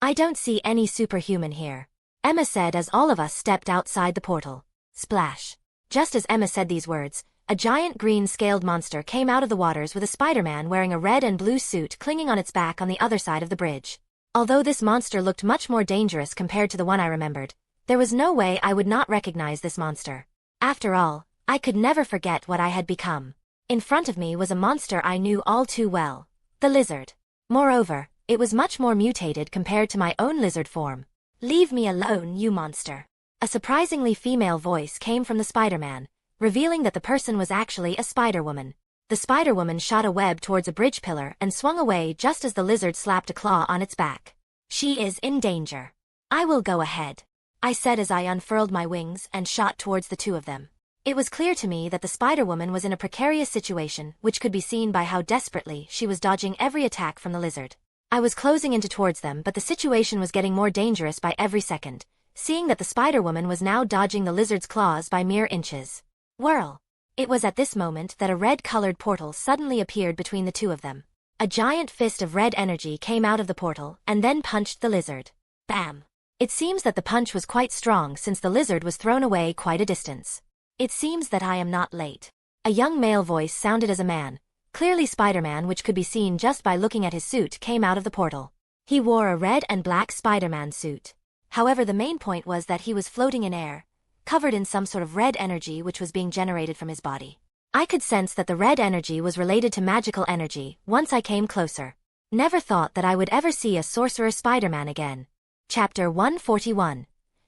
I don't see any superhuman here, Emma said as all of us stepped outside the portal. Splash. Just as Emma said these words, a giant green-scaled monster came out of the waters with a Spider-Man wearing a red and blue suit clinging on its back on the other side of the bridge. Although this monster looked much more dangerous compared to the one I remembered, there was no way I would not recognize this monster. After all, I could never forget what I had become. In front of me was a monster I knew all too well, the lizard. Moreover, it was much more mutated compared to my own lizard form. Leave me alone, you monster. A surprisingly female voice came from the Spider-Man, revealing that the person was actually a Spider-Woman. The Spider-Woman shot a web towards a bridge pillar and swung away just as the lizard slapped a claw on its back. She is in danger. I will go ahead, I said as I unfurled my wings and shot towards the two of them. It was clear to me that the Spider-Woman was in a precarious situation, which could be seen by how desperately she was dodging every attack from the lizard. I was closing in towards them, but the situation was getting more dangerous by every second, seeing that the Spider-Woman was now dodging the lizard's claws by mere inches. Whirl! It was at this moment that a red-colored portal suddenly appeared between the two of them. A giant fist of red energy came out of the portal and then punched the lizard. Bam! It seems that the punch was quite strong since the lizard was thrown away quite a distance. It seems that I am not late. A young male voice sounded as a man, clearly Spider-Man, which could be seen just by looking at his suit, came out of the portal. He wore a red and black Spider-Man suit. However, the main point was that he was floating in air, covered in some sort of red energy which was being generated from his body. I could sense that the red energy was related to magical energy once I came closer. Never thought that I would ever see a sorcerer Spider-Man again. Chapter 141.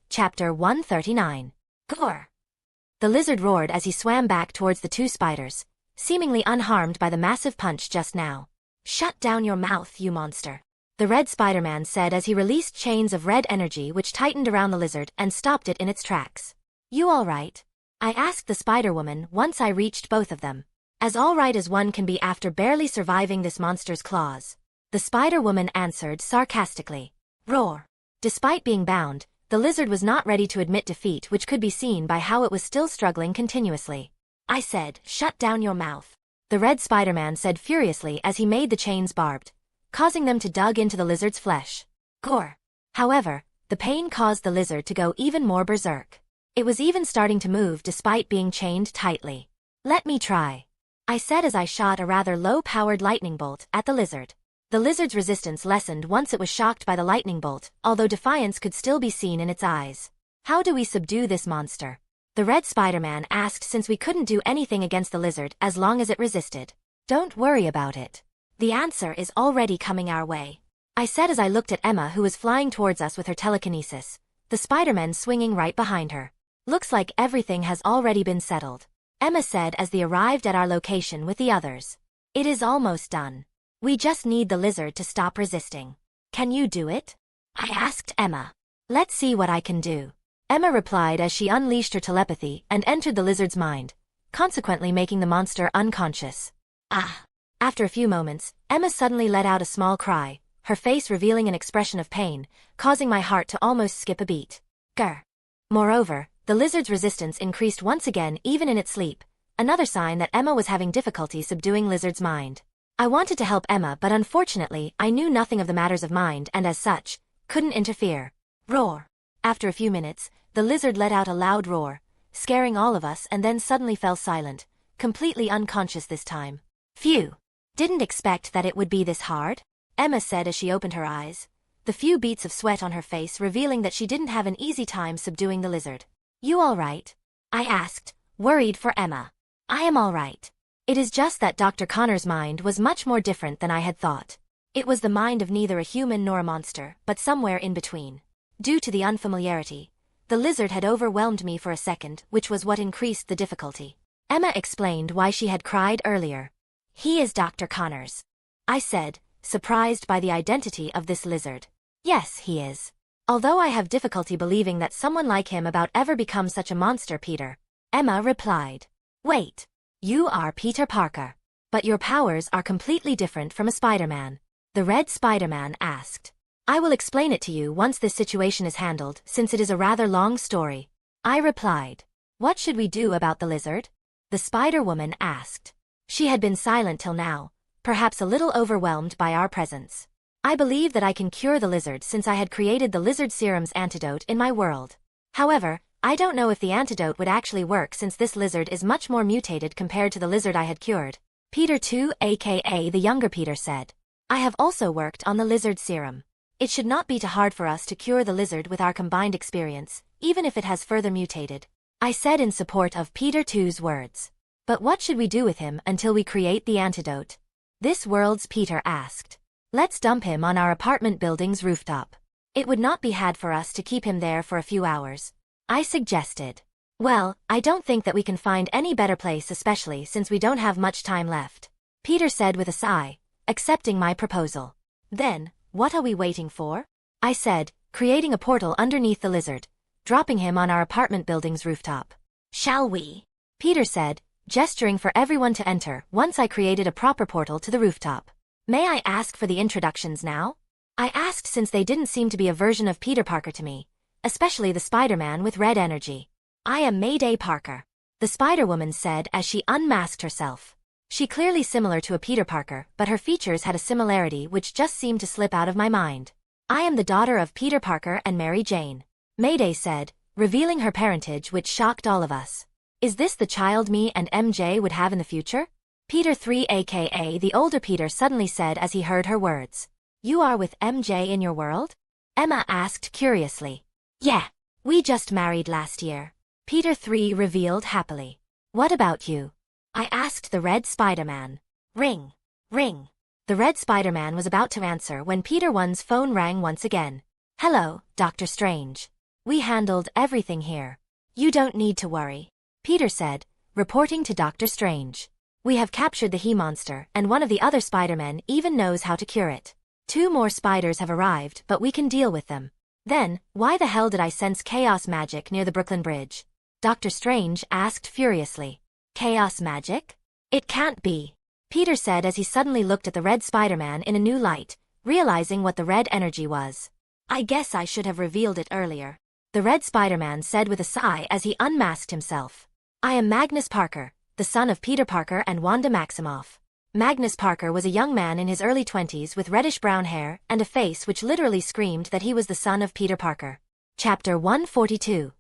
Chapter 139. Gore! The lizard roared as he swam back towards the two spiders, seemingly unharmed by the massive punch just now. "Shut down your mouth, you monster," the red Spider-Man said as he released chains of red energy which tightened around the lizard and stopped it in its tracks. "You all right?" I asked the Spider-Woman once I reached both of them. As all right as one can be after barely surviving this monster's claws, the Spider-Woman answered sarcastically. Roar. Despite being bound, the lizard was not ready to admit defeat, which could be seen by how it was still struggling continuously. I said, "Shut down your mouth," the red Spider-Man said furiously as he made the chains barbed, causing them to dug into the lizard's flesh. Gore. However, the pain caused the lizard to go even more berserk. It was even starting to move despite being chained tightly. "Let me try," I said as I shot a rather low-powered lightning bolt at the lizard. The lizard's resistance lessened once it was shocked by the lightning bolt, although defiance could still be seen in its eyes. "How do we subdue this monster?" the red Spider-Man asked, since we couldn't do anything against the lizard as long as it resisted. "Don't worry about it. The answer is already coming our way," I said as I looked at Emma, who was flying towards us with her telekinesis, the Spider-Man swinging right behind her. "Looks like everything has already been settled," Emma said as they arrived at our location with the others. "It is almost done. We just need the lizard to stop resisting." "Can you do it?" I asked Emma. "Let's see what I can do," Emma replied as she unleashed her telepathy and entered the lizard's mind, consequently making the monster unconscious. Ah! After a few moments, Emma suddenly let out a small cry, her face revealing an expression of pain, causing my heart to almost skip a beat. Grr. Moreover, the lizard's resistance increased once again even in its sleep, another sign that Emma was having difficulty subduing lizard's mind. I wanted to help Emma, but unfortunately I knew nothing of the matters of mind and as such, couldn't interfere. Roar. After a few minutes, the lizard let out a loud roar, scaring all of us, and then suddenly fell silent, completely unconscious this time. Phew. Didn't expect that it would be this hard, Emma said as she opened her eyes, the few beads of sweat on her face revealing that she didn't have an easy time subduing the lizard. "You all right?" I asked, worried for Emma. "I am all right. It is just that Dr. Connor's mind was much more different than I had thought. It was the mind of neither a human nor a monster, but somewhere in between. Due to the unfamiliarity, the lizard had overwhelmed me for a second, which was what increased the difficulty." Emma explained why she had cried earlier. "He is Dr. Connors," I said, surprised by the identity of this lizard. "Yes, he is. Although I have difficulty believing that someone like him about ever become such a monster, Peter," Emma replied. "Wait. You are Peter Parker. But your powers are completely different from a Spider-Man," the red Spider-Man asked. "I will explain it to you once this situation is handled, since it is a rather long story," I replied. "What should we do about the lizard?" the Spider-Woman asked. She had been silent till now, perhaps a little overwhelmed by our presence. "I believe that I can cure the lizard since I had created the lizard serum's antidote in my world. However, I don't know if the antidote would actually work since this lizard is much more mutated compared to the lizard I had cured," Peter 2 aka the younger Peter said. "I have also worked on the lizard serum. It should not be too hard for us to cure the lizard with our combined experience, even if it has further mutated," I said in support of Peter 2's words. "But what should we do with him until we create the antidote?" this world's Peter asked. "Let's dump him on our apartment building's rooftop. It would not be had for us to keep him there for a few hours," I suggested. "Well, I don't think that we can find any better place, especially since we don't have much time left," Peter said with a sigh, accepting my proposal. "Then, what are we waiting for?" I said, creating a portal underneath the lizard, dropping him on our apartment building's rooftop. "Shall we?" Peter said, gesturing for everyone to enter once I created a proper portal to the rooftop. "May I ask for the introductions now?" I asked, since they didn't seem to be a version of Peter Parker to me, especially the Spider-Man with red energy. "I am Mayday Parker," the Spider-Woman said as she unmasked herself. She clearly similar to a Peter Parker, but her features had a similarity which just seemed to slip out of my mind. I am the daughter of Peter Parker and Mary Jane, Mayday said, revealing her parentage, which shocked all of us. Is this the child me and MJ would have in the future? Peter 3 aka the older Peter suddenly said as he heard her words. You are with MJ in your world? Emma asked curiously. Yeah. We just married last year, Peter 3 revealed happily. What about you? I asked the Red Spider-Man. Ring. Ring. The Red Spider-Man was about to answer when Peter 1's phone rang once again. Hello, Doctor Strange. We handled everything here. You don't need to worry, Peter said, reporting to Doctor Strange. We have captured the he-monster, and one of the other Spider-Men even knows how to cure it. 2 more spiders have arrived, but we can deal with them. Then, why the hell did I sense chaos magic near the Brooklyn Bridge? Doctor Strange asked furiously. Chaos magic? It can't be, Peter said as he suddenly looked at the Red Spider-Man in a new light, realizing what the red energy was. I guess I should have revealed it earlier, the Red Spider-Man said with a sigh as he unmasked himself. I am Magnus Parker, the son of Peter Parker and Wanda Maximoff. Magnus Parker was a young man in his early 20s with reddish-brown hair and a face which literally screamed that he was the son of Peter Parker. Chapter 142.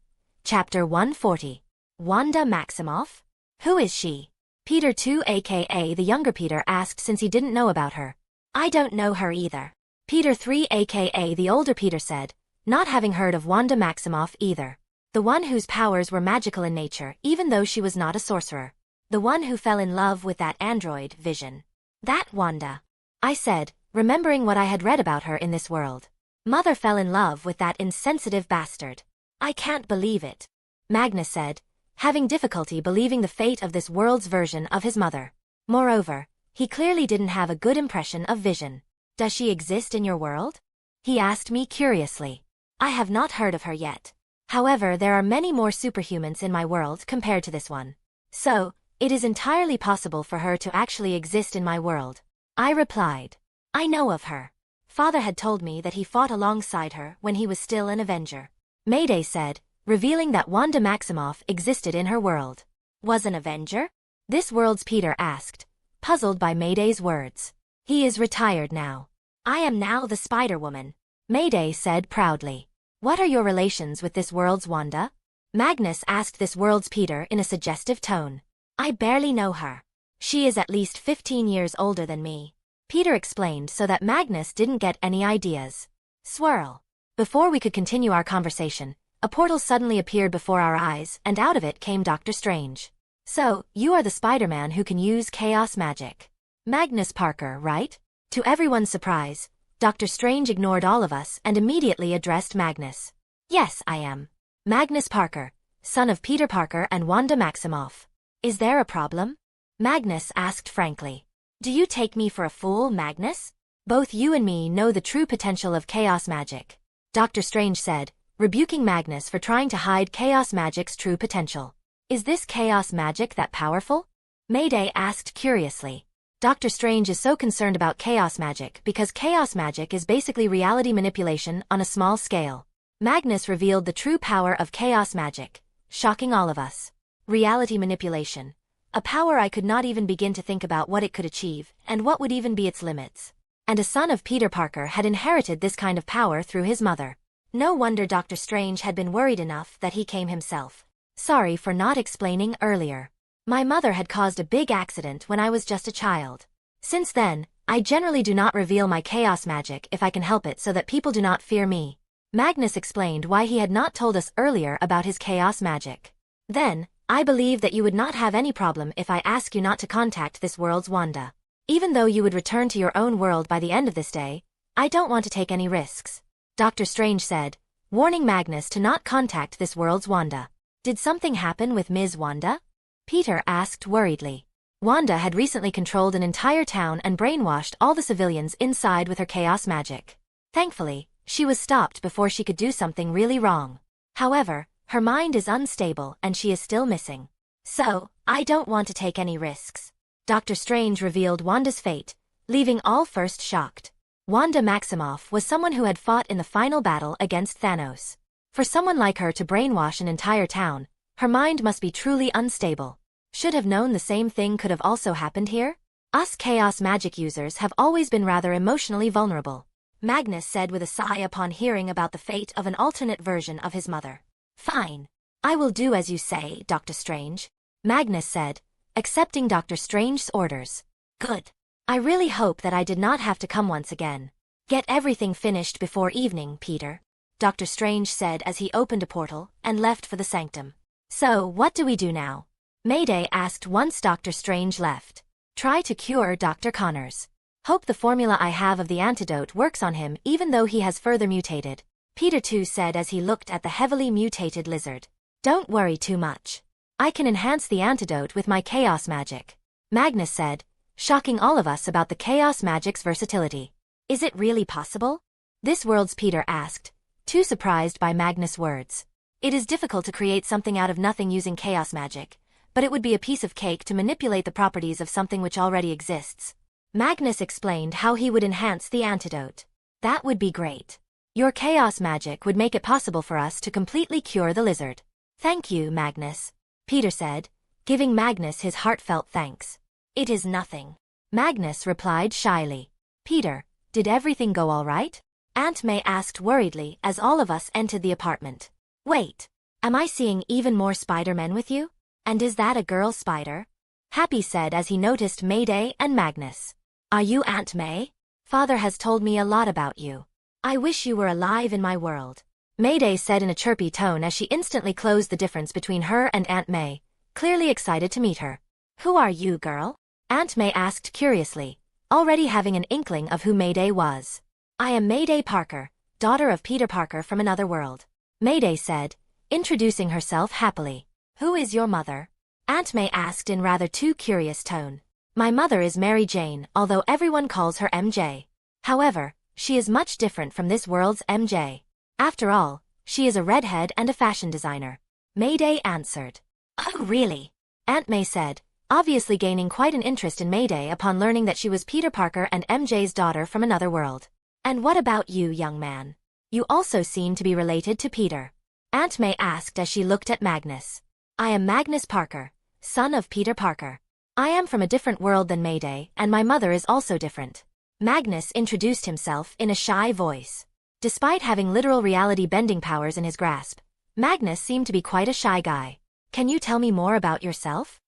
Chapter 140. Wanda Maximoff? Who is she? Peter 2 aka the younger Peter asked since he didn't know about her. I don't know her either, Peter 3 aka the older Peter said, not having heard of Wanda Maximoff either. The one whose powers were magical in nature even though she was not a sorcerer. The one who fell in love with that android, Vision. That Wanda, I said, remembering what I had read about her in this world. Mother fell in love with that insensitive bastard. I can't believe it, Magnus said, having difficulty believing the fate of this world's version of his mother. Moreover, he clearly didn't have a good impression of Vision. Does she exist in your world? He asked me curiously. I have not heard of her yet. However, there are many more superhumans in my world compared to this one. So, it is entirely possible for her to actually exist in my world. I replied. I know of her. Father had told me that he fought alongside her when he was still an Avenger. Mayday said, revealing that Wanda Maximoff existed in her world. Was an Avenger? This world's Peter asked, puzzled by Mayday's words. He is retired now. I am now the Spider-Woman, Mayday said proudly. What are your relations with this world's Wanda? Magnus asked this world's Peter in a suggestive tone. I barely know her. She is at least 15 years older than me, Peter explained so that Magnus didn't get any ideas. Swirl. Before we could continue our conversation, a portal suddenly appeared before our eyes and out of it came Doctor Strange. So, you are the Spider-Man who can use chaos magic. Magnus Parker, right? To everyone's surprise, Doctor Strange ignored all of us and immediately addressed Magnus. Yes, I am. Magnus Parker, son of Peter Parker and Wanda Maximoff. Is there a problem? Magnus asked frankly. Do you take me for a fool, Magnus? Both you and me know the true potential of chaos magic, Doctor Strange said, rebuking Magnus for trying to hide chaos magic's true potential. Is this chaos magic that powerful? Mayday asked curiously. Doctor Strange is so concerned about chaos magic because chaos magic is basically reality manipulation on a small scale. Magnus revealed the true power of chaos magic, shocking all of us. Reality manipulation. A power I could not even begin to think about what it could achieve, and what would even be its limits. And a son of Peter Parker had inherited this kind of power through his mother. No wonder Doctor Strange had been worried enough that he came himself. Sorry for not explaining earlier. My mother had caused a big accident when I was just a child. Since then, I generally do not reveal my chaos magic if I can help it so that people do not fear me. Magnus explained why he had not told us earlier about his chaos magic. Then, I believe that you would not have any problem if I ask you not to contact this world's Wanda. Even though you would return to your own world by the end of this day, I don't want to take any risks, Doctor Strange said, warning Magnus to not contact this world's Wanda. Did something happen with Ms. Wanda? Peter asked worriedly. Wanda had recently controlled an entire town and brainwashed all the civilians inside with her chaos magic. Thankfully, she was stopped before she could do something really wrong. However, her mind is unstable and she is still missing. So, I don't want to take any risks. Doctor Strange revealed Wanda's fate, leaving all first shocked. Wanda Maximoff was someone who had fought in the final battle against Thanos. For someone like her to brainwash an entire town, her mind must be truly unstable. Should have known the same thing could have also happened here? Us chaos magic users have always been rather emotionally vulnerable. Magnus said with a sigh upon hearing about the fate of an alternate version of his mother. Fine. I will do as you say, Dr. Strange, Magnus said, accepting Dr. Strange's orders. Good. I really hope that I did not have to come once again. Get everything finished before evening, Peter, Dr. Strange said as he opened a portal and left for the sanctum. So, what do we do now? Mayday asked once Dr. Strange left. Try to cure Dr. Connors. Hope the formula I have of the antidote works on him even though he has further mutated, Peter too said as he looked at the heavily mutated lizard. Don't worry too much. I can enhance the antidote with my chaos magic, Magnus said, shocking all of us about the chaos magic's versatility. Is it really possible? This world's Peter asked, too surprised by Magnus' words. It is difficult to create something out of nothing using chaos magic, but it would be a piece of cake to manipulate the properties of something which already exists. Magnus explained how he would enhance the antidote. That would be great. Your chaos magic would make it possible for us to completely cure the lizard. Thank you, Magnus, Peter said, giving Magnus his heartfelt thanks. It is nothing, Magnus replied shyly. Peter, did everything go all right? Aunt May asked worriedly as all of us entered the apartment. Wait, am I seeing even more Spider-Men with you? And is that a girl spider? Happy said as he noticed Mayday and Magnus. Are you Aunt May? Father has told me a lot about you. I wish you were alive in my world, Mayday said in a chirpy tone as she instantly closed the difference between her and Aunt May, clearly excited to meet her. Who are you, girl? Aunt May asked curiously, already having an inkling of who Mayday was. I am Mayday Parker, daughter of Peter Parker from another world, Mayday said, introducing herself happily. Who is your mother? Aunt May asked in rather too curious tone. My mother is Mary Jane, although everyone calls her MJ. However, she is much different from this world's MJ. After all, she is a redhead and a fashion designer, Mayday answered. Oh really? Aunt May said, obviously gaining quite an interest in Mayday upon learning that she was Peter Parker and MJ's daughter from another world. And what about you, young man? You also seem to be related to Peter, Aunt May asked as she looked at Magnus. I am Magnus Parker, son of Peter Parker. I am from a different world than Mayday, and my mother is also different. Magnus introduced himself in a shy voice. Despite having literal reality bending powers in his grasp, Magnus seemed to be quite a shy guy. Can you tell me more about yourself?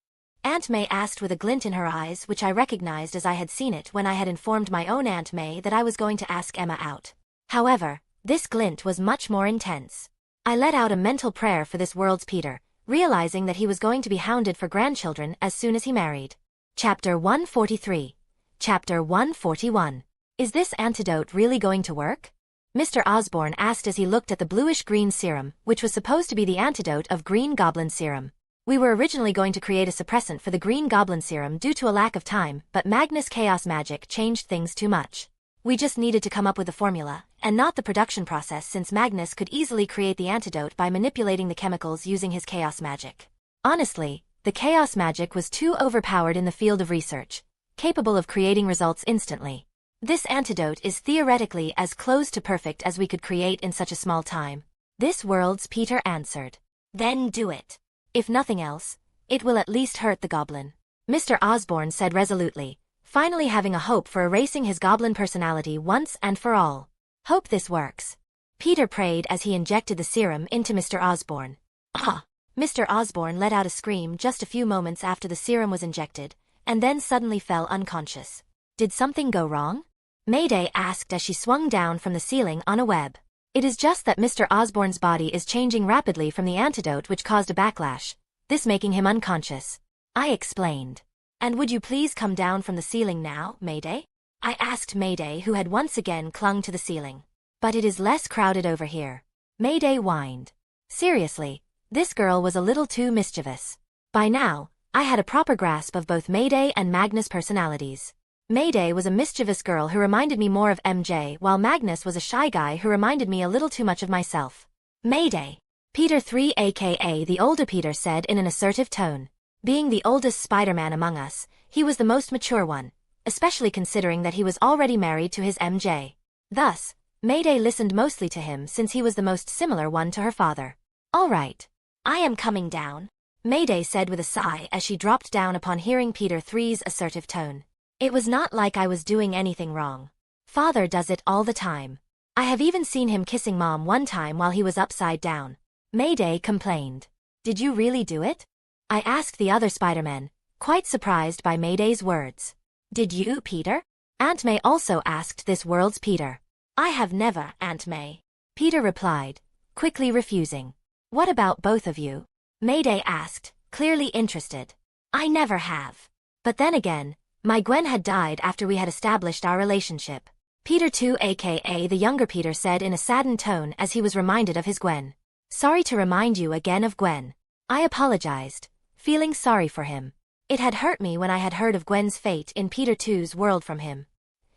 Aunt May asked with a glint in her eyes which I recognized as I had seen it when I had informed my own Aunt May that I was going to ask Emma out. However, this glint was much more intense. I let out a mental prayer for this world's Peter, realizing that he was going to be hounded for grandchildren as soon as he married. Chapter 143. Chapter 141. Is this antidote really going to work? Mr. Osborne asked as he looked at the bluish-green serum, which was supposed to be the antidote of Green Goblin serum. We were originally going to create a suppressant for the Green Goblin serum due to a lack of time, but Magnus' chaos magic changed things too much. We just needed to come up with the formula, and not the production process since Magnus could easily create the antidote by manipulating the chemicals using his chaos magic. Honestly, the chaos magic was too overpowered in the field of research, capable of creating results instantly. This antidote is theoretically as close to perfect as we could create in such a small time. This world's Peter answered. Then do it. If nothing else, it will at least hurt the goblin, Mr. Osborne said resolutely, finally having a hope for erasing his goblin personality once and for all. Hope this works. Peter prayed as he injected the serum into Mr. Osborne. Ah! Mr. Osborne let out a scream just a few moments after the serum was injected, and then suddenly fell unconscious. Did something go wrong? Mayday asked as she swung down from the ceiling on a web. It is just that Mr. Osborne's body is changing rapidly from the antidote which caused a backlash, this making him unconscious. I explained. And would you please come down from the ceiling now, Mayday? I asked Mayday, who had once again clung to the ceiling. But it is less crowded over here, Mayday whined. Seriously, this girl was a little too mischievous. By now, I had a proper grasp of both Mayday and Magnus' personalities. Mayday was a mischievous girl who reminded me more of MJ, while Magnus was a shy guy who reminded me a little too much of myself. Mayday. Peter 3 aka the older Peter said in an assertive tone. Being the oldest Spider-Man among us, he was the most mature one, especially considering that he was already married to his MJ. Thus, Mayday listened mostly to him since he was the most similar one to her father. All right. I am coming down, Mayday said with a sigh as she dropped down upon hearing Peter 3's assertive tone. It was not like I was doing anything wrong. Father does it all the time. I have even seen him kissing Mom one time while he was upside down. Mayday complained. Did you really do it? I asked the other Spider-Men, quite surprised by Mayday's words. Did you, Peter? Aunt May also asked this world's Peter. I have never, Aunt May. Peter replied, quickly refusing. What about both of you? Mayday asked, clearly interested. I never have. But then again, my Gwen had died after we had established our relationship. Peter too, aka the younger Peter, said in a saddened tone as he was reminded of his Gwen. Sorry to remind you again of Gwen. I apologized, feeling sorry for him. It had hurt me when I had heard of Gwen's fate in Peter 2's world from him.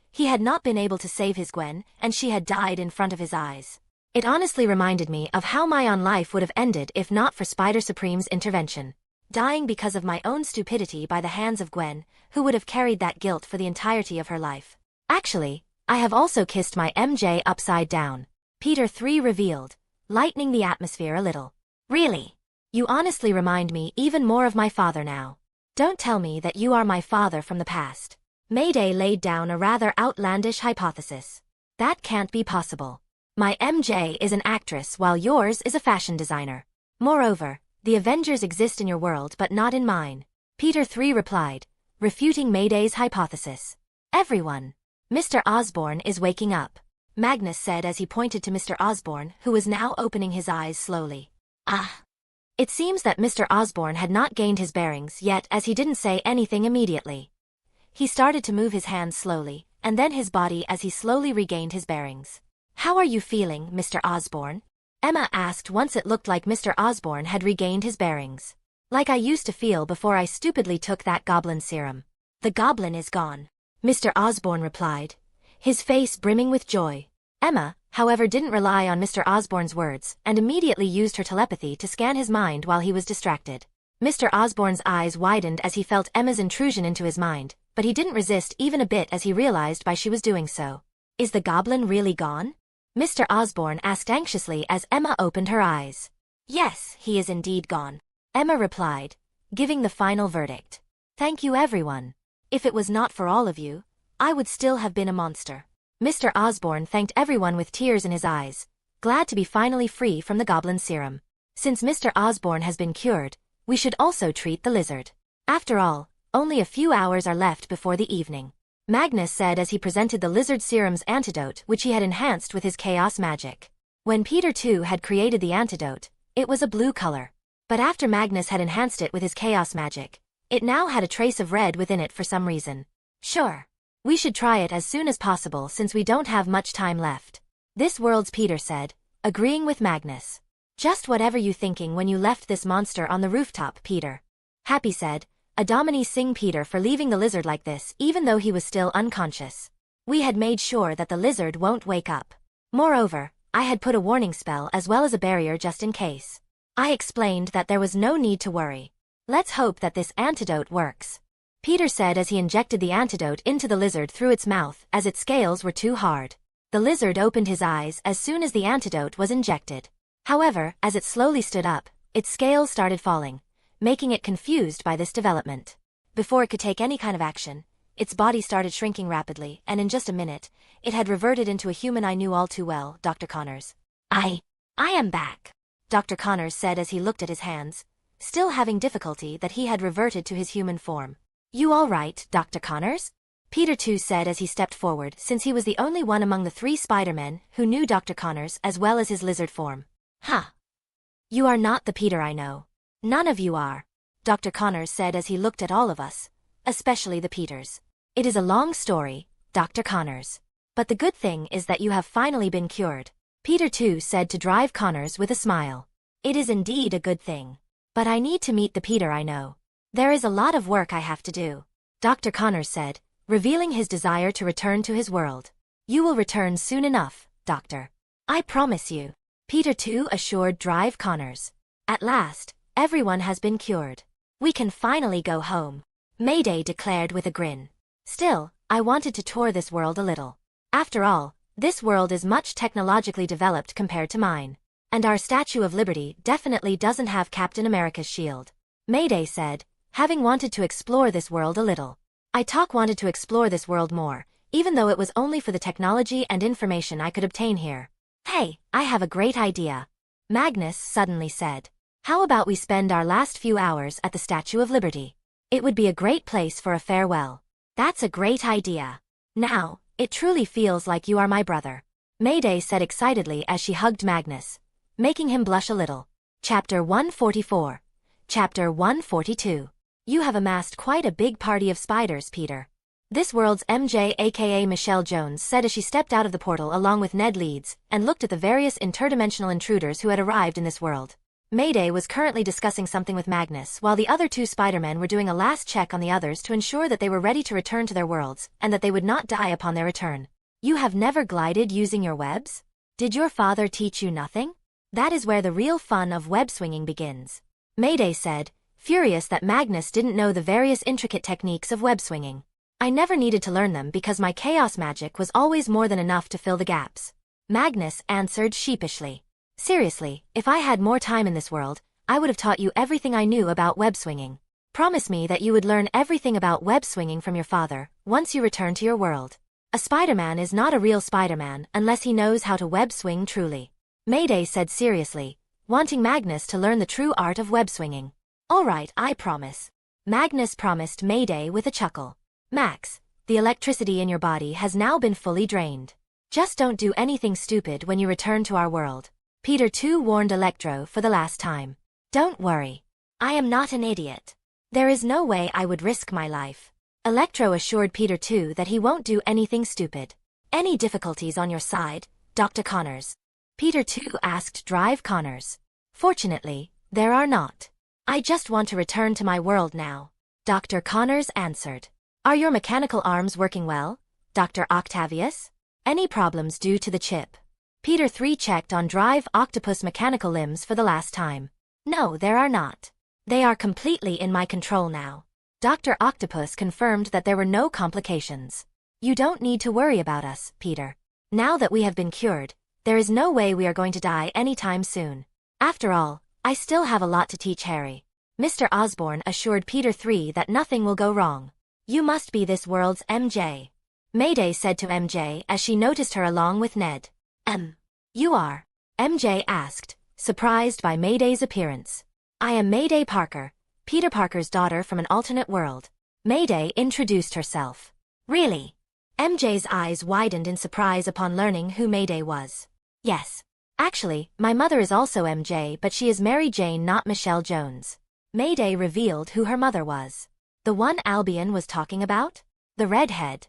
He had not been able to save his Gwen, and she had died in front of his eyes. It honestly reminded me of how my own life would have ended if not for Spider Supreme's intervention. Dying because of my own stupidity by the hands of Gwen, who would have carried that guilt for the entirety of her life. Actually, I have also kissed my MJ upside down. Peter 3 revealed, lightening the atmosphere a little. Really? You honestly remind me even more of my father now. Don't tell me that you are my father from the past. Mayday laid down a rather outlandish hypothesis. That can't be possible. My MJ is an actress while yours is a fashion designer. Moreover, the Avengers exist in your world but not in mine. Peter 3 replied, refuting Mayday's hypothesis. Everyone. Mr. Osborne is waking up, Magnus said as he pointed to Mr. Osborne, who was now opening his eyes slowly. Ah. It seems that Mr. Osborne had not gained his bearings yet, as he didn't say anything immediately. He started to move his hands slowly, and then his body as he slowly regained his bearings. How are you feeling, Mr. Osborne? Emma asked once it looked like Mr. Osborne had regained his bearings. Like I used to feel before I stupidly took that Goblin serum. The Goblin is gone, Mr. Osborne replied, his face brimming with joy. Emma, however, didn't rely on Mr. Osborne's words and immediately used her telepathy to scan his mind while he was distracted. Mr. Osborne's eyes widened as he felt Emma's intrusion into his mind, but he didn't resist even a bit as he realized why she was doing so. Is the Goblin really gone? Mr. Osborne asked anxiously as Emma opened her eyes. Yes, he is indeed gone, Emma replied, giving the final verdict. Thank you everyone. If it was not for all of you, I would still have been a monster. Mr. Osborne thanked everyone with tears in his eyes, glad to be finally free from the Goblin serum. Since Mr. Osborne has been cured, we should also treat the lizard. After all, only a few hours are left before the evening, Magnus said as he presented the lizard serum's antidote, which he had enhanced with his chaos magic. When Peter 2 had created the antidote, it was a blue color. But after Magnus had enhanced it with his chaos magic, it now had a trace of red within it for some reason. Sure. We should try it as soon as possible since we don't have much time left. This world's Peter said, agreeing with Magnus. Just whatever you thinking when you left this monster on the rooftop, Peter. Happy said, Adomini sing Peter for leaving the lizard like this even though he was still unconscious. We had made sure that the lizard won't wake up. Moreover, I had put a warning spell as well as a barrier just in case. I explained that there was no need to worry. Let's hope that this antidote works, Peter said as he injected the antidote into the lizard through its mouth as its scales were too hard. The lizard opened his eyes as soon as the antidote was injected. However, as it slowly stood up, its scales started falling, making it confused by this development. Before it could take any kind of action, its body started shrinking rapidly, and in just a minute, it had reverted into a human I knew all too well, Dr. Connors. I am back, Dr. Connors said as he looked at his hands, still having difficulty that he had reverted to his human form. You all right, Dr. Connors? Peter 2 said as he stepped forward since he was the only one among the 3 Spider-Men who knew Dr. Connors as well as his lizard form. Huh. You are not the Peter I know. None of you are, Dr. Connors said as he looked at all of us, especially the Peters. It is a long story, Dr. Connors. But the good thing is that you have finally been cured, Peter 2 said to drive Connors with a smile. It is indeed a good thing. But I need to meet the Peter I know. There is a lot of work I have to do, Dr. Connors said, revealing his desire to return to his world. You will return soon enough, Doctor. I promise you, Peter 2 assured Drive Connors. At last, everyone has been cured. We can finally go home, Mayday declared with a grin. Still, I wanted to tour this world a little. After all, this world is much technologically developed compared to mine. And our Statue of Liberty definitely doesn't have Captain America's shield, Mayday said, having wanted to explore this world a little. I wanted to explore this world more, even though it was only for the technology and information I could obtain here. Hey, I have a great idea. Magnus suddenly said. How about we spend our last few hours at the Statue of Liberty? It would be a great place for a farewell. That's a great idea. Now, it truly feels like you are my brother. Mayday said excitedly as she hugged Magnus, making him blush a little. Chapter 144. Chapter 142. You have amassed quite a big party of spiders, Peter. This world's MJ aka Michelle Jones said as she stepped out of the portal along with Ned Leeds and looked at the various interdimensional intruders who had arrived in this world. Mayday was currently discussing something with Magnus while the other two Spider-Men were doing a last check on the others to ensure that they were ready to return to their worlds and that they would not die upon their return. You have never glided using your webs? Did your father teach you nothing? That is where the real fun of web swinging begins. Mayday said, furious that Magnus didn't know the various intricate techniques of web swinging. I never needed to learn them because my chaos magic was always more than enough to fill the gaps. Magnus answered sheepishly. Seriously, if I had more time in this world, I would have taught you everything I knew about web swinging. Promise me that you would learn everything about web swinging from your father once you return to your world. A Spider-Man is not a real Spider-Man unless he knows how to web swing truly. Mayday said seriously, wanting Magnus to learn the true art of web swinging. All right, I promise. Magnus promised Mayday with a chuckle. Max, the electricity in your body has now been fully drained. Just don't do anything stupid when you return to our world. Peter 2 warned Electro for the last time. Don't worry. I am not an idiot. There is no way I would risk my life. Electro assured Peter 2 that he won't do anything stupid. Any difficulties on your side, Dr. Connors? Peter 2 asked Drive Connors. Fortunately, there are not. I just want to return to my world now. Dr. Connors answered. Are your mechanical arms working well, Dr. Octavius? Any problems due to the chip? Peter 3 checked on Drive Octopus' mechanical limbs for the last time. No, there are not. They are completely in my control now. Dr. Octopus confirmed that there were no complications. You don't need to worry about us, Peter. Now that we have been cured, there is no way we are going to die anytime soon. After all, I still have a lot to teach Harry. Mr. Osborne assured Peter 3 that nothing will go wrong. You must be this world's MJ. Mayday said to MJ as she noticed her along with Ned. You are? MJ asked, surprised by Mayday's appearance. I am Mayday Parker, Peter Parker's daughter from an alternate world. Mayday introduced herself. Really? MJ's eyes widened in surprise upon learning who Mayday was. Yes. Actually, my mother is also MJ, but she is Mary Jane, not Michelle Jones. Mayday revealed who her mother was. The one Albion was talking about? The redhead?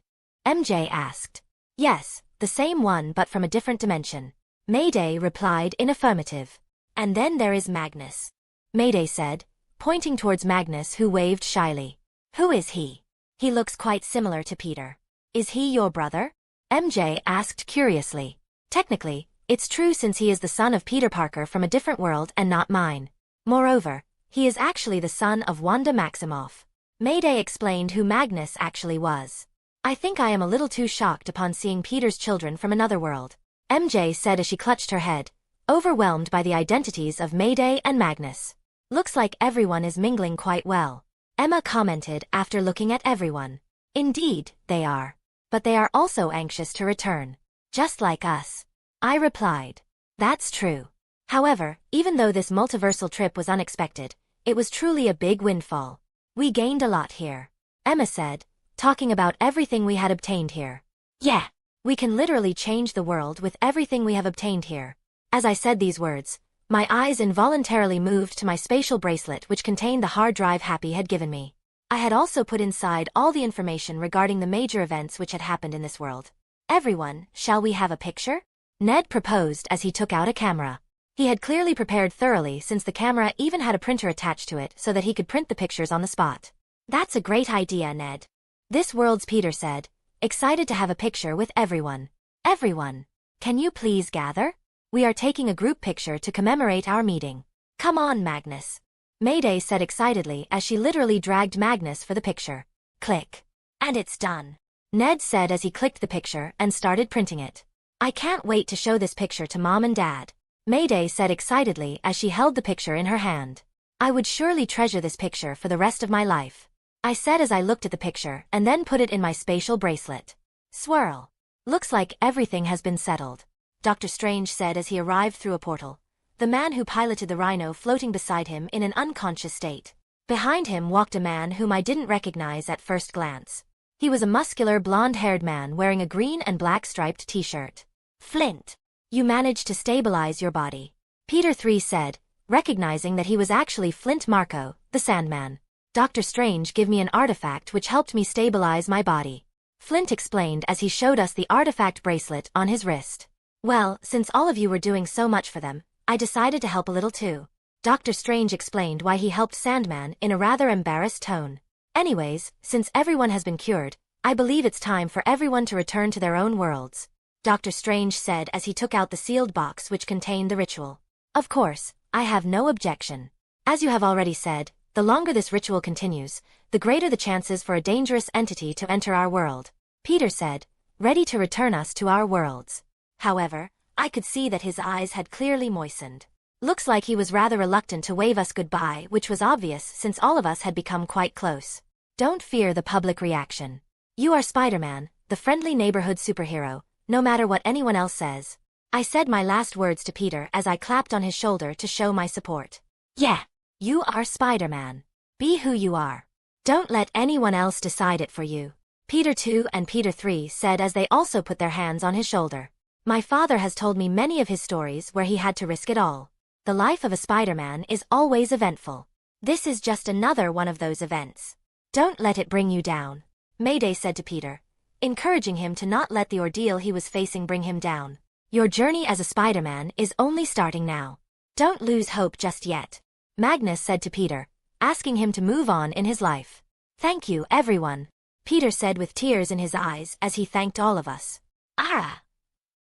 MJ asked. Yes, the same one but from a different dimension. Mayday replied in affirmative. And then there is Magnus. Mayday said, pointing towards Magnus who waved shyly. Who is he? He looks quite similar to Peter. Is he your brother? MJ asked curiously. Technically, it's true since he is the son of Peter Parker from a different world and not mine. Moreover, he is actually the son of Wanda Maximoff. Mayday explained who Magnus actually was. I think I am a little too shocked upon seeing Peter's children from another world. MJ said as she clutched her head, overwhelmed by the identities of Mayday and Magnus. Looks like everyone is mingling quite well. Emma commented after looking at everyone. Indeed, they are. But they are also anxious to return. Just like us. I replied. That's true. However, even though this multiversal trip was unexpected, it was truly a big windfall. We gained a lot here. Emma said, talking about everything we had obtained here. Yeah. We can literally change the world with everything we have obtained here. As I said these words, my eyes involuntarily moved to my spatial bracelet which contained the hard drive Happy had given me. I had also put inside all the information regarding the major events which had happened in this world. Everyone, shall we have a picture? Ned proposed as he took out a camera. He had clearly prepared thoroughly since the camera even had a printer attached to it so that he could print the pictures on the spot. That's a great idea, Ned. This world's Peter said, excited to have a picture with everyone. Everyone. Can you please gather? We are taking a group picture to commemorate our meeting. Come on, Magnus. Mayday said excitedly as she literally dragged Magnus for the picture. Click. And it's done. Ned said as he clicked the picture and started printing it. I can't wait to show this picture to Mom and Dad. Mayday said excitedly as she held the picture in her hand. I would surely treasure this picture for the rest of my life. I said as I looked at the picture and then put it in my spatial bracelet. Swirl. Looks like everything has been settled, Dr. Strange said as he arrived through a portal, the man who piloted the Rhino floating beside him in an unconscious state. Behind him walked a man whom I didn't recognize at first glance. He was a muscular blonde-haired man wearing a green and black striped t-shirt. Flint. You managed to stabilize your body, Peter 3 said, recognizing that he was actually Flint Marko, the Sandman. Dr. Strange gave me an artifact which helped me stabilize my body, Flint explained as he showed us the artifact bracelet on his wrist. Well, since all of you were doing so much for them, I decided to help a little too. Dr. Strange explained why he helped Sandman in a rather embarrassed tone. Anyways, since everyone has been cured, I believe it's time for everyone to return to their own worlds, Dr. Strange said as he took out the sealed box which contained the ritual. Of course, I have no objection. As you have already said, the longer this ritual continues, the greater the chances for a dangerous entity to enter our world, Peter said, ready to return us to our worlds. However, I could see that his eyes had clearly moistened. Looks like he was rather reluctant to wave us goodbye, which was obvious since all of us had become quite close. Don't fear the public reaction. You are Spider-Man, the friendly neighborhood superhero, no matter what anyone else says. I said my last words to Peter as I clapped on his shoulder to show my support. Yeah, you are Spider-Man. Be who you are. Don't let anyone else decide it for you, Peter 2 and Peter 3 said as they also put their hands on his shoulder. My father has told me many of his stories where he had to risk it all. The life of a Spider-Man is always eventful. This is just another one of those events. Don't let it bring you down, Mayday said to Peter, encouraging him to not let the ordeal he was facing bring him down. Your journey as a Spider-Man is only starting now. Don't lose hope just yet, Magnus said to Peter, asking him to move on in his life. Thank you, everyone, Peter said with tears in his eyes as he thanked all of us. Ah!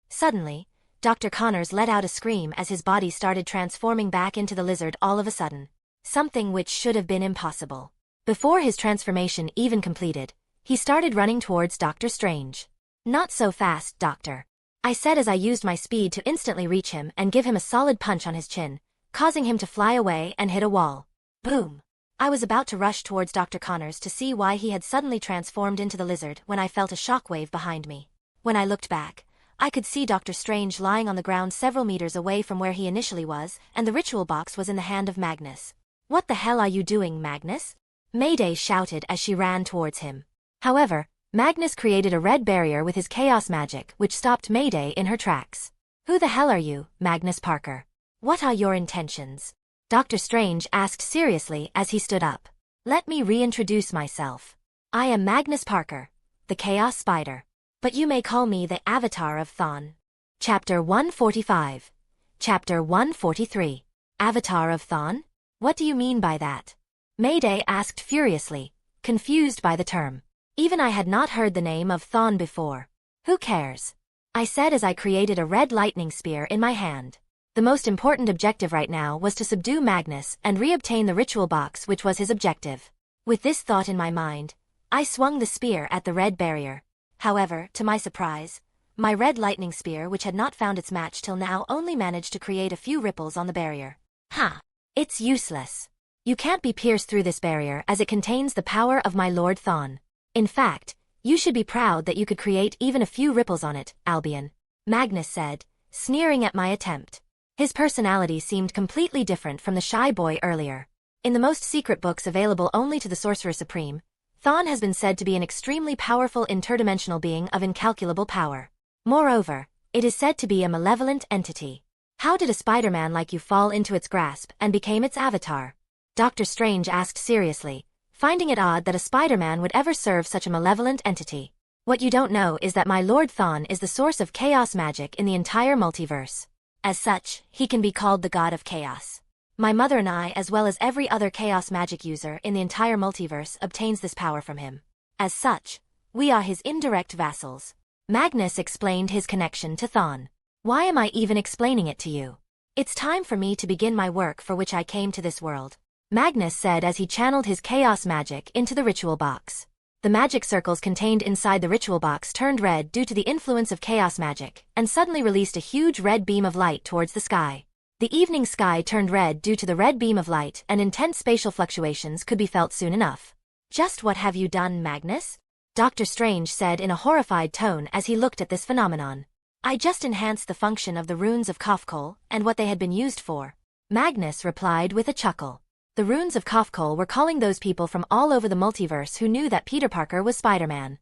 Suddenly, Dr. Connors let out a scream as his body started transforming back into the lizard all of a sudden. Something which should have been impossible. Before his transformation even completed, he started running towards Dr. Strange. Not so fast, Doctor, I said as I used my speed to instantly reach him and give him a solid punch on his chin, causing him to fly away and hit a wall. Boom! I was about to rush towards Dr. Connors to see why he had suddenly transformed into the lizard when I felt a shockwave behind me. When I looked back, I could see Dr. Strange lying on the ground several meters away from where he initially was, and the ritual box was in the hand of Magnus. What the hell are you doing, Magnus? Mayday shouted as she ran towards him. However, Magnus created a red barrier with his chaos magic which stopped Mayday in her tracks. Who the hell are you, Magnus Parker? What are your intentions? Dr. Strange asked seriously as he stood up. Let me reintroduce myself. I am Magnus Parker, the Chaos Spider. But you may call me the Avatar of Thawn. Chapter 145. Chapter 143. Avatar of Thawn? What do you mean by that? Mayday asked furiously, confused by the term. Even I had not heard the name of Thawn before. Who cares? I said as I created a red lightning spear in my hand. The most important objective right now was to subdue Magnus and reobtain the ritual box which was his objective. With this thought in my mind, I swung the spear at the red barrier. However, to my surprise, my red lightning spear which had not found its match till now only managed to create a few ripples on the barrier. Ha! It's useless. You can't be pierced through this barrier as it contains the power of my Lord Thawn. In fact, you should be proud that you could create even a few ripples on it, Albion, Magnus said, sneering at my attempt. His personality seemed completely different from the shy boy earlier. In the most secret books available only to the Sorcerer Supreme, Thawn has been said to be an extremely powerful interdimensional being of incalculable power. Moreover, it is said to be a malevolent entity. How did a Spider-Man like you fall into its grasp and became its avatar? Dr. Strange asked seriously, finding it odd that a Spider-Man would ever serve such a malevolent entity. What you don't know is that my Lord Thawn is the source of chaos magic in the entire multiverse. As such, he can be called the God of Chaos. My mother and I, as well as every other chaos magic user in the entire multiverse, obtains this power from him. As such, we are his indirect vassals. Magnus explained his connection to Thawn. Why am I even explaining it to you? It's time for me to begin my work for which I came to this world, Magnus said as he channeled his chaos magic into the ritual box. The magic circles contained inside the ritual box turned red due to the influence of chaos magic, and suddenly released a huge red beam of light towards the sky. The evening sky turned red due to the red beam of light, and intense spatial fluctuations could be felt soon enough. Just what have you done, Magnus? Dr. Strange said in a horrified tone as he looked at this phenomenon. I just enhanced the function of the runes of Kofkol and what they had been used for. Magnus replied with a chuckle. The runes of Kofkol were calling those people from all over the multiverse who knew that Peter Parker was Spider-Man.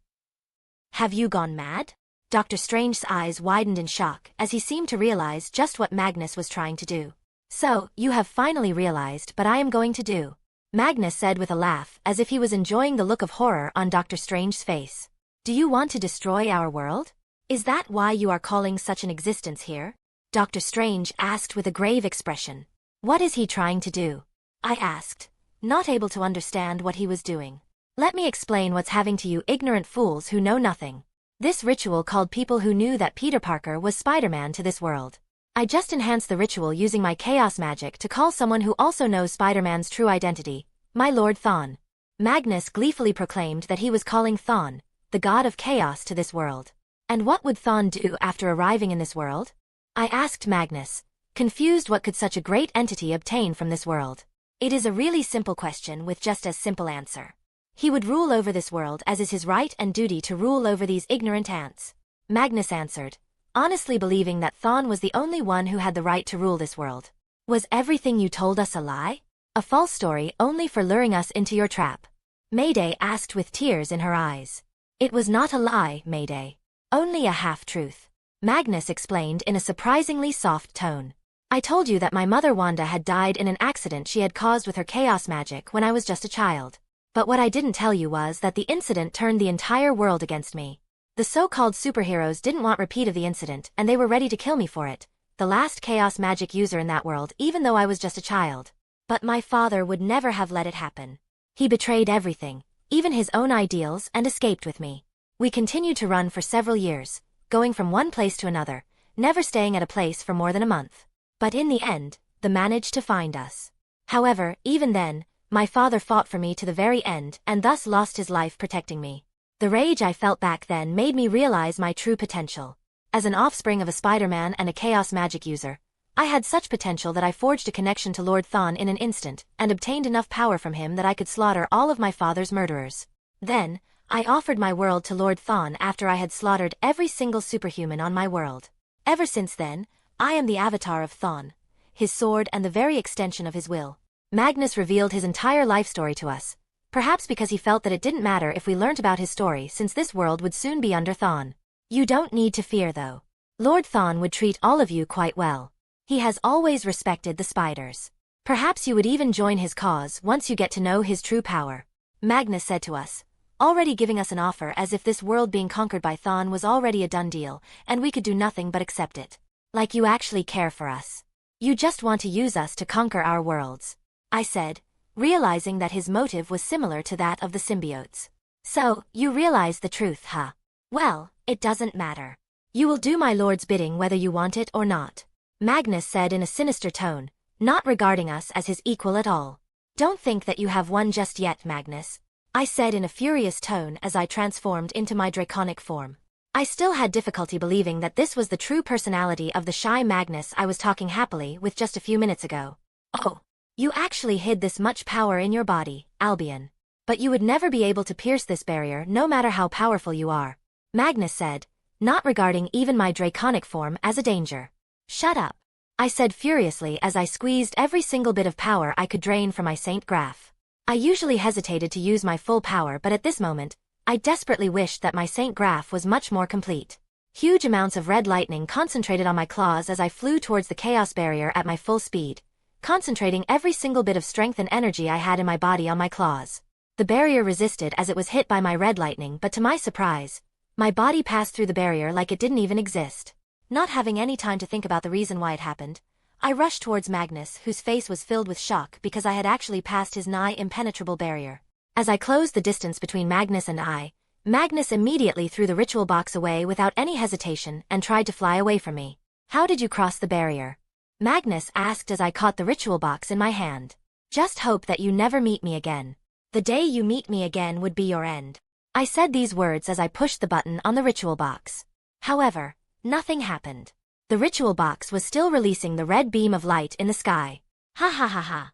Have you gone mad? Dr. Strange's eyes widened in shock as he seemed to realize just what Magnus was trying to do. So, you have finally realized, but I am going to do. Magnus said with a laugh as if he was enjoying the look of horror on Dr. Strange's face. Do you want to destroy our world? Is that why you are calling such an existence here? Dr. Strange asked with a grave expression. What is he trying to do? I asked, not able to understand what he was doing. Let me explain what's happening to you ignorant fools who know nothing. This ritual called people who knew that Peter Parker was Spider-Man to this world. I just enhanced the ritual using my chaos magic to call someone who also knows Spider-Man's true identity, my Lord Thawn. Magnus gleefully proclaimed that he was calling Thawn, the god of chaos, to this world. And what would Thawn do after arriving in this world? I asked Magnus, confused what could such a great entity obtain from this world. It is a really simple question with just as simple answer. He would rule over this world as is his right and duty to rule over these ignorant ants. Magnus answered, honestly believing that Thawn was the only one who had the right to rule this world. Was everything you told us a lie? A false story only for luring us into your trap? Mayday asked with tears in her eyes. It was not a lie, Mayday. Only a half-truth. Magnus explained in a surprisingly soft tone. I told you that my mother Wanda had died in an accident she had caused with her chaos magic when I was just a child. But what I didn't tell you was that the incident turned the entire world against me. The so-called superheroes didn't want repeat of the incident and they were ready to kill me for it, the last chaos magic user in that world even though I was just a child. But my father would never have let it happen. He betrayed everything, even his own ideals, and escaped with me. We continued to run for several years, going from one place to another, never staying at a place for more than a month. But in the end, they managed to find us. However, even then, my father fought for me to the very end and thus lost his life protecting me. The rage I felt back then made me realize my true potential. As an offspring of a Spider-Man and a chaos magic user, I had such potential that I forged a connection to Lord Thawn in an instant and obtained enough power from him that I could slaughter all of my father's murderers. Then, I offered my world to Lord Thawn after I had slaughtered every single superhuman on my world. Ever since then, I am the avatar of Thawn, his sword and the very extension of his will. Magnus revealed his entire life story to us, perhaps because he felt that it didn't matter if we learnt about his story since this world would soon be under Thawn. You don't need to fear though. Lord Thawn would treat all of you quite well. He has always respected the spiders. Perhaps you would even join his cause once you get to know his true power. Magnus said to us, already giving us an offer as if this world being conquered by Thawn was already a done deal and we could do nothing but accept it. Like you actually care for us. You just want to use us to conquer our worlds. I said, realizing that his motive was similar to that of the symbiotes. So, you realize the truth, huh? Well, it doesn't matter. You will do my lord's bidding whether you want it or not. Magnus said in a sinister tone, not regarding us as his equal at all. Don't think that you have won just yet, Magnus. I said in a furious tone as I transformed into my draconic form. I still had difficulty believing that this was the true personality of the shy Magnus I was talking happily with just a few minutes ago. Oh. You actually hid this much power in your body, Albion. But you would never be able to pierce this barrier no matter how powerful you are. Magnus said, not regarding even my draconic form as a danger. Shut up. I said furiously as I squeezed every single bit of power I could drain from my Saint Graph. I usually hesitated to use my full power, but at this moment, I desperately wished that my Saint Graph was much more complete. Huge amounts of red lightning concentrated on my claws as I flew towards the chaos barrier at my full speed, concentrating every single bit of strength and energy I had in my body on my claws. The barrier resisted as it was hit by my red lightning, but to my surprise, my body passed through the barrier like it didn't even exist. Not having any time to think about the reason why it happened, I rushed towards Magnus, whose face was filled with shock because I had actually passed his nigh impenetrable barrier. As I closed the distance between Magnus and I, Magnus immediately threw the ritual box away without any hesitation and tried to fly away from me. How did you cross the barrier? Magnus asked as I caught the ritual box in my hand. Just hope that you never meet me again. The day you meet me again would be your end. I said these words as I pushed the button on the ritual box. However, nothing happened. The ritual box was still releasing the red beam of light in the sky. Ha ha ha ha.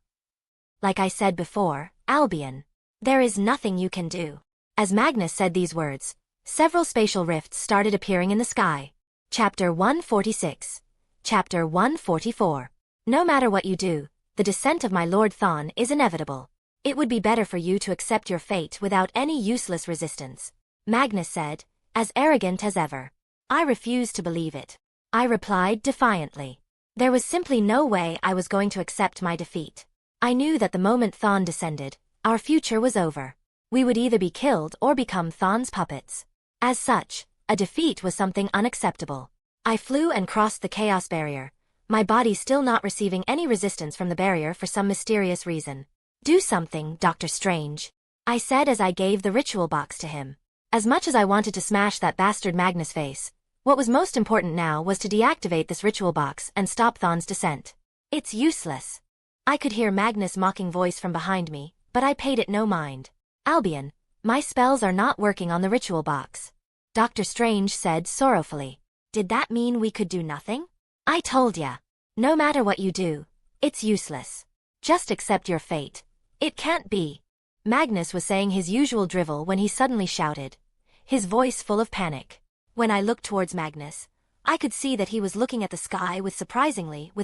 Like I said before, Albion. There is nothing you can do. As Magnus said these words, several spatial rifts started appearing in the sky. Chapter 146. Chapter 144. No matter what you do, the descent of my Lord Thawn is inevitable. It would be better for you to accept your fate without any useless resistance, Magnus said, as arrogant as ever. I refused to believe it. I replied defiantly. There was simply no way I was going to accept my defeat. I knew that the moment Thawn descended, our future was over. We would either be killed or become Thawn's puppets. As such, a defeat was something unacceptable. I flew and crossed the chaos barrier, my body still not receiving any resistance from the barrier for some mysterious reason. Do something, Dr. Strange, I said as I gave the ritual box to him. As much as I wanted to smash that bastard Magnus face, what was most important now was to deactivate this ritual box and stop Thawn's descent. It's useless. I could hear Magnus' mocking voice from behind me, but I paid it no mind. Albion, my spells are not working on the ritual box, Dr. Strange said sorrowfully. Did that mean we could do nothing? I told ya. No matter what you do, it's useless. Just accept your fate. It can't be. Magnus was saying his usual drivel when he suddenly shouted, his voice full of panic. When I looked towards Magnus, I could see that he was looking at the sky with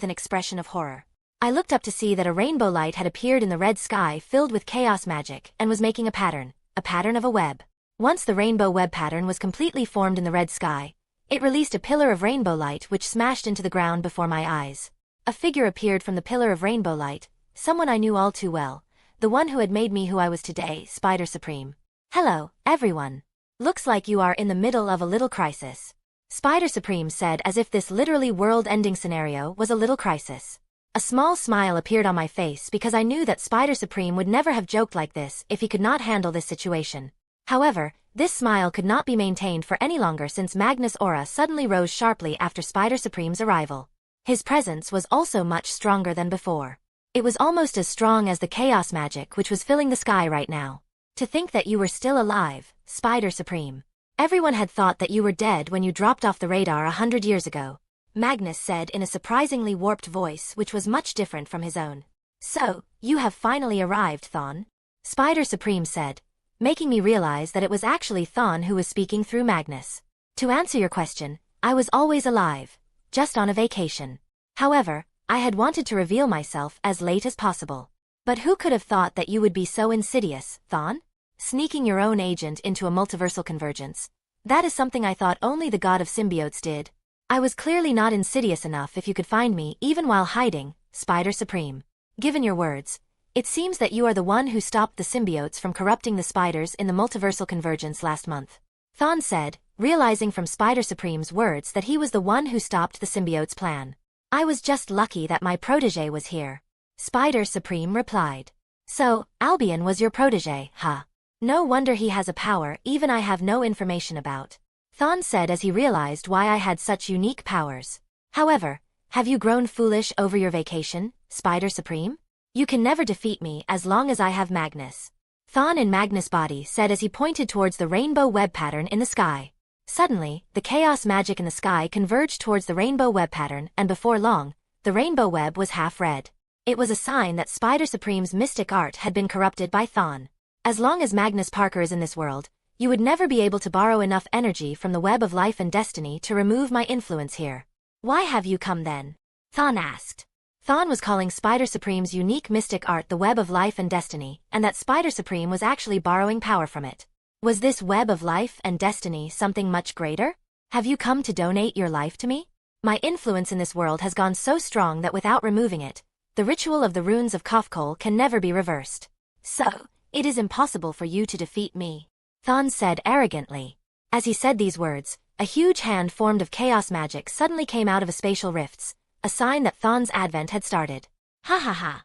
an expression of horror. I looked up to see that a rainbow light had appeared in the red sky filled with chaos magic and was making a pattern of a web. Once the rainbow web pattern was completely formed in the red sky, it released a pillar of rainbow light which smashed into the ground before my eyes. A figure appeared from the pillar of rainbow light, someone I knew all too well, the one who had made me who I was today, Spider Supreme. Hello, everyone. Looks like you are in the middle of a little crisis, Spider Supreme said as if this literally world-ending scenario was a little crisis. A small smile appeared on my face because I knew that Spider Supreme would never have joked like this if he could not handle this situation. However, this smile could not be maintained for any longer since Magnus' aura suddenly rose sharply after Spider Supreme's arrival. His presence was also much stronger than before. It was almost as strong as the chaos magic which was filling the sky right now. To think that you were still alive, Spider Supreme. Everyone had thought that you were dead when you dropped off the radar 100 years ago, Magnus said in a surprisingly warped voice which was much different from his own. So, you have finally arrived, Thawn, Spider Supreme said, making me realize that it was actually Thawn who was speaking through Magnus. To answer your question, I was always alive, just on a vacation. However, I had wanted to reveal myself as late as possible. But who could have thought that you would be so insidious, Thawn? Sneaking your own agent into a multiversal convergence. That is something I thought only the god of symbiotes did. I was clearly not insidious enough if you could find me even while hiding, Spider Supreme. Given your words, it seems that you are the one who stopped the symbiotes from corrupting the spiders in the multiversal convergence last month, Thawn said, realizing from Spider Supreme's words that he was the one who stopped the symbiotes' plan. I was just lucky that my protege was here, Spider Supreme replied. So, Albion was your protege, huh? No wonder he has a power even I have no information about, Thawn said as he realized why I had such unique powers. However, have you grown foolish over your vacation, Spider Supreme? You can never defeat me as long as I have Magnus, Thawn in Magnus' body said as he pointed towards the rainbow web pattern in the sky. Suddenly, the chaos magic in the sky converged towards the rainbow web pattern and before long, the rainbow web was half red. It was a sign that Spider Supreme's mystic art had been corrupted by Thawn. As long as Magnus Parker is in this world, you would never be able to borrow enough energy from the web of life and destiny to remove my influence here. Why have you come then? Thawn asked. Thawn was calling Spider Supreme's unique mystic art the web of life and destiny, and that Spider Supreme was actually borrowing power from it. Was this web of life and destiny something much greater? Have you come to donate your life to me? My influence in this world has gone so strong that without removing it, the ritual of the runes of Kofkol can never be reversed. So, it is impossible for you to defeat me, Thawn said arrogantly. As he said these words, a huge hand formed of chaos magic suddenly came out of a spatial rifts, a sign that Thawn's advent had started. Ha ha ha.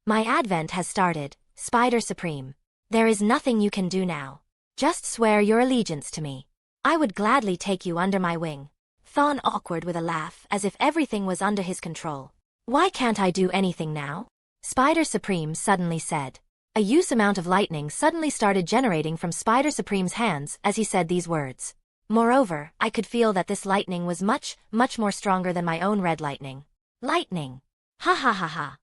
My advent has started, Spider Supreme. There is nothing you can do now. Just swear your allegiance to me. I would gladly take you under my wing. Thawn awkward with a laugh as if everything was under his control. Why can't I do anything now? Spider Supreme suddenly said. A huge amount of lightning suddenly started generating from Spider Supreme's hands as he said these words. Moreover, I could feel that this lightning was much more stronger than my own red lightning. Lightning! Ha ha ha ha!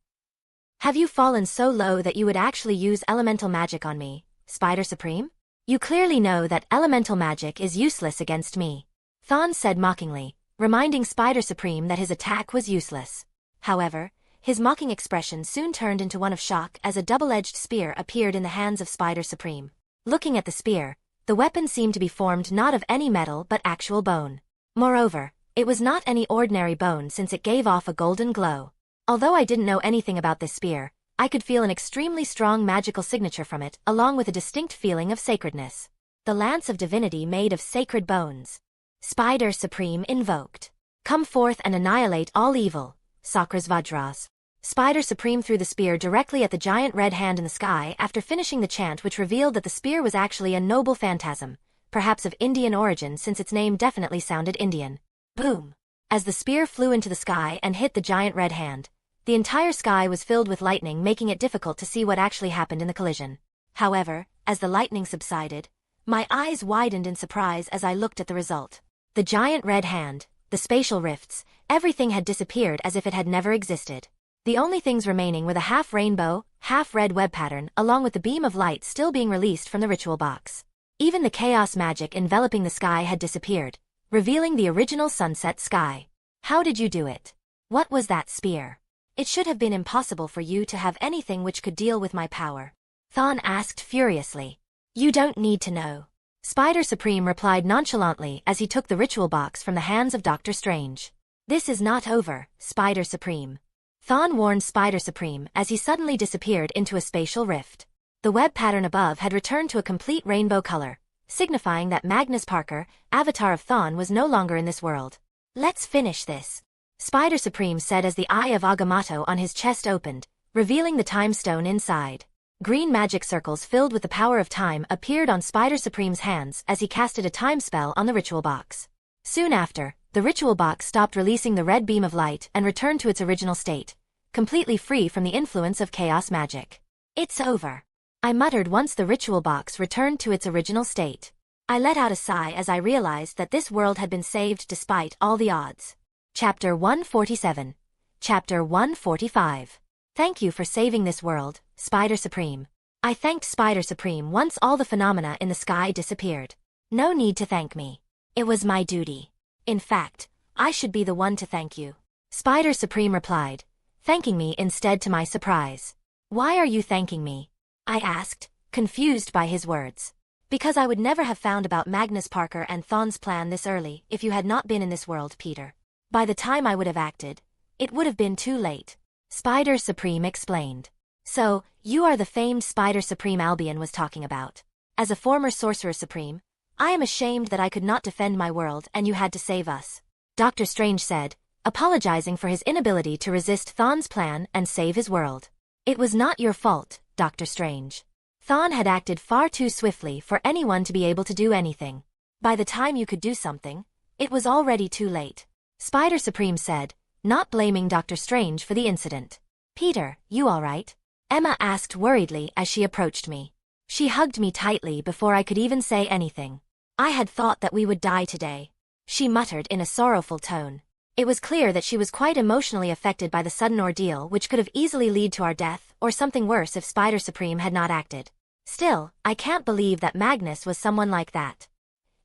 Have you fallen so low that you would actually use elemental magic on me, Spider Supreme? You clearly know that elemental magic is useless against me, Thawn said mockingly, reminding Spider Supreme that his attack was useless. However, his mocking expression soon turned into one of shock as a double-edged spear appeared in the hands of Spider Supreme. Looking at the spear, the weapon seemed to be formed not of any metal but actual bone. Moreover, it was not any ordinary bone since it gave off a golden glow. Although I didn't know anything about this spear, I could feel an extremely strong magical signature from it, along with a distinct feeling of sacredness. The lance of divinity made of sacred bones. Spider Supreme invoked. Come forth and annihilate all evil, Sakras Vajras. Spider Supreme threw the spear directly at the giant red hand in the sky after finishing the chant, which revealed that the spear was actually a noble phantasm, perhaps of Indian origin since its name definitely sounded Indian. Boom! As the spear flew into the sky and hit the giant red hand, the entire sky was filled with lightning, making it difficult to see what actually happened in the collision. However, as the lightning subsided, my eyes widened in surprise as I looked at the result. The giant red hand, the spatial rifts, everything had disappeared as if it had never existed. The only things remaining were the half-rainbow, half-red web pattern along with the beam of light still being released from the ritual box. Even the chaos magic enveloping the sky had disappeared, revealing the original sunset sky. How did you do it? What was that spear? It should have been impossible for you to have anything which could deal with my power, Thawn asked furiously. You don't need to know, Spider Supreme replied nonchalantly as he took the ritual box from the hands of Dr. Strange. This is not over, Spider Supreme, Thawn warned Spider Supreme as he suddenly disappeared into a spatial rift. The web pattern above had returned to a complete rainbow color, signifying that Magnus Parker, avatar of Thawn, was no longer in this world. Let's finish this, Spider Supreme said as the eye of Agamotto on his chest opened, revealing the time stone inside. Green magic circles filled with the power of time appeared on Spider Supreme's hands as he casted a time spell on the ritual box. Soon after, the ritual box stopped releasing the red beam of light and returned to its original state, completely free from the influence of chaos magic. It's over, I muttered once the ritual box returned to its original state. I let out a sigh as I realized that this world had been saved despite all the odds. Chapter 147. Chapter 145. Thank you for saving this world, Spider Supreme. I thanked Spider Supreme once all the phenomena in the sky disappeared. No need to thank me. It was my duty. In fact, I should be the one to thank you, Spider Supreme replied, thanking me instead to my surprise. Why are you thanking me? I asked, confused by his words. Because I would never have found about Magnus Parker and Thawn's plan this early if you had not been in this world, Peter. By the time I would have acted, it would have been too late, Spider Supreme explained. So, you are the famed Spider Supreme Albion was talking about. As a former Sorcerer Supreme, I am ashamed that I could not defend my world and you had to save us, Dr. Strange said, apologizing for his inability to resist Thawn's plan and save his world. It was not your fault, Dr. Strange. Thawn had acted far too swiftly for anyone to be able to do anything. By the time you could do something, it was already too late, Spider Supreme said, not blaming Dr. Strange for the incident. Peter, you all right? Emma asked worriedly as she approached me. She hugged me tightly before I could even say anything. I had thought that we would die today, she muttered in a sorrowful tone. It was clear that she was quite emotionally affected by the sudden ordeal which could have easily led to our death or something worse if Spider Supreme had not acted. Still, I can't believe that Magnus was someone like that.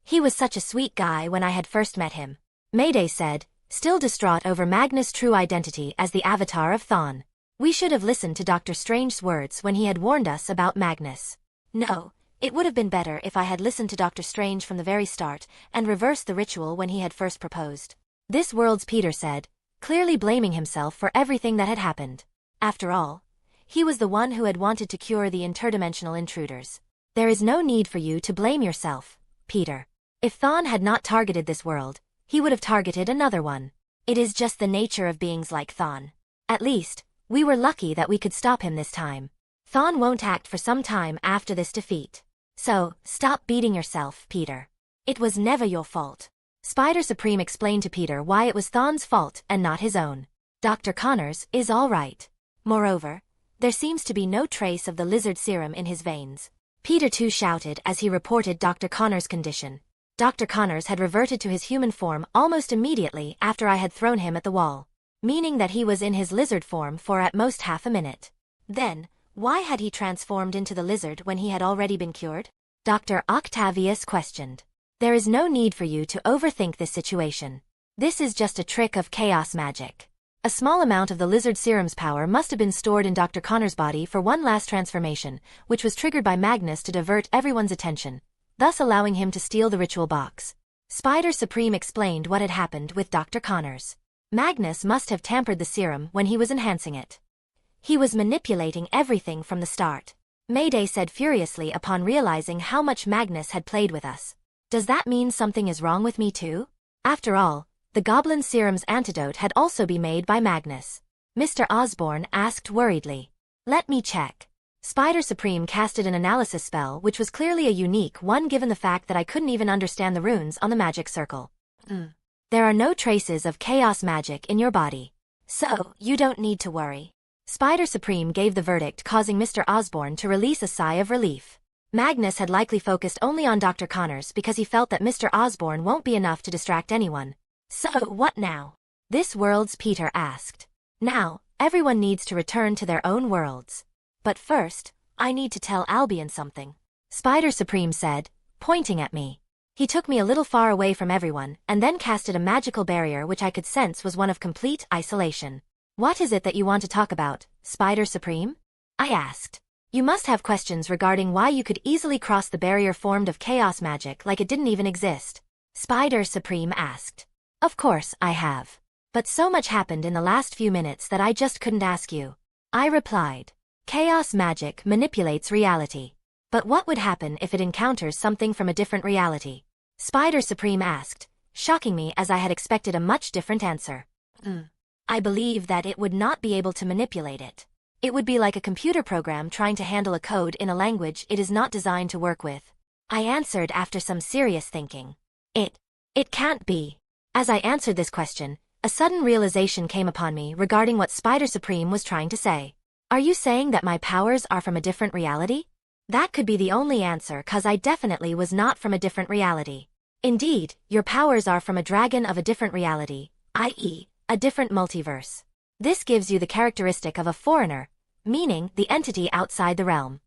He was such a sweet guy when I had first met him, Mayday said, still distraught over Magnus' true identity as the avatar of Thawn. We should have listened to Dr. Strange's words when he had warned us about Magnus. No, it would have been better if I had listened to Dr. Strange from the very start and reversed the ritual when he had first proposed. This world's Peter said, clearly blaming himself for everything that had happened. After all, he was the one who had wanted to cure the interdimensional intruders. There is no need for you to blame yourself, Peter. If Thawn had not targeted this world, he would have targeted another one. It is just the nature of beings like Thawn. At least, we were lucky that we could stop him this time. Thawn won't act for some time after this defeat. So, stop beating yourself, Peter. It was never your fault. Spider Supreme explained to Peter why it was Thawn's fault and not his own. Dr. Connors is all right. Moreover, there seems to be no trace of the lizard serum in his veins. Peter too shouted as he reported Dr. Connors' condition. Dr. Connors had reverted to his human form almost immediately after I had thrown him at the wall, meaning that he was in his lizard form for at most half a minute. Then, why had he transformed into the lizard when he had already been cured? Dr. Octavius questioned. There is no need for you to overthink this situation. This is just a trick of chaos magic. A small amount of the lizard serum's power must have been stored in Dr. Connor's body for one last transformation, which was triggered by Magnus to divert everyone's attention, thus allowing him to steal the ritual box. Spider Supreme explained what had happened with Dr. Connors. Magnus must have tampered the serum when he was enhancing it. He was manipulating everything from the start. Mayday said furiously upon realizing how much Magnus had played with us. Does that mean something is wrong with me too? After all, the Goblin serum's antidote had also been made by Magnus. Mr. Osborne asked worriedly. Let me check. Spider Supreme casted an analysis spell which was clearly a unique one given the fact that I couldn't even understand the runes on the magic circle. There are no traces of chaos magic in your body. So, you don't need to worry. Spider Supreme gave the verdict, causing Mr. Osborne to release a sigh of relief. Magnus had likely focused only on Dr. Connors because he felt that Mr. Osborne won't be enough to distract anyone. So, what now? This world's Peter asked. Now, everyone needs to return to their own worlds. But first, I need to tell Albion something. Spider Supreme said, pointing at me. He took me a little far away from everyone and then casted a magical barrier which I could sense was one of complete isolation. What is it that you want to talk about, Spider Supreme? I asked. You must have questions regarding why you could easily cross the barrier formed of chaos magic like it didn't even exist. Spider Supreme asked. Of course I have. But so much happened in the last few minutes that I just couldn't ask you. I replied. Chaos magic manipulates reality. But what would happen if it encounters something from a different reality? Spider Supreme asked, shocking me as I had expected a much different answer. I believe that it would not be able to manipulate it. It would be like a computer program trying to handle a code in a language it is not designed to work with. I answered after some serious thinking. It can't be. As I answered this question, a sudden realization came upon me regarding what Spider Supreme was trying to say. Are you saying that my powers are from a different reality? That could be the only answer, cause I definitely was not from a different reality. Indeed, your powers are from a dragon of a different reality, i.e., a different multiverse. This gives you the characteristic of a foreigner, meaning the entity outside the realm.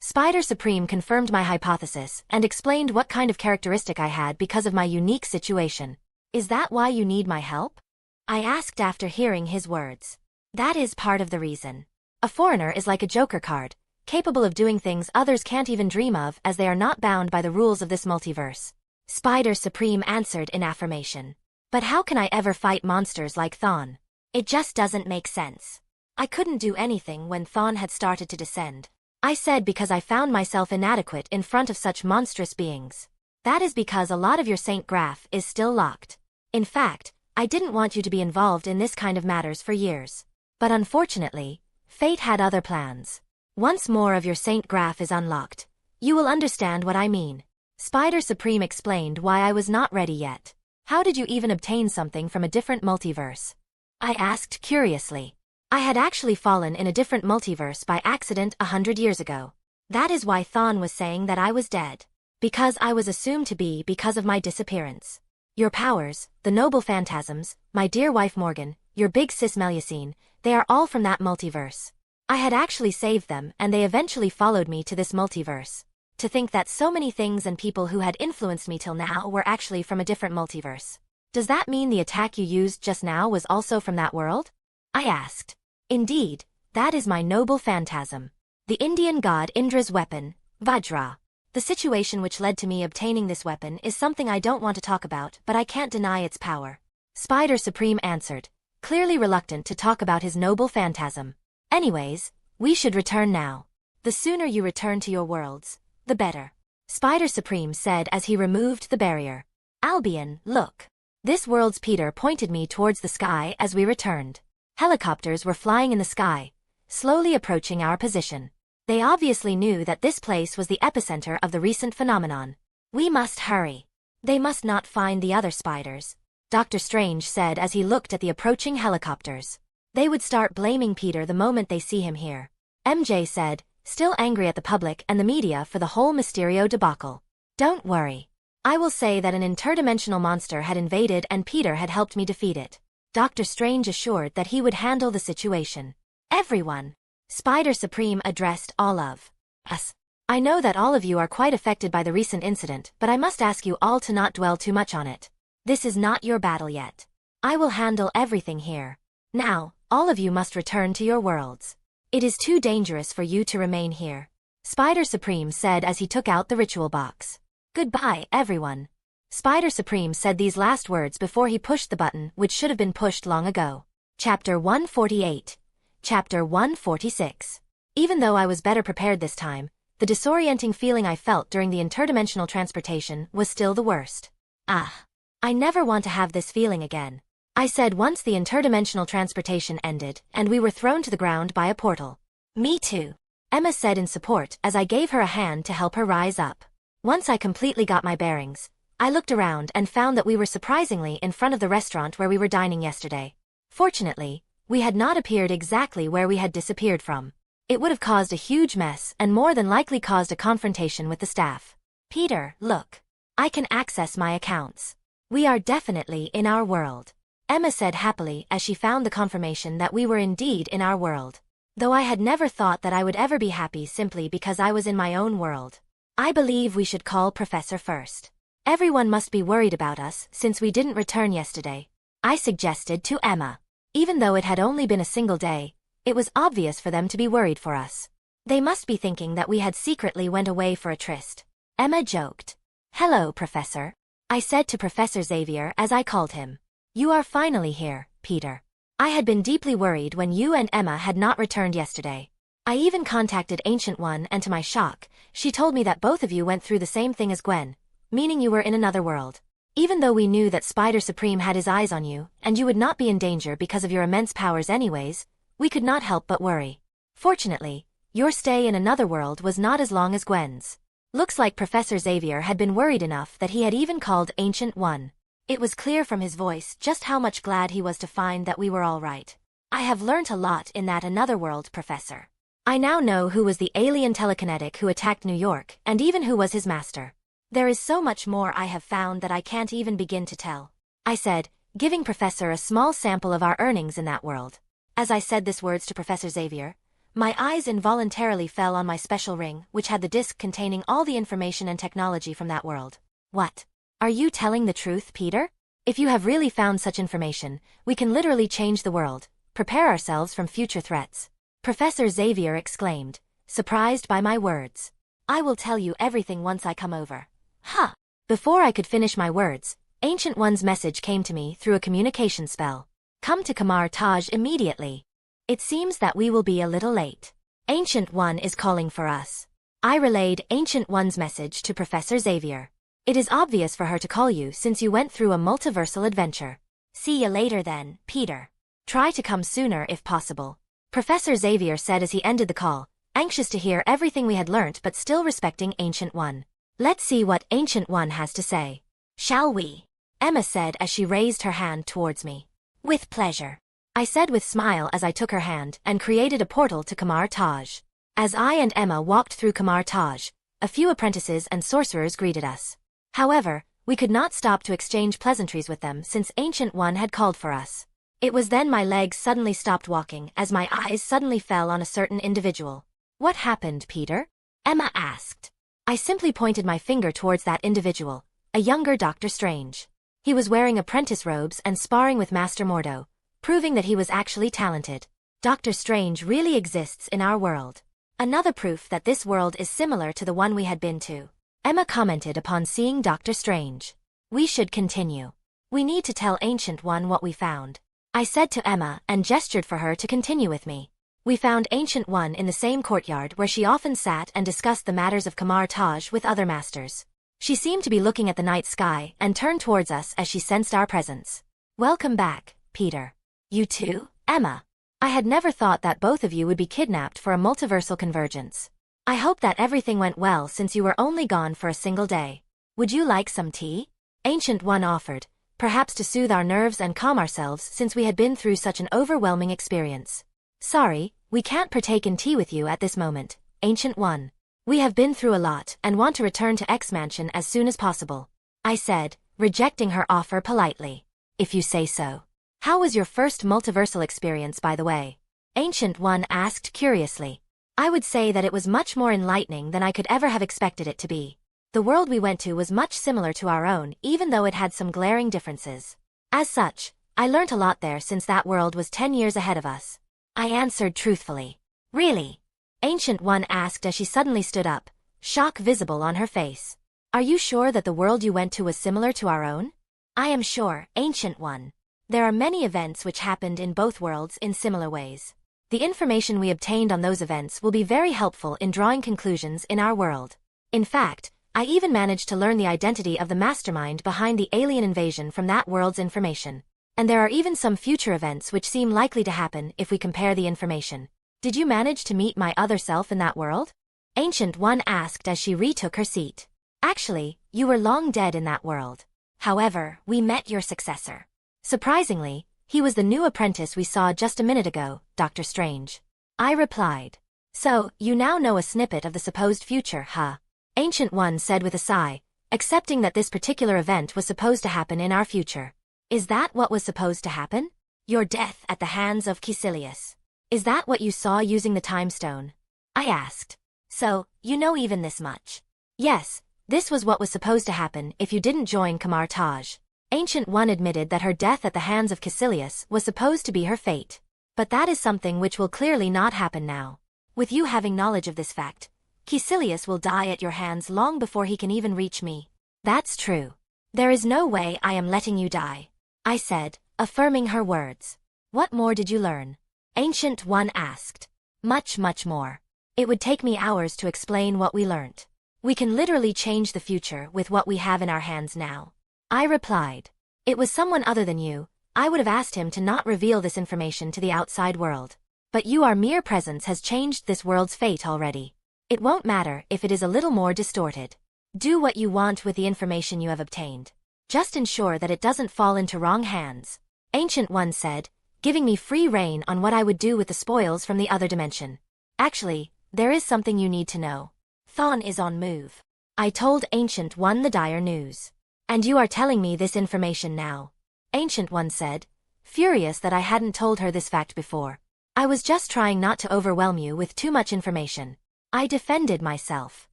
Spider Supreme confirmed my hypothesis and explained what kind of characteristic I had because of my unique situation. Is that why you need my help? I asked after hearing his words. That is part of the reason. A foreigner is like a joker card, capable of doing things others can't even dream of as they are not bound by the rules of this multiverse. Spider Supreme answered in affirmation. But how can I ever fight monsters like Thawn? It just doesn't make sense. I couldn't do anything when Thawn had started to descend. I said because I found myself inadequate in front of such monstrous beings. That is because a lot of your Saint Graph is still locked. In fact, I didn't want you to be involved in this kind of matters for years. But unfortunately, fate had other plans. Once more of your Saint Graph is unlocked, you will understand what I mean. Spider Supreme explained why I was not ready yet. How did you even obtain something from a different multiverse? I asked curiously. I had actually fallen in a different multiverse by accident 100 years ago. That is why Thawn was saying that I was dead. Because I was assumed to be because of my disappearance. Your powers, the noble phantasms, my dear wife Morgan, your big sis Melusine, they are all from that multiverse. I had actually saved them and they eventually followed me to this multiverse. To think that so many things and people who had influenced me till now were actually from a different multiverse. Does that mean the attack you used just now was also from that world? I asked. Indeed, that is my noble phantasm. The Indian god Indra's weapon, Vajra. The situation which led to me obtaining this weapon is something I don't want to talk about, but I can't deny its power. Spider Supreme answered, clearly reluctant to talk about his noble phantasm. Anyways, we should return now. The sooner you return to your worlds, the better. Spider Supreme said as he removed the barrier. Albion, look. This world's Peter pointed me towards the sky as we returned. Helicopters were flying in the sky, slowly approaching our position. They obviously knew that this place was the epicenter of the recent phenomenon. We must hurry. They must not find the other spiders, Dr. Strange said as he looked at the approaching helicopters. They would start blaming Peter the moment they see him here. MJ said, still angry at the public and the media for the whole Mysterio debacle. Don't worry. I will say that an interdimensional monster had invaded and Peter had helped me defeat it. Dr. Strange assured that he would handle the situation. Everyone. Spider Supreme addressed all of us. I know that all of you are quite affected by the recent incident, but I must ask you all to not dwell too much on it. This is not your battle yet. I will handle everything here. Now, all of you must return to your worlds. It is too dangerous for you to remain here, Spider Supreme said as he took out the ritual box. Goodbye, everyone. Spider Supreme said these last words before he pushed the button which should have been pushed long ago. Chapter 148. Chapter 146. Even though I was better prepared this time, the disorienting feeling I felt during the interdimensional transportation was still the worst. I never want to have this feeling again, I said once the interdimensional transportation ended and we were thrown to the ground by a portal. Me too, Emma said in support as I gave her a hand to help her rise up. Once I completely got my bearings, I looked around and found that we were surprisingly in front of the restaurant where we were dining yesterday. Fortunately, we had not appeared exactly where we had disappeared from. It would have caused a huge mess and more than likely caused a confrontation with the staff. Peter, look. I can access my accounts. We are definitely in our world, Emma said happily as she found the confirmation that we were indeed in our world. Though I had never thought that I would ever be happy simply because I was in my own world. I believe we should call Professor first. Everyone must be worried about us since we didn't return yesterday, I suggested to Emma. Even though it had only been a single day, it was obvious for them to be worried for us. They must be thinking that we had secretly went away for a tryst. Emma joked. Hello, Professor, I said to Professor Xavier as I called him. You are finally here, Peter. I had been deeply worried when you and Emma had not returned yesterday. I even contacted Ancient One and to my shock, she told me that both of you went through the same thing as Gwen, meaning you were in another world. Even though we knew that Spider Supreme had his eyes on you and you would not be in danger because of your immense powers anyways, we could not help but worry. Fortunately, your stay in another world was not as long as Gwen's. Looks like Professor Xavier had been worried enough that he had even called Ancient One. It was clear from his voice just how much glad he was to find that we were all right. I have learnt a lot in that another world, Professor. I now know who was the alien telekinetic who attacked New York and even who was his master. There is so much more I have found that I can't even begin to tell, I said, giving Professor a small sample of our earnings in that world. As I said these words to Professor Xavier, my eyes involuntarily fell on my special ring which had the disc containing all the information and technology from that world. What? Are you telling the truth, Peter? If you have really found such information, we can literally change the world, prepare ourselves from future threats, Professor Xavier exclaimed, surprised by my words. I will tell you everything once I come over. Huh. Before I could finish my words, Ancient One's message came to me through a communication spell. Come to Kamar-Taj immediately. It seems that we will be a little late. Ancient One is calling for us. I relayed Ancient One's message to Professor Xavier. It is obvious for her to call you since you went through a multiversal adventure. See you later then, Peter. Try to come sooner if possible, Professor Xavier said as he ended the call, anxious to hear everything we had learnt but still respecting Ancient One. Let's see what Ancient One has to say. Shall we? Emma said as she raised her hand towards me. With pleasure, I said with smile as I took her hand and created a portal to Kamar-Taj. As I and Emma walked through Kamar-Taj, a few apprentices and sorcerers greeted us. However, we could not stop to exchange pleasantries with them since Ancient One had called for us. It was then my legs suddenly stopped walking as my eyes suddenly fell on a certain individual. What happened, Peter? Emma asked. I simply pointed my finger towards that individual, a younger Doctor Strange. He was wearing apprentice robes and sparring with Master Mordo, proving that he was actually talented. Doctor Strange really exists in our world. Another proof that this world is similar to the one we had been to, Emma commented upon seeing Doctor Strange. We should continue. We need to tell Ancient One what we found, I said to Emma and gestured for her to continue with me. We found Ancient One in the same courtyard where she often sat and discussed the matters of Kamar-Taj with other masters. She seemed to be looking at the night sky and turned towards us as she sensed our presence. Welcome back, Peter. You too, Emma. I had never thought that both of you would be kidnapped for a multiversal convergence. I hope that everything went well since you were only gone for a single day. Would you like some tea? Ancient One offered, perhaps to soothe our nerves and calm ourselves since we had been through such an overwhelming experience. Sorry, we can't partake in tea with you at this moment, Ancient One. We have been through a lot and want to return to X Mansion as soon as possible, I said, rejecting her offer politely. If you say so. How was your first multiversal experience, by the way? Ancient One asked curiously. I would say that it was much more enlightening than I could ever have expected it to be. The world we went to was much similar to our own, even though it had some glaring differences. As such, I learnt a lot there since that world was 10 years ahead of us. I answered truthfully. Really? Ancient One asked as she suddenly stood up, shock visible on her face. Are you sure that the world you went to was similar to our own? I am sure, Ancient One. There are many events which happened in both worlds in similar ways. The information we obtained on those events will be very helpful in drawing conclusions in our world. In fact, I even managed to learn the identity of the mastermind behind the alien invasion from that world's information. And there are even some future events which seem likely to happen if we compare the information. Did you manage to meet my other self in that world? Ancient One asked as she retook her seat. Actually, you were long dead in that world. However, we met your successor. Surprisingly, he was the new apprentice we saw just a minute ago, Dr. Strange. I replied. So, you now know a snippet of the supposed future, huh? Ancient One said with a sigh, accepting that this particular event was supposed to happen in our future. Is that what was supposed to happen? Your death at the hands of Caecilius. Is that what you saw using the time stone? I asked. So, you know even this much? Yes, this was what was supposed to happen if you didn't join Kamar-Taj. Ancient One admitted that her death at the hands of Caecilius was supposed to be her fate. But that is something which will clearly not happen now. With you having knowledge of this fact, Caecilius will die at your hands long before he can even reach me. That's true. There is no way I am letting you die, I said, affirming her words. What more did you learn? Ancient One asked. Much more. It would take me hours to explain what we learnt. We can literally change the future with what we have in our hands now. I replied. It was someone other than you. I would have asked him to not reveal this information to the outside world. But your mere presence has changed this world's fate already. It won't matter if it is a little more distorted. Do what you want with the information you have obtained. Just ensure that it doesn't fall into wrong hands. Ancient One said, giving me free rein on what I would do with the spoils from the other dimension. Actually, there is something you need to know. Thawn is on move. I told Ancient One the dire news. And you are telling me this information now? Ancient One said, furious that I hadn't told her this fact before. I was just trying not to overwhelm you with too much information. I defended myself.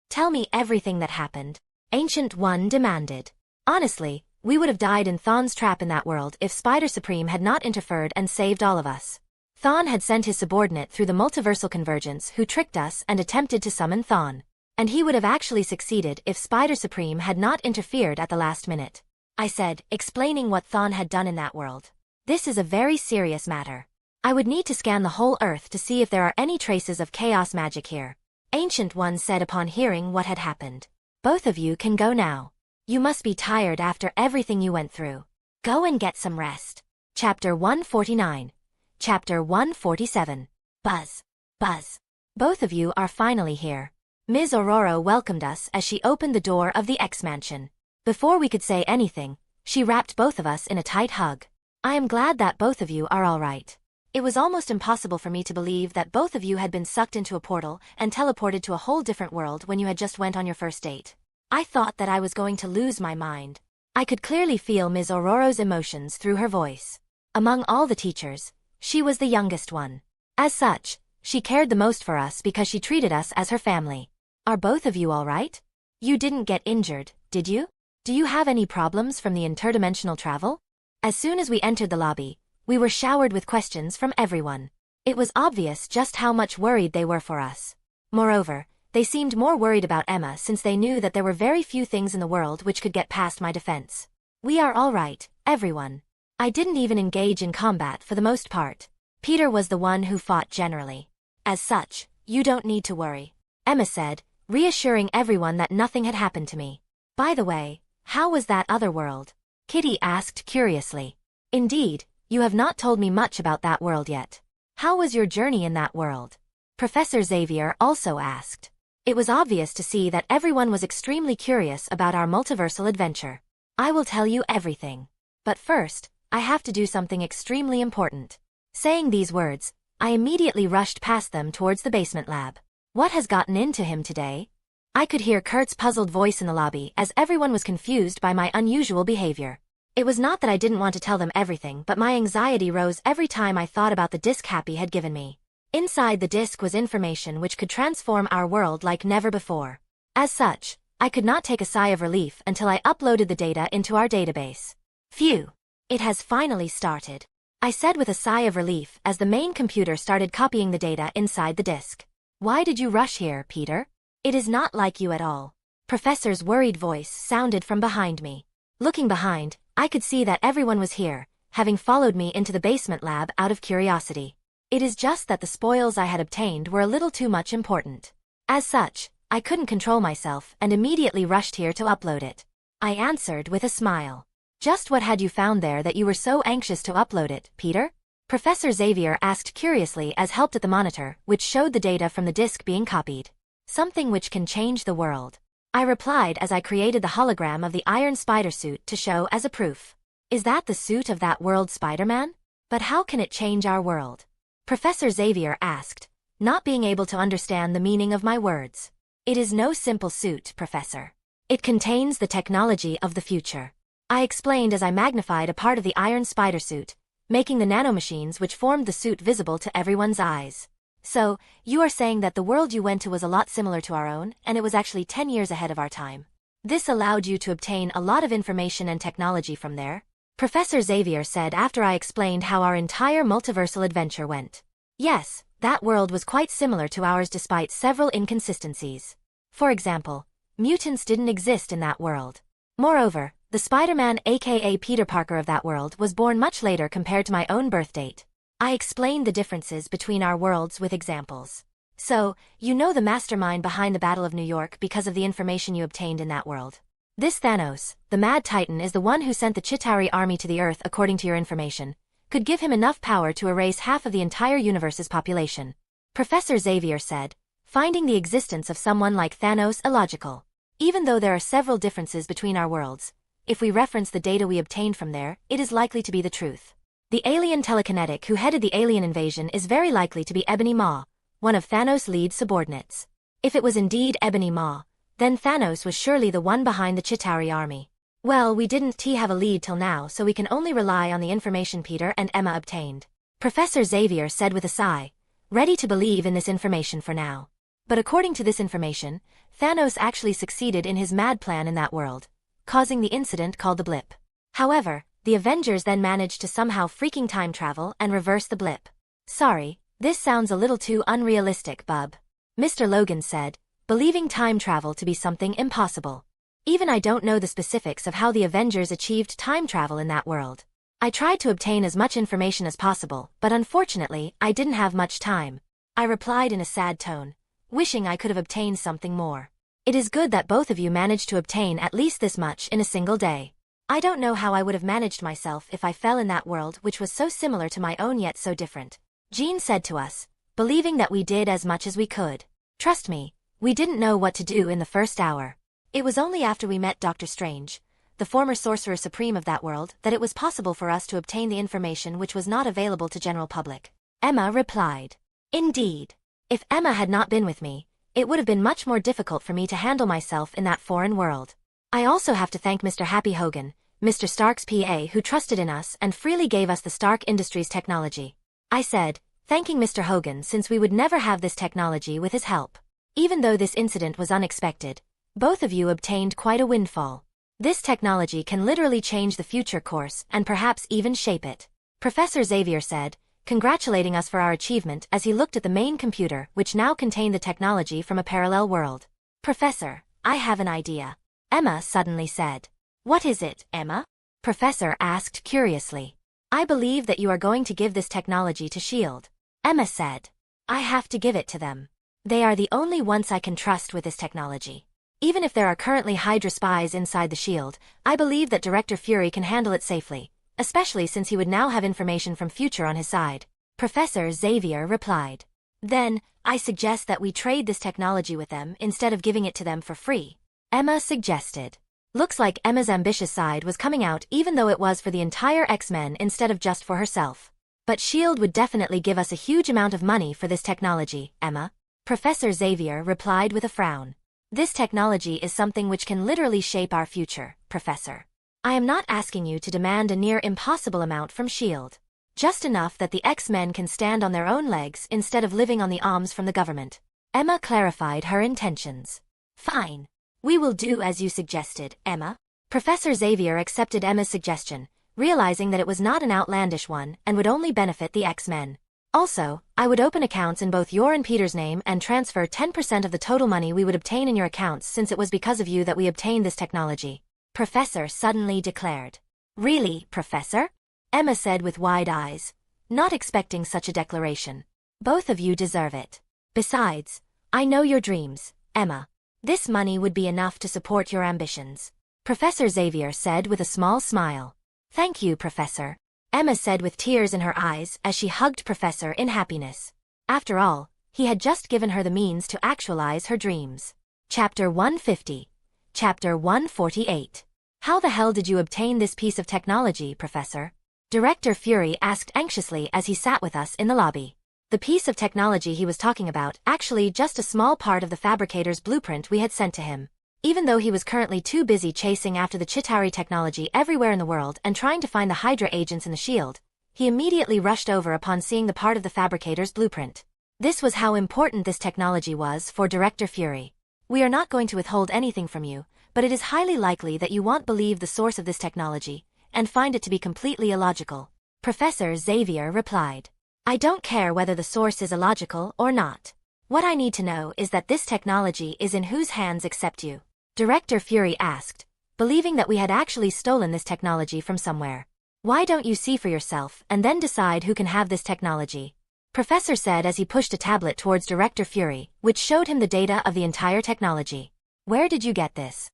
Tell me everything that happened. Ancient One demanded. Honestly, we would have died in Thawn's trap in that world if Spider Supreme had not interfered and saved all of us. Thawn had sent his subordinate through the multiversal convergence who tricked us and attempted to summon Thawn. And he would have actually succeeded if Spider Supreme had not interfered at the last minute. I said, explaining what Thawn had done in that world. This is a very serious matter. I would need to scan the whole Earth to see if there are any traces of chaos magic here. Ancient One said upon hearing what had happened. Both of you can go now. You must be tired after everything you went through. Go and get some rest. Chapter 149. Chapter 147. Buzz. Buzz. Both of you are finally here. Ms. Aurora welcomed us as she opened the door of the X-Mansion. Before we could say anything, she wrapped both of us in a tight hug. I am glad that both of you are all right. It was almost impossible for me to believe that both of you had been sucked into a portal and teleported to a whole different world when you had just went on your first date. I thought that I was going to lose my mind. I could clearly feel Ms. Aurora's emotions through her voice. Among all the teachers, she was the youngest one. As such, she cared the most for us because she treated us as her family. Are both of you all right? You didn't get injured, did you? Do you have any problems from the interdimensional travel? As soon as we entered the lobby, we were showered with questions from everyone. It was obvious just how much worried they were for us. Moreover, they seemed more worried about Emma since they knew that there were very few things in the world which could get past my defense. We are all right, everyone. I didn't even engage in combat for the most part. Peter was the one who fought generally. As such, you don't need to worry, Emma said, reassuring everyone that nothing had happened to me. By the way, how was that other world? Kitty asked curiously. Indeed, you have not told me much about that world yet. How was your journey in that world? Professor Xavier also asked. It was obvious to see that everyone was extremely curious about our multiversal adventure. I will tell you everything. But first, I have to do something extremely important. Saying these words, I immediately rushed past them towards the basement lab. What has gotten into him today? I could hear Kurt's puzzled voice in the lobby as everyone was confused by my unusual behavior. It was not that I didn't want to tell them everything, but my anxiety rose every time I thought about the disc Happy had given me. Inside the disk was information which could transform our world like never before. As such, I could not take a sigh of relief until I uploaded the data into our database. Phew! It has finally started, I said with a sigh of relief as the main computer started copying the data inside the disk. Why did you rush here, Peter? It is not like you at all. Professor's worried voice sounded from behind me. Looking behind, I could see that everyone was here, having followed me into the basement lab out of curiosity. It is just that the spoils I had obtained were a little too much important. As such, I couldn't control myself and immediately rushed here to upload it. I answered with a smile. Just what had you found there that you were so anxious to upload it, Peter? Professor Xavier asked curiously as helped at the monitor, which showed the data from the disk being copied. Something which can change the world. I replied as I created the hologram of the Iron Spider suit to show as a proof. Is that the suit of that world Spider-Man? But how can it change our world? Professor Xavier asked, not being able to understand the meaning of my words. It is no simple suit, Professor. It contains the technology of the future. I explained as I magnified a part of the Iron Spider suit, making the nanomachines which formed the suit visible to everyone's eyes. So, you are saying that the world you went to was a lot similar to our own, and it was actually 10 years ahead of our time. This allowed you to obtain a lot of information and technology from there? Professor Xavier said after I explained how our entire multiversal adventure went. Yes, that world was quite similar to ours despite several inconsistencies. For example, mutants didn't exist in that world. Moreover, the Spider-Man aka Peter Parker of that world was born much later compared to my own birth date. I explained the differences between our worlds with examples. So, you know the mastermind behind the Battle of New York because of the information you obtained in that world. This Thanos, the Mad Titan, is the one who sent the Chitauri army to the Earth according to your information, could give him enough power to erase half of the entire universe's population. Professor Xavier said, finding the existence of someone like Thanos illogical. Even though there are several differences between our worlds, if we reference the data we obtained from there, it is likely to be the truth. The alien telekinetic who headed the alien invasion is very likely to be Ebony Maw, one of Thanos' lead subordinates. If it was indeed Ebony Maw, then Thanos was surely the one behind the Chitauri army. Well, we didn't have a lead till now, so we can only rely on the information Peter and Emma obtained. Professor Xavier said with a sigh, ready to believe in this information for now. But according to this information, Thanos actually succeeded in his mad plan in that world, causing the incident called the blip. However, the Avengers then managed to somehow freaking time travel and reverse the blip. Sorry, this sounds a little too unrealistic, bub. Mr. Logan said, believing time travel to be something impossible. Even I don't know the specifics of how the Avengers achieved time travel in that world. I tried to obtain as much information as possible, but unfortunately, I didn't have much time. I replied in a sad tone, wishing I could have obtained something more. It is good that both of you managed to obtain at least this much in a single day. I don't know how I would have managed myself if I fell in that world which was so similar to my own yet so different. Jean said to us, believing that we did as much as we could. Trust me, we didn't know what to do in the first hour. It was only after we met Dr. Strange, the former Sorcerer Supreme of that world, that it was possible for us to obtain the information which was not available to general public. Emma replied. Indeed. If Emma had not been with me, it would have been much more difficult for me to handle myself in that foreign world. I also have to thank Mr. Happy Hogan, Mr. Stark's PA, who trusted in us and freely gave us the Stark Industries technology. I said, thanking Mr. Hogan since we would never have this technology with his help. Even though this incident was unexpected, both of you obtained quite a windfall. This technology can literally change the future course and perhaps even shape it. Professor Xavier said, congratulating us for our achievement as he looked at the main computer which now contained the technology from a parallel world. Professor, I have an idea. Emma suddenly said. What is it, Emma? Professor asked curiously. I believe that you are going to give this technology to S.H.I.E.L.D. Emma said. I have to give it to them. They are the only ones I can trust with this technology. Even if there are currently Hydra spies inside the S.H.I.E.L.D., I believe that Director Fury can handle it safely, especially since he would now have information from future on his side. Professor Xavier replied. Then, I suggest that we trade this technology with them instead of giving it to them for free. Emma suggested. Looks like Emma's ambitious side was coming out even though it was for the entire X-Men instead of just for herself. But S.H.I.E.L.D. would definitely give us a huge amount of money for this technology, Emma. Professor Xavier replied with a frown. This technology is something which can literally shape our future, Professor. I am not asking you to demand a near impossible amount from S.H.I.E.L.D. Just enough that the X-Men can stand on their own legs instead of living on the alms from the government. Emma clarified her intentions. Fine. We will do as you suggested, Emma. Professor Xavier accepted Emma's suggestion, realizing that it was not an outlandish one and would only benefit the X-Men. Also, I would open accounts in both your and Peter's name and transfer 10% of the total money we would obtain in your accounts since it was because of you that we obtained this technology. Professor suddenly declared. Really, Professor? Emma said with wide eyes, not expecting such a declaration. Both of you deserve it. Besides, I know your dreams, Emma. This money would be enough to support your ambitions. Professor Xavier said with a small smile. Thank you, Professor. Emma said with tears in her eyes as she hugged Professor in happiness. After all, he had just given her the means to actualize her dreams. Chapter 150. Chapter 148. How the hell did you obtain this piece of technology, Professor? Director Fury asked anxiously as he sat with us in the lobby. The piece of technology he was talking about actually just a small part of the fabricator's blueprint we had sent to him. Even though he was currently too busy chasing after the Chitauri technology everywhere in the world and trying to find the Hydra agents in the shield, he immediately rushed over upon seeing the part of the fabricator's blueprint. This was how important this technology was for Director Fury. We are not going to withhold anything from you, but it is highly likely that you won't believe the source of this technology, and find it to be completely illogical. Professor Xavier replied. I don't care whether the source is illogical or not. What I need to know is that this technology is in whose hands except you? Director Fury asked, believing that we had actually stolen this technology from somewhere. Why don't you see for yourself and then decide who can have this technology? Professor said as he pushed a tablet towards Director Fury, which showed him the data of the entire technology. Where did you get this?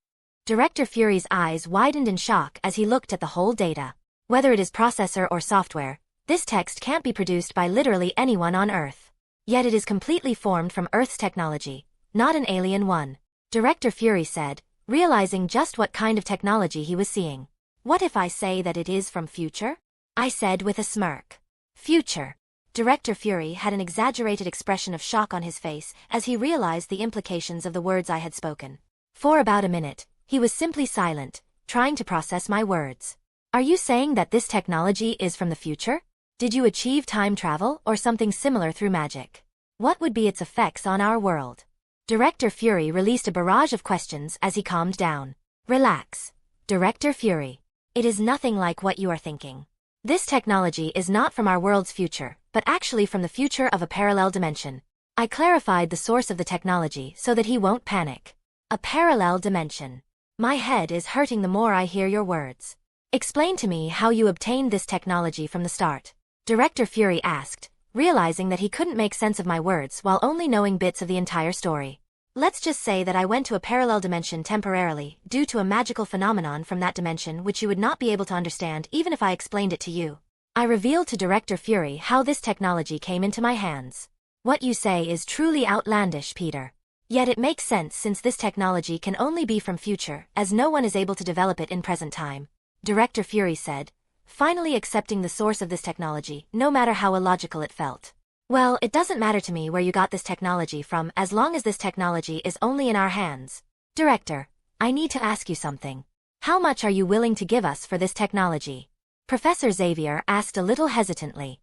Director Fury's eyes widened in shock as he looked at the whole data. Whether it is processor or software, this text can't be produced by literally anyone on Earth. Yet it is completely formed from Earth's technology, not an alien one. Director Fury said, realizing just what kind of technology he was seeing. What if I say that it is from future? I said with a smirk. Future. Director Fury had an exaggerated expression of shock on his face as he realized the implications of the words I had spoken. For about a minute, he was simply silent, trying to process my words. Are you saying that this technology is from the future? Did you achieve time travel or something similar through magic? What would be its effects on our world? Director Fury released a barrage of questions as he calmed down. Relax. Director Fury. It is nothing like what you are thinking. This technology is not from our world's future, but actually from the future of a parallel dimension. I clarified the source of the technology so that he won't panic. A parallel dimension. My head is hurting the more I hear your words. Explain to me how you obtained this technology from the start. Director Fury asked, realizing that he couldn't make sense of my words while only knowing bits of the entire story. Let's just say that I went to a parallel dimension temporarily, due to a magical phenomenon from that dimension which you would not be able to understand even if I explained it to you. I revealed to Director Fury how this technology came into my hands. What you say is truly outlandish, Peter. Yet it makes sense since this technology can only be from future, as no one is able to develop it in present time. Director Fury said, finally accepting the source of this technology, no matter how illogical it felt. Well, it doesn't matter to me where you got this technology from as long as this technology is only in our hands. Director, I need to ask you something. How much are you willing to give us for this technology? Professor Xavier asked a little hesitantly.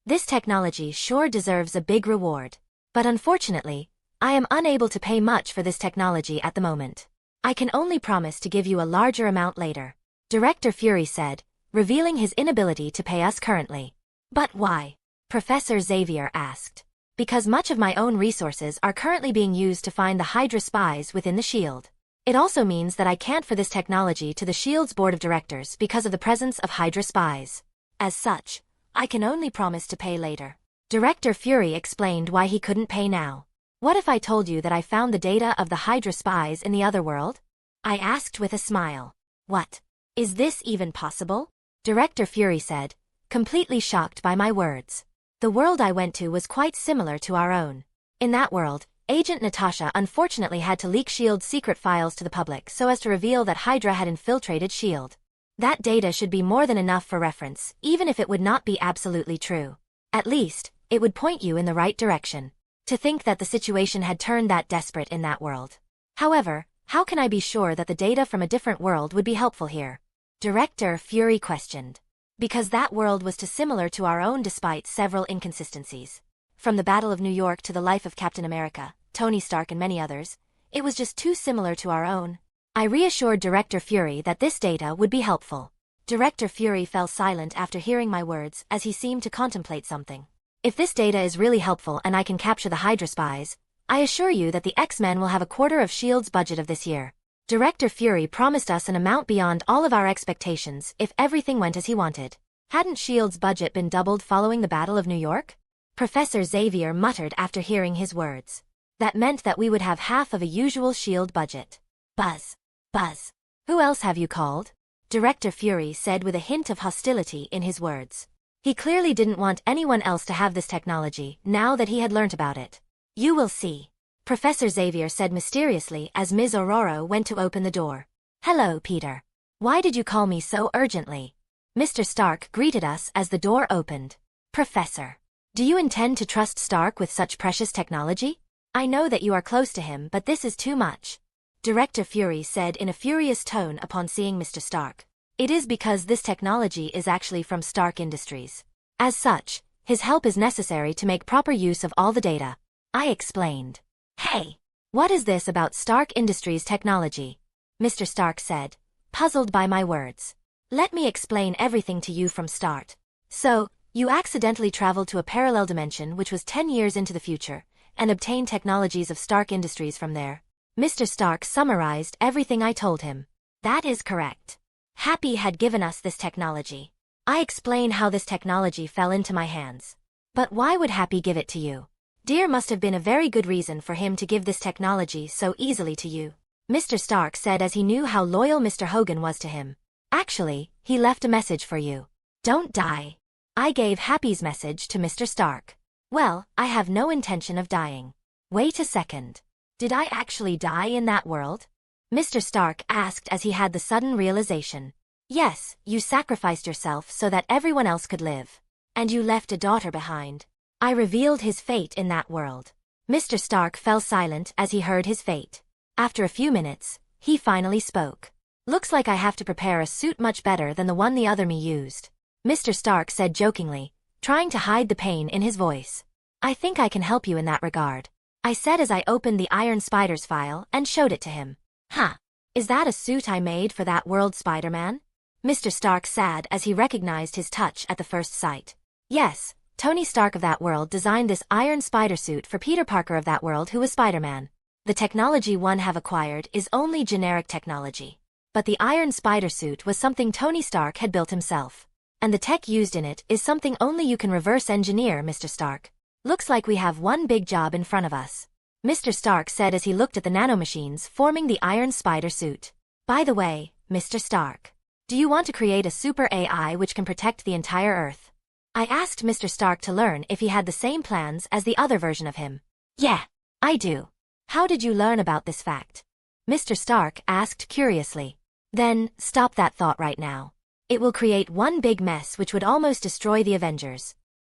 This technology sure deserves a big reward. But unfortunately, I am unable to pay much for this technology at the moment. I can only promise to give you a larger amount later. Director Fury said, revealing his inability to pay us currently. But why? Professor Xavier asked. Because much of my own resources are currently being used to find the Hydra spies within the SHIELD. It also means that I can't for this technology to the SHIELD's board of directors because of the presence of Hydra spies. As such, I can only promise to pay later. Director Fury explained why he couldn't pay now. What if I told you that I found the data of the Hydra spies in the other world? I asked with a smile. What? Is this even possible? Director Fury said, completely shocked by my words. The world I went to was quite similar to our own. In that world, Agent Natasha unfortunately had to leak SHIELD's secret files to the public so as to reveal that Hydra had infiltrated SHIELD. That data should be more than enough for reference, even if it would not be absolutely true. At least, it would point you in the right direction. To think that the situation had turned that desperate in that world. However, how can I be sure that the data from a different world would be helpful here? Director Fury questioned. Because that world was too similar to our own despite several inconsistencies. From the Battle of New York to the life of Captain America, Tony Stark and many others, it was just too similar to our own. I reassured Director Fury that this data would be helpful. Director Fury fell silent after hearing my words as he seemed to contemplate something. If this data is really helpful and I can capture the Hydra spies, I assure you that the X-Men will have a quarter of S.H.I.E.L.D.'s budget of this year. Director Fury promised us an amount beyond all of our expectations if everything went as he wanted. Hadn't S.H.I.E.L.D.'s budget been doubled following the Battle of New York? Professor Xavier muttered after hearing his words. That meant that we would have half of a usual S.H.I.E.L.D. budget. Buzz. Buzz. Who else have you called? Director Fury said with a hint of hostility in his words. He clearly didn't want anyone else to have this technology now that he had learnt about it. You will see. Professor Xavier said mysteriously as Ms. Aurora went to open the door. Hello, Peter. Why did you call me so urgently? Mr. Stark greeted us as the door opened. Professor. Do you intend to trust Stark with such precious technology? I know that you are close to him, but this is too much. Director Fury said in a furious tone upon seeing Mr. Stark. It is because this technology is actually from Stark Industries. As such, his help is necessary to make proper use of all the data. I explained. Hey, what is this about Stark Industries technology? Mr. Stark said, puzzled by my words. Let me explain everything to you from start. So, you accidentally traveled to a parallel dimension which was 10 years into the future, and obtained technologies of Stark Industries from there. Mr. Stark summarized everything I told him. That is correct. Happy had given us this technology. I explain how this technology fell into my hands. But why would Happy give it to you? There must have been a very good reason for him to give this technology so easily to you. Mr. Stark said as he knew how loyal Mr. Hogan was to him. Actually, he left a message for you. Don't die. I gave Happy's message to Mr. Stark. Well, I have no intention of dying. Wait a second. Did I actually die in that world? Mr. Stark asked as he had the sudden realization. Yes, you sacrificed yourself so that everyone else could live. And you left a daughter behind. I revealed his fate in that world. Mr. Stark fell silent as he heard his fate. After a few minutes, he finally spoke. Looks like I have to prepare a suit much better than the one the other me used. Mr. Stark said jokingly, trying to hide the pain in his voice. I think I can help you in that regard. I said as I opened the Iron Spider's file and showed it to him. Huh. Is that a suit I made for that world, Spider-Man? Mr. Stark said as he recognized his touch at the first sight. Yes. Tony Stark of that world designed this Iron Spider suit for Peter Parker of that world who was Spider-Man. The technology one have acquired is only generic technology. But the Iron Spider suit was something Tony Stark had built himself. And the tech used in it is something only you can reverse engineer, Mr. Stark. Looks like we have one big job in front of us. Mr. Stark said as he looked at the nanomachines forming the Iron Spider suit. By the way, Mr. Stark. Do you want to create a super AI which can protect the entire Earth? I asked Mr. Stark to learn if he had the same plans as the other version of him. Yeah, I do. How did you learn about this fact? Mr. Stark asked curiously. Then, stop that thought right now. It will create one big mess which would almost destroy the Avengers.